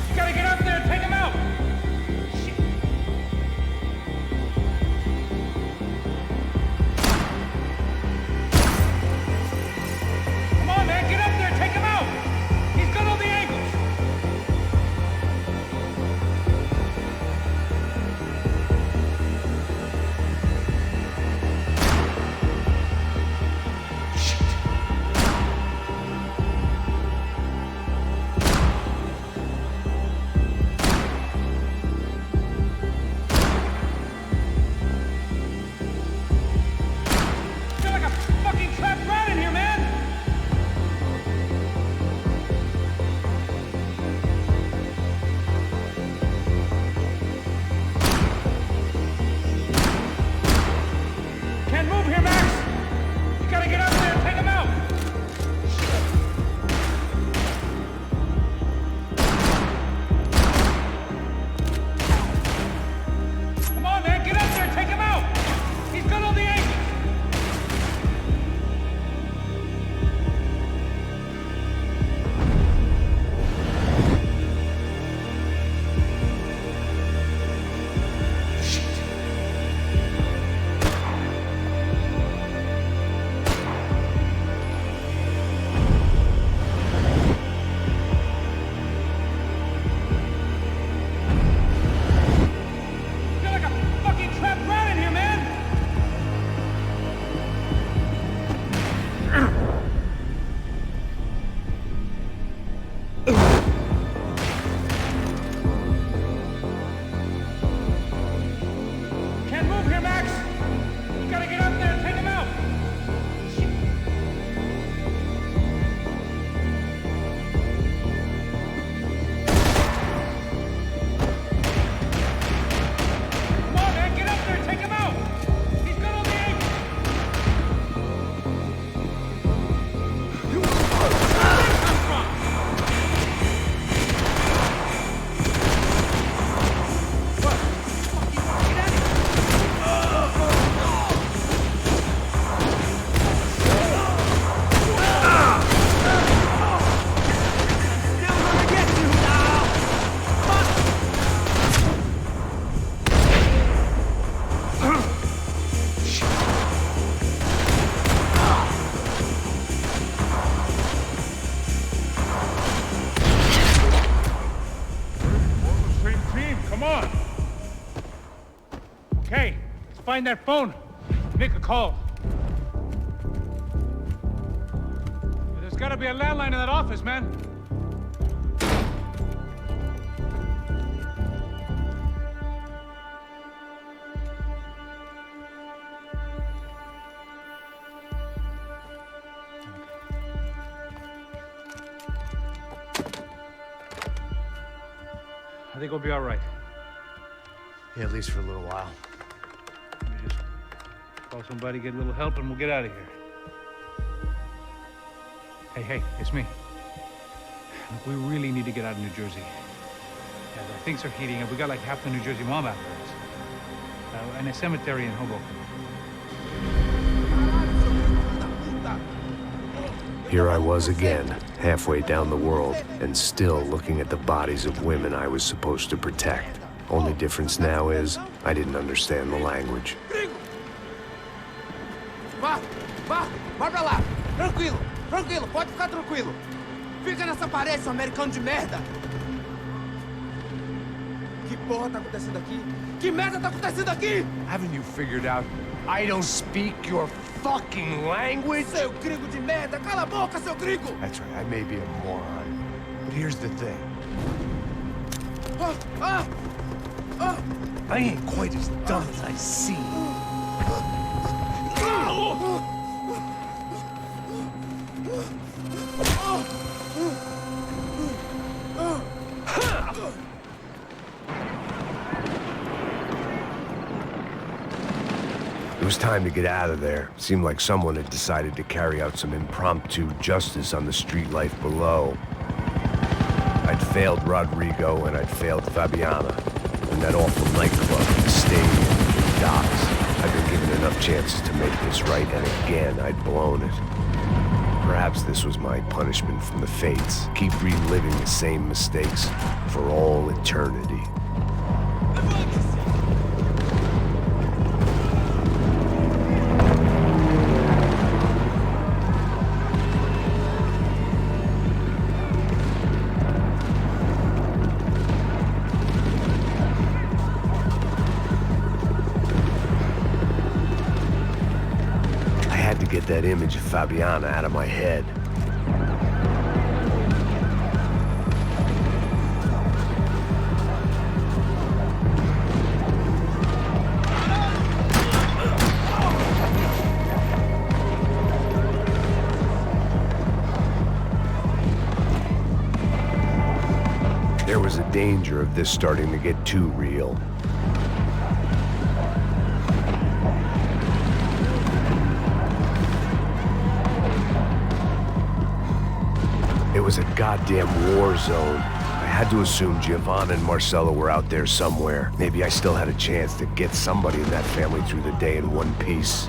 You gotta get up there and take him out! Shit. Come on, man, get up there, take him out! He's got all the angles! You're like a fucking trapped rat in here, man! Can't move here, Max! You gotta get up there and take him out! Come on, man, get up there and take him out! He's got all the angles! You're like a fucking trapped rat in here, man! Can't move here, Max! You gotta get up there and take him out! Come on, man, get up there and take him out! He's got all the angles! Same team, come on! Okay, let's find that phone. Make a call. There's gotta be a landline in that office, man. I think we'll be all right. Yeah, at least for a little while. Let me just call somebody, get a little help, and we'll get out of here. Hey, it's me. Look, we really need to get out of New Jersey. Things are heating up. We got like half the New Jersey mob after us. And a cemetery in Hoboken. Here I was again, halfway down the world, and still looking at the bodies of women I was supposed to protect. Only difference now is, I didn't understand the language. Vai pra lá. Tranquilo, pode ficar tranquilo. Fica nessa parede, seu americano de merda. Que porra tá acontecendo aqui? Que merda tá acontecendo aqui? Haven't you figured out I don't speak your fucking language? Seu gringo de merda! Cala a boca, seu gringo! That's right, I may be a moron. But here's the thing. I ain't quite as dumb as I seem. It was time to get out of there. Seemed like someone had decided to carry out some impromptu justice on the street life below. I'd failed Rodrigo and I'd failed Fabiana. And that awful nightclub, the stadium, the docks. I'd been given enough chances to make this right, and again, I'd blown it. Perhaps this was my punishment from the fates. Keep reliving the same mistakes for all eternity. Get that image of Fabiana out of my head. There was a danger of this starting to get too real. It was a goddamn war zone. I had to assume Giovanna and Marcelo were out there somewhere. Maybe I still had a chance to get somebody in that family through the day in one piece.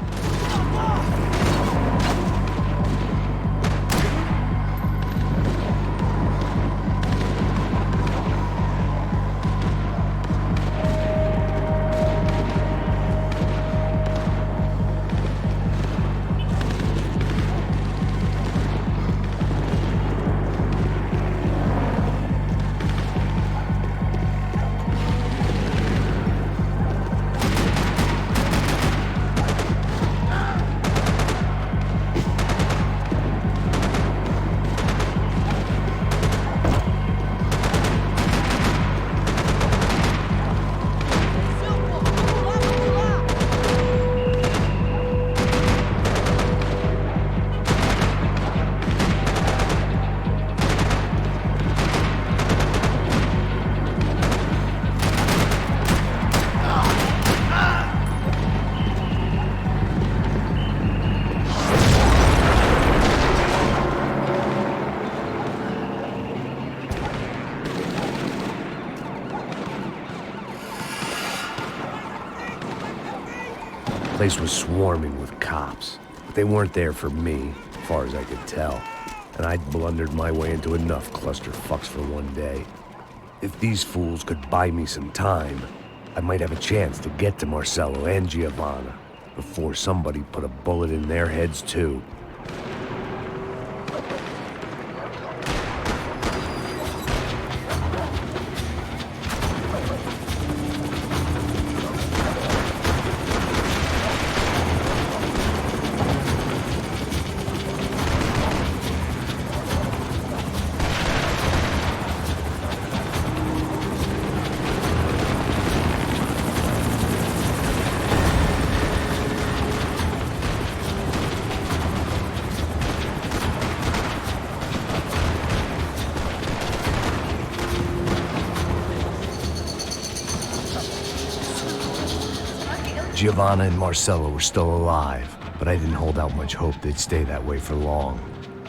The place was swarming with cops, but they weren't there for me, as far as I could tell. And I'd blundered my way into enough clusterfucks for one day. If these fools could buy me some time, I might have a chance to get to Marcelo and Giovanna before somebody put a bullet in their heads too. Giovanna and Marcelo were still alive, but I didn't hold out much hope they'd stay that way for long.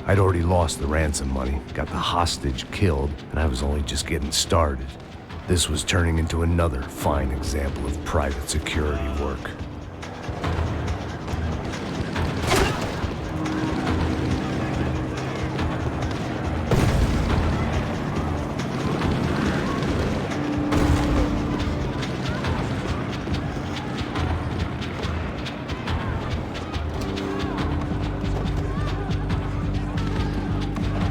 I'd already lost the ransom money, got the hostage killed, and I was only just getting started. This was turning into another fine example of private security work.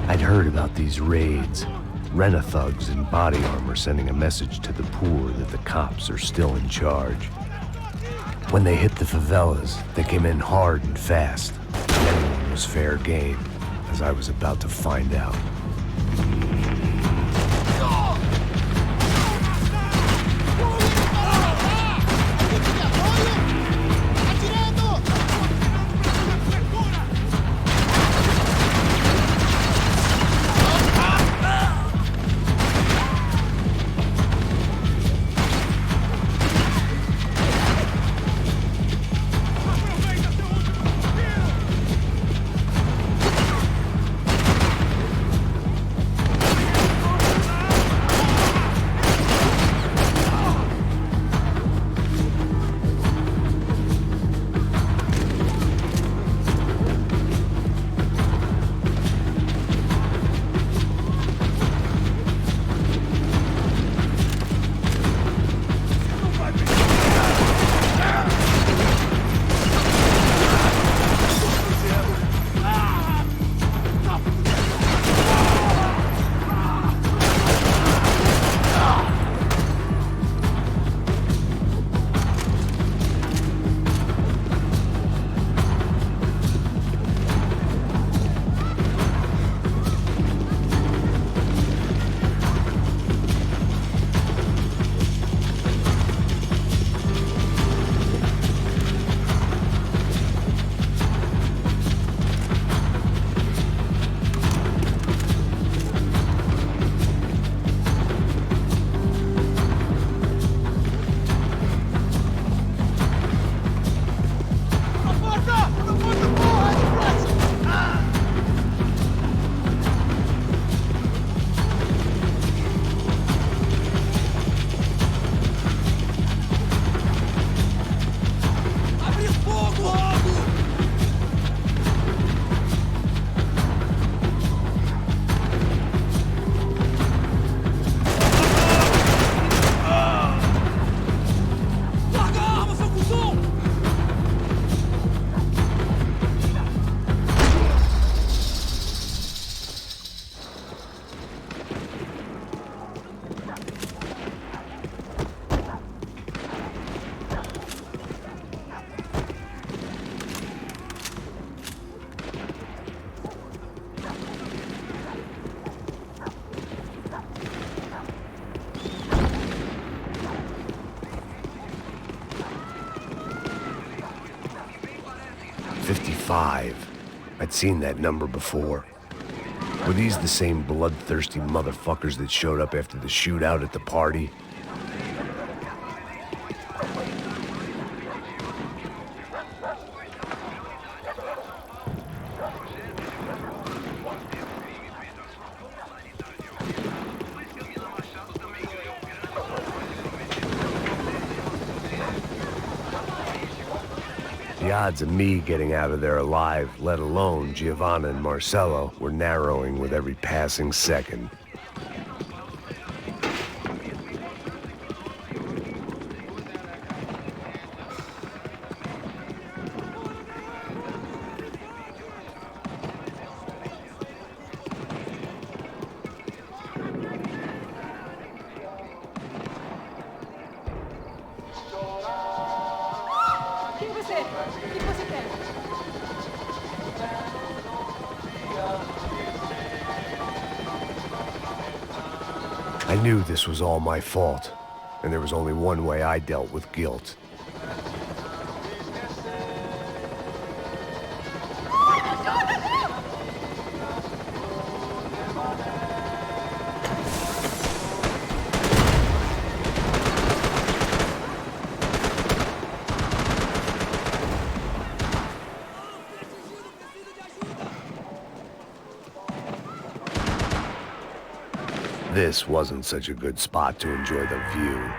I'd heard about these raids. rent-a-thugs in body armor sending a message to the poor that the cops are still in charge. When they hit the favelas, they came in hard and fast. Anyone was fair game, as I was about to find out. I'd seen that number before. Were these the same bloodthirsty motherfuckers that showed up after the shootout at the party? The odds of me getting out of there alive, let alone Giovanna and Marcello, were narrowing with every passing second. I knew this was all my fault, and there was only one way I dealt with guilt. This wasn't such a good spot to enjoy the view.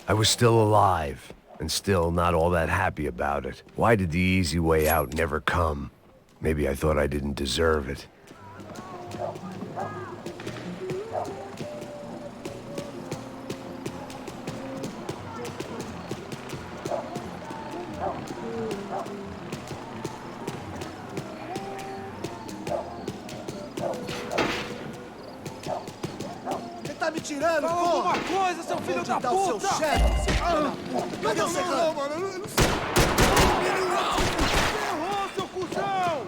I was still alive, and still not all that happy about it. Why did the easy way out never come? Maybe I thought I didn't deserve it. Tá me tirando, Fala porra! alguma coisa, seu filho da Vou te dar o seu puta! chefe, seu filho da puta! Cadê o Serrano? Mano, eu não sei! Errou, seu cuzão!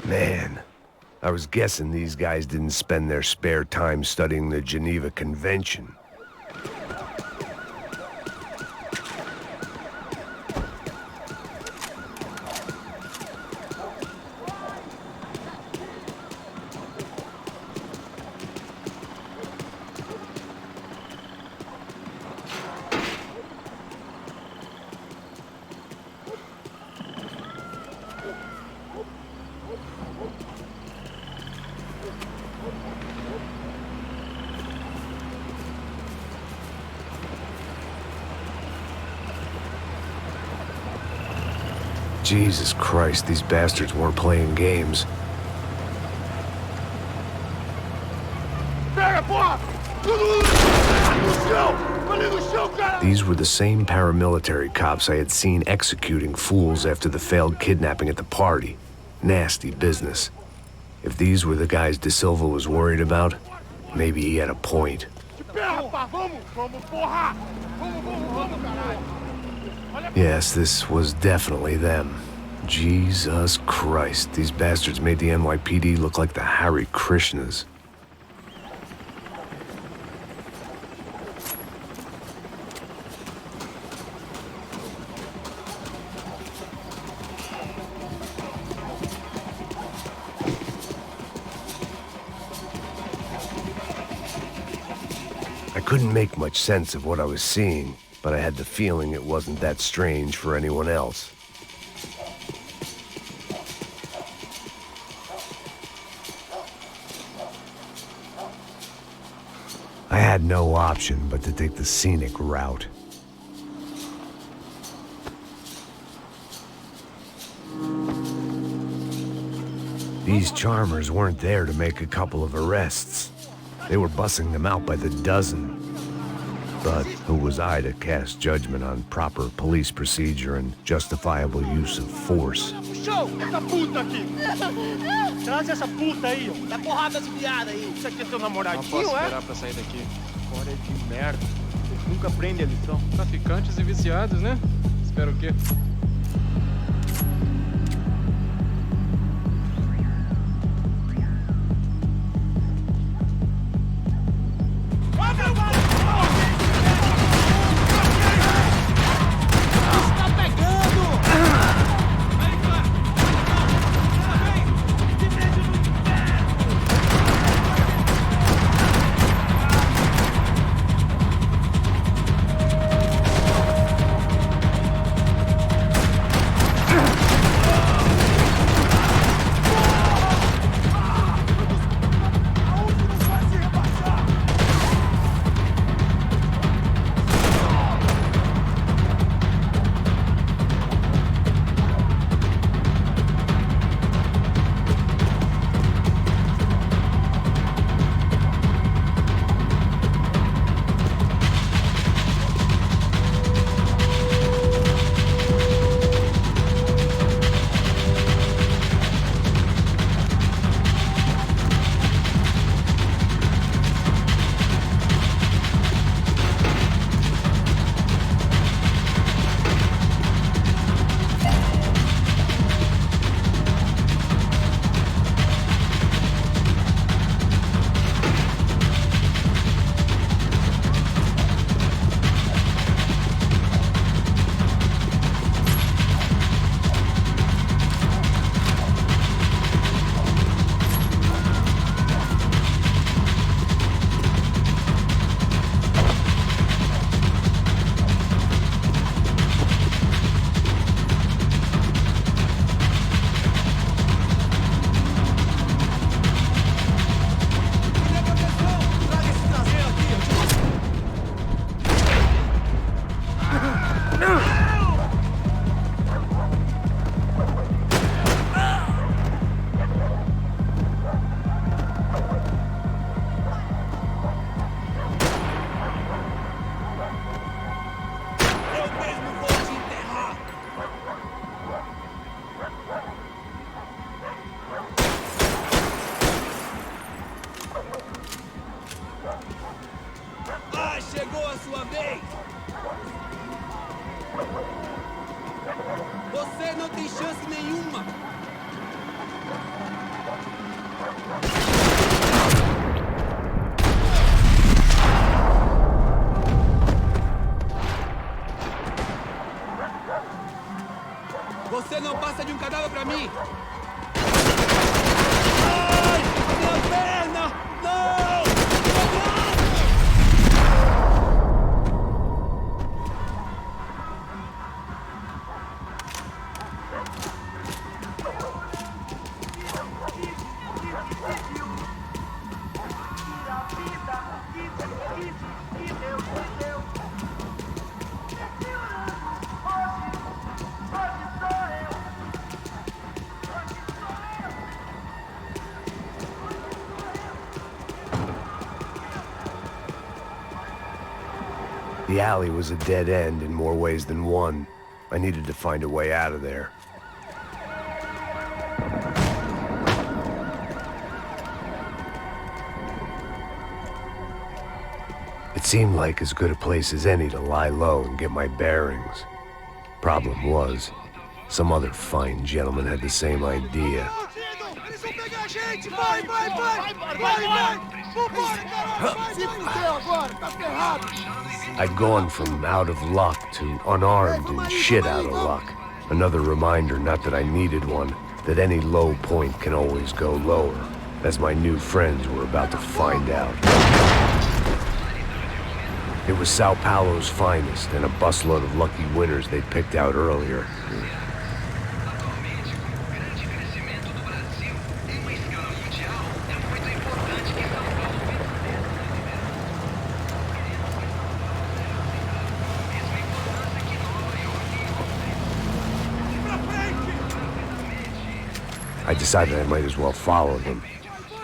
Man, I was guessing these guys didn't spend their spare time studying the Geneva Convention. Jesus Christ, these bastards weren't playing games. These were the same paramilitary cops I had seen executing fools after the failed kidnapping at the party. Nasty business. If these were the guys De Silva was worried about, maybe he had a point. Yes, this was definitely them. Jesus Christ, these bastards made the NYPD look like the Hare Krishnas. I couldn't make much sense of what I was seeing, but I had the feeling it wasn't that strange for anyone else. I had no option but to take the scenic route. These charmers weren't there to make a couple of arrests. They were bussing them out by the dozen. But who was I to cast judgment on proper police procedure and justifiable use of force? Show! Essa puta aqui! Traz essa puta aí, ó! Dá porrada das viadas aí! Isso aqui é seu namoradinho, Não posso esperar pra sair daqui. Fora de merda. Vocês nunca aprendem a lição. Traficantes e viciados, né? Espero o quê? chegou a sua vez! Você não tem chance nenhuma! Você não passa de um cadáver pra mim! Ai! Minha perna! Não! The alley was a dead end in more ways than one. I needed to find a way out of there. It seemed like as good a place as any to lie low and get my bearings. Problem was, some other fine gentleman had the same idea. I'd gone from out of luck to unarmed and shit out of luck. Another reminder, not that I needed one, that any low point can always go lower, as my new friends were about to find out. It was Sao Paulo's finest, and a busload of lucky winners they'd picked out earlier. I decided I might as well follow them.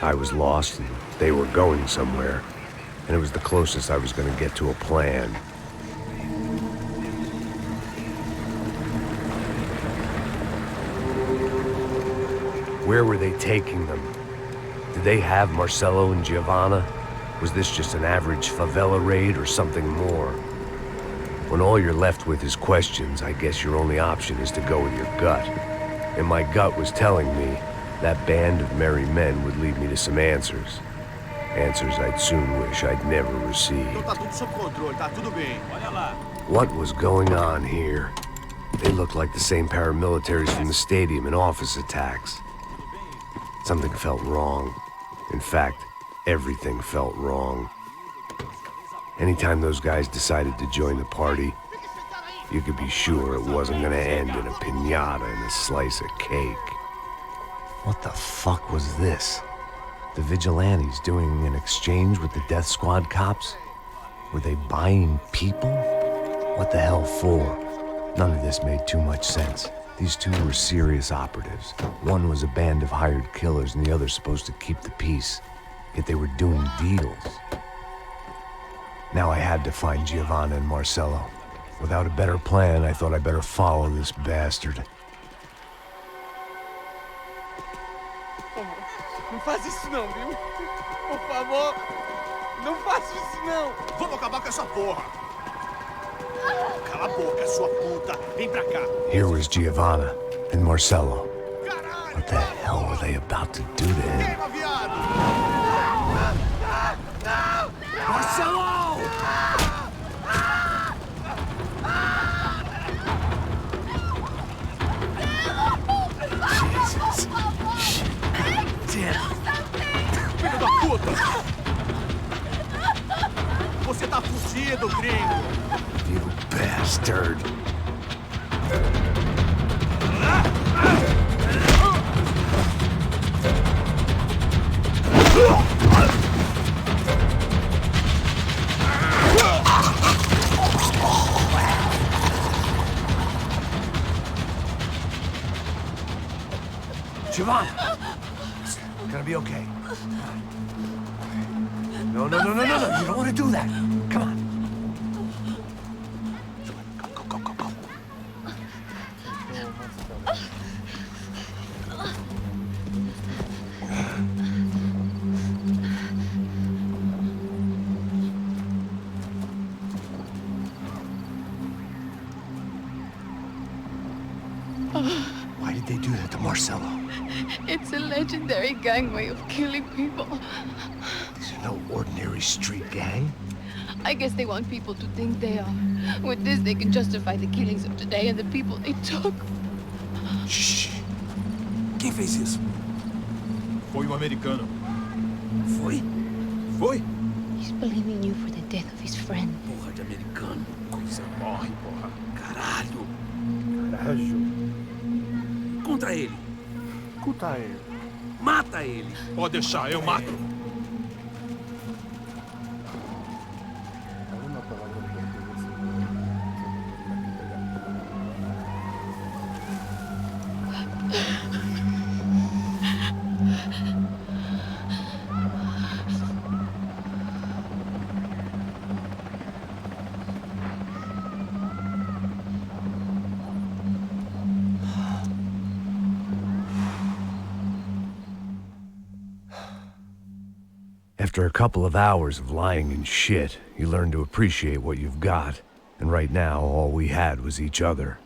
I was lost, and they were going somewhere, and it was the closest I was going to get to a plan. Where were they taking them? Did they have Marcelo and Giovanna? Was this just an average favela raid or something more? When all you're left with is questions, I guess your only option is to go with your gut. And my gut was telling me that band of merry men would lead me to some answers. Answers I'd soon wish I'd never received. What was going on here? They looked like the same paramilitaries from the stadium in office attacks. Something felt wrong. In fact, everything felt wrong. Anytime those guys decided to join the party, you could be sure it wasn't gonna end in a piñata and a slice of cake. What the fuck was this? The vigilantes doing an exchange with the death squad cops? Were they buying people? What the hell for? None of this made too much sense. These two were serious operatives. One was a band of hired killers and the other supposed to keep the peace. Yet they were doing deals. Now I had to find Giovanna and Marcelo. Without a better plan, I thought I'd better follow this bastard. Não faz isso não, viu? Por favor, não faça isso não! Vamos acabar com essa porra! Cala a boca, sua puta! Vem pra cá! Here was Giovanna and Marcelo. What the hell were they about to do to him? Marcelo! Jesus. Shit. Filho da puta! Você tá fudido, gringo! You bastard. Giovanna! It's gonna be okay. No. You don't want to do that. Come on. Go. Why did they do that to Marcelo? It's a legendary gang way of killing people. These are no ordinary street gang. I guess they want people to think they are. With this, they can justify the killings of today and the people they took. Shh. Quem fez isso? Foi americano. Foi? Foi? He's blaming you for the death of his friend. Porra de americano. Coisa morre, porra. Caralho. Caralho. Contra ele. Escuta ele. Mata ele. Pode deixar, eu mato. Alguma palavra em português. After a couple of hours of lying in shit, you learn to appreciate what you've got. And right now, all we had was each other.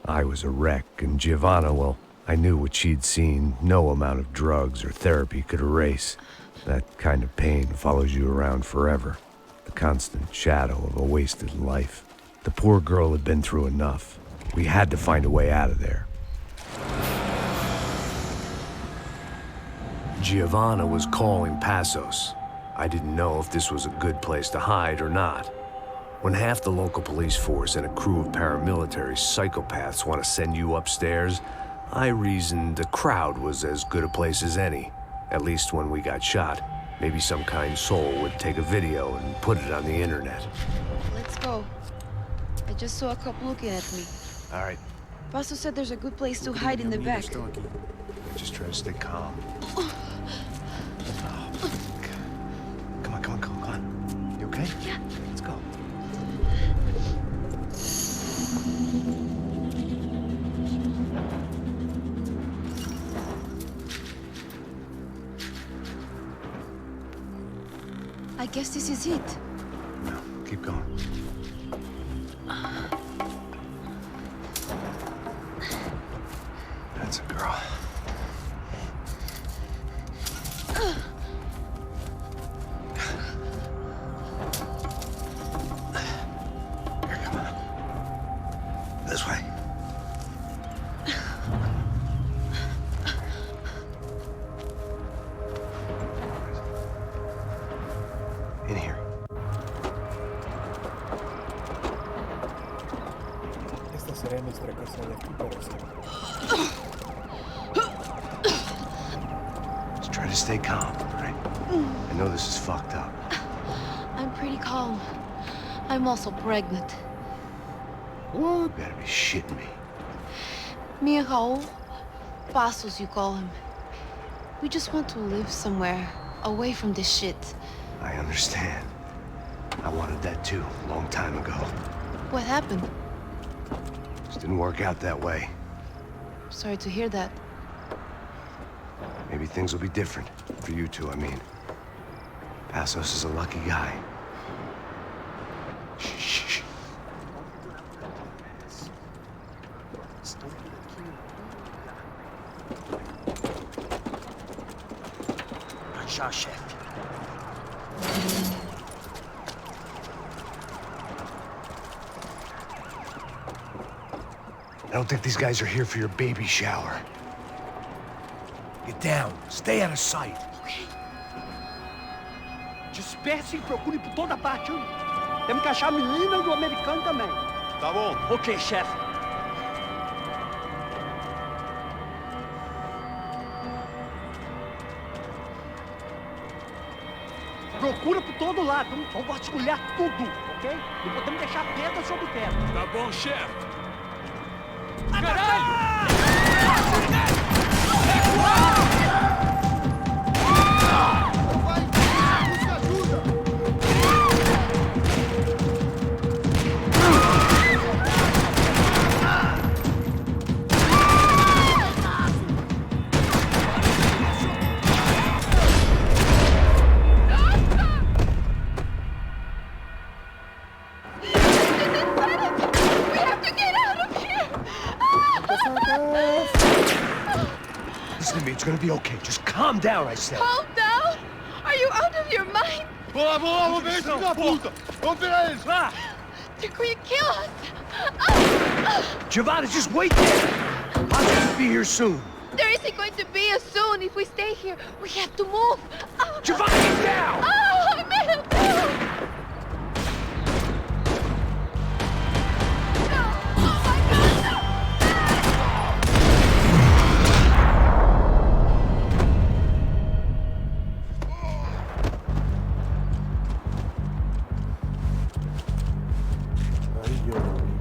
I was a wreck, and Giovanna, well, I knew what she'd seen no amount of drugs or therapy could erase. That kind of pain follows you around forever. The constant shadow of a wasted life. The poor girl had been through enough. We had to find a way out of there. Giovanna was calling Passos. I didn't know if this was a good place to hide or not. When half the local police force and a crew of paramilitary psychopaths want to send you upstairs, I reasoned the crowd was as good a place as any. At least when we got shot. Maybe some kind soul would take a video and put it on the internet. Let's go. I just saw a couple looking at me. All right, Paso said there's a good place to hide in the back. just try to stay calm. Come on. You okay? Yeah. Let's go. I guess this is it. No, keep going. That's a girl. Here, come on. This way. In here. Esta será nuestra casa de aquí para siempre. Just try to stay calm, all right? I know this is fucked up. I'm pretty calm. I'm also pregnant. What? You better be shitting me. Me and Raul, Passos you call him. We just want to live somewhere, away from this shit. I understand. I wanted that too, a long time ago. What happened? Just didn't work out that way. Sorry to hear that. Maybe things will be different. For you two, I mean. Passos is a lucky guy. Shh. Já, chefe. I don't think these guys are here for your baby shower. Get down. Stay out of sight. Disperse e procure por toda parte. Hein? Temos que achar a menina e o americano também. Tá bom. Ok, chefe. Procura por todo lado. Vamos vasculhar tudo, ok? Não podemos deixar pedra sobre pedra. Tá bom, chefe. Caralho! Listen to me, it's gonna be okay. Just calm down, I said. Calm down? Are you out of your mind? Vamos ver esse filho da puta! Vamos virar eles, vá! They're going to kill us! Giovanna, just wait there! I'll have to be here soon. There isn't going to be a soon if we stay here. We have to move. Giovanna, get down! Oh, man, no! Ay, yo.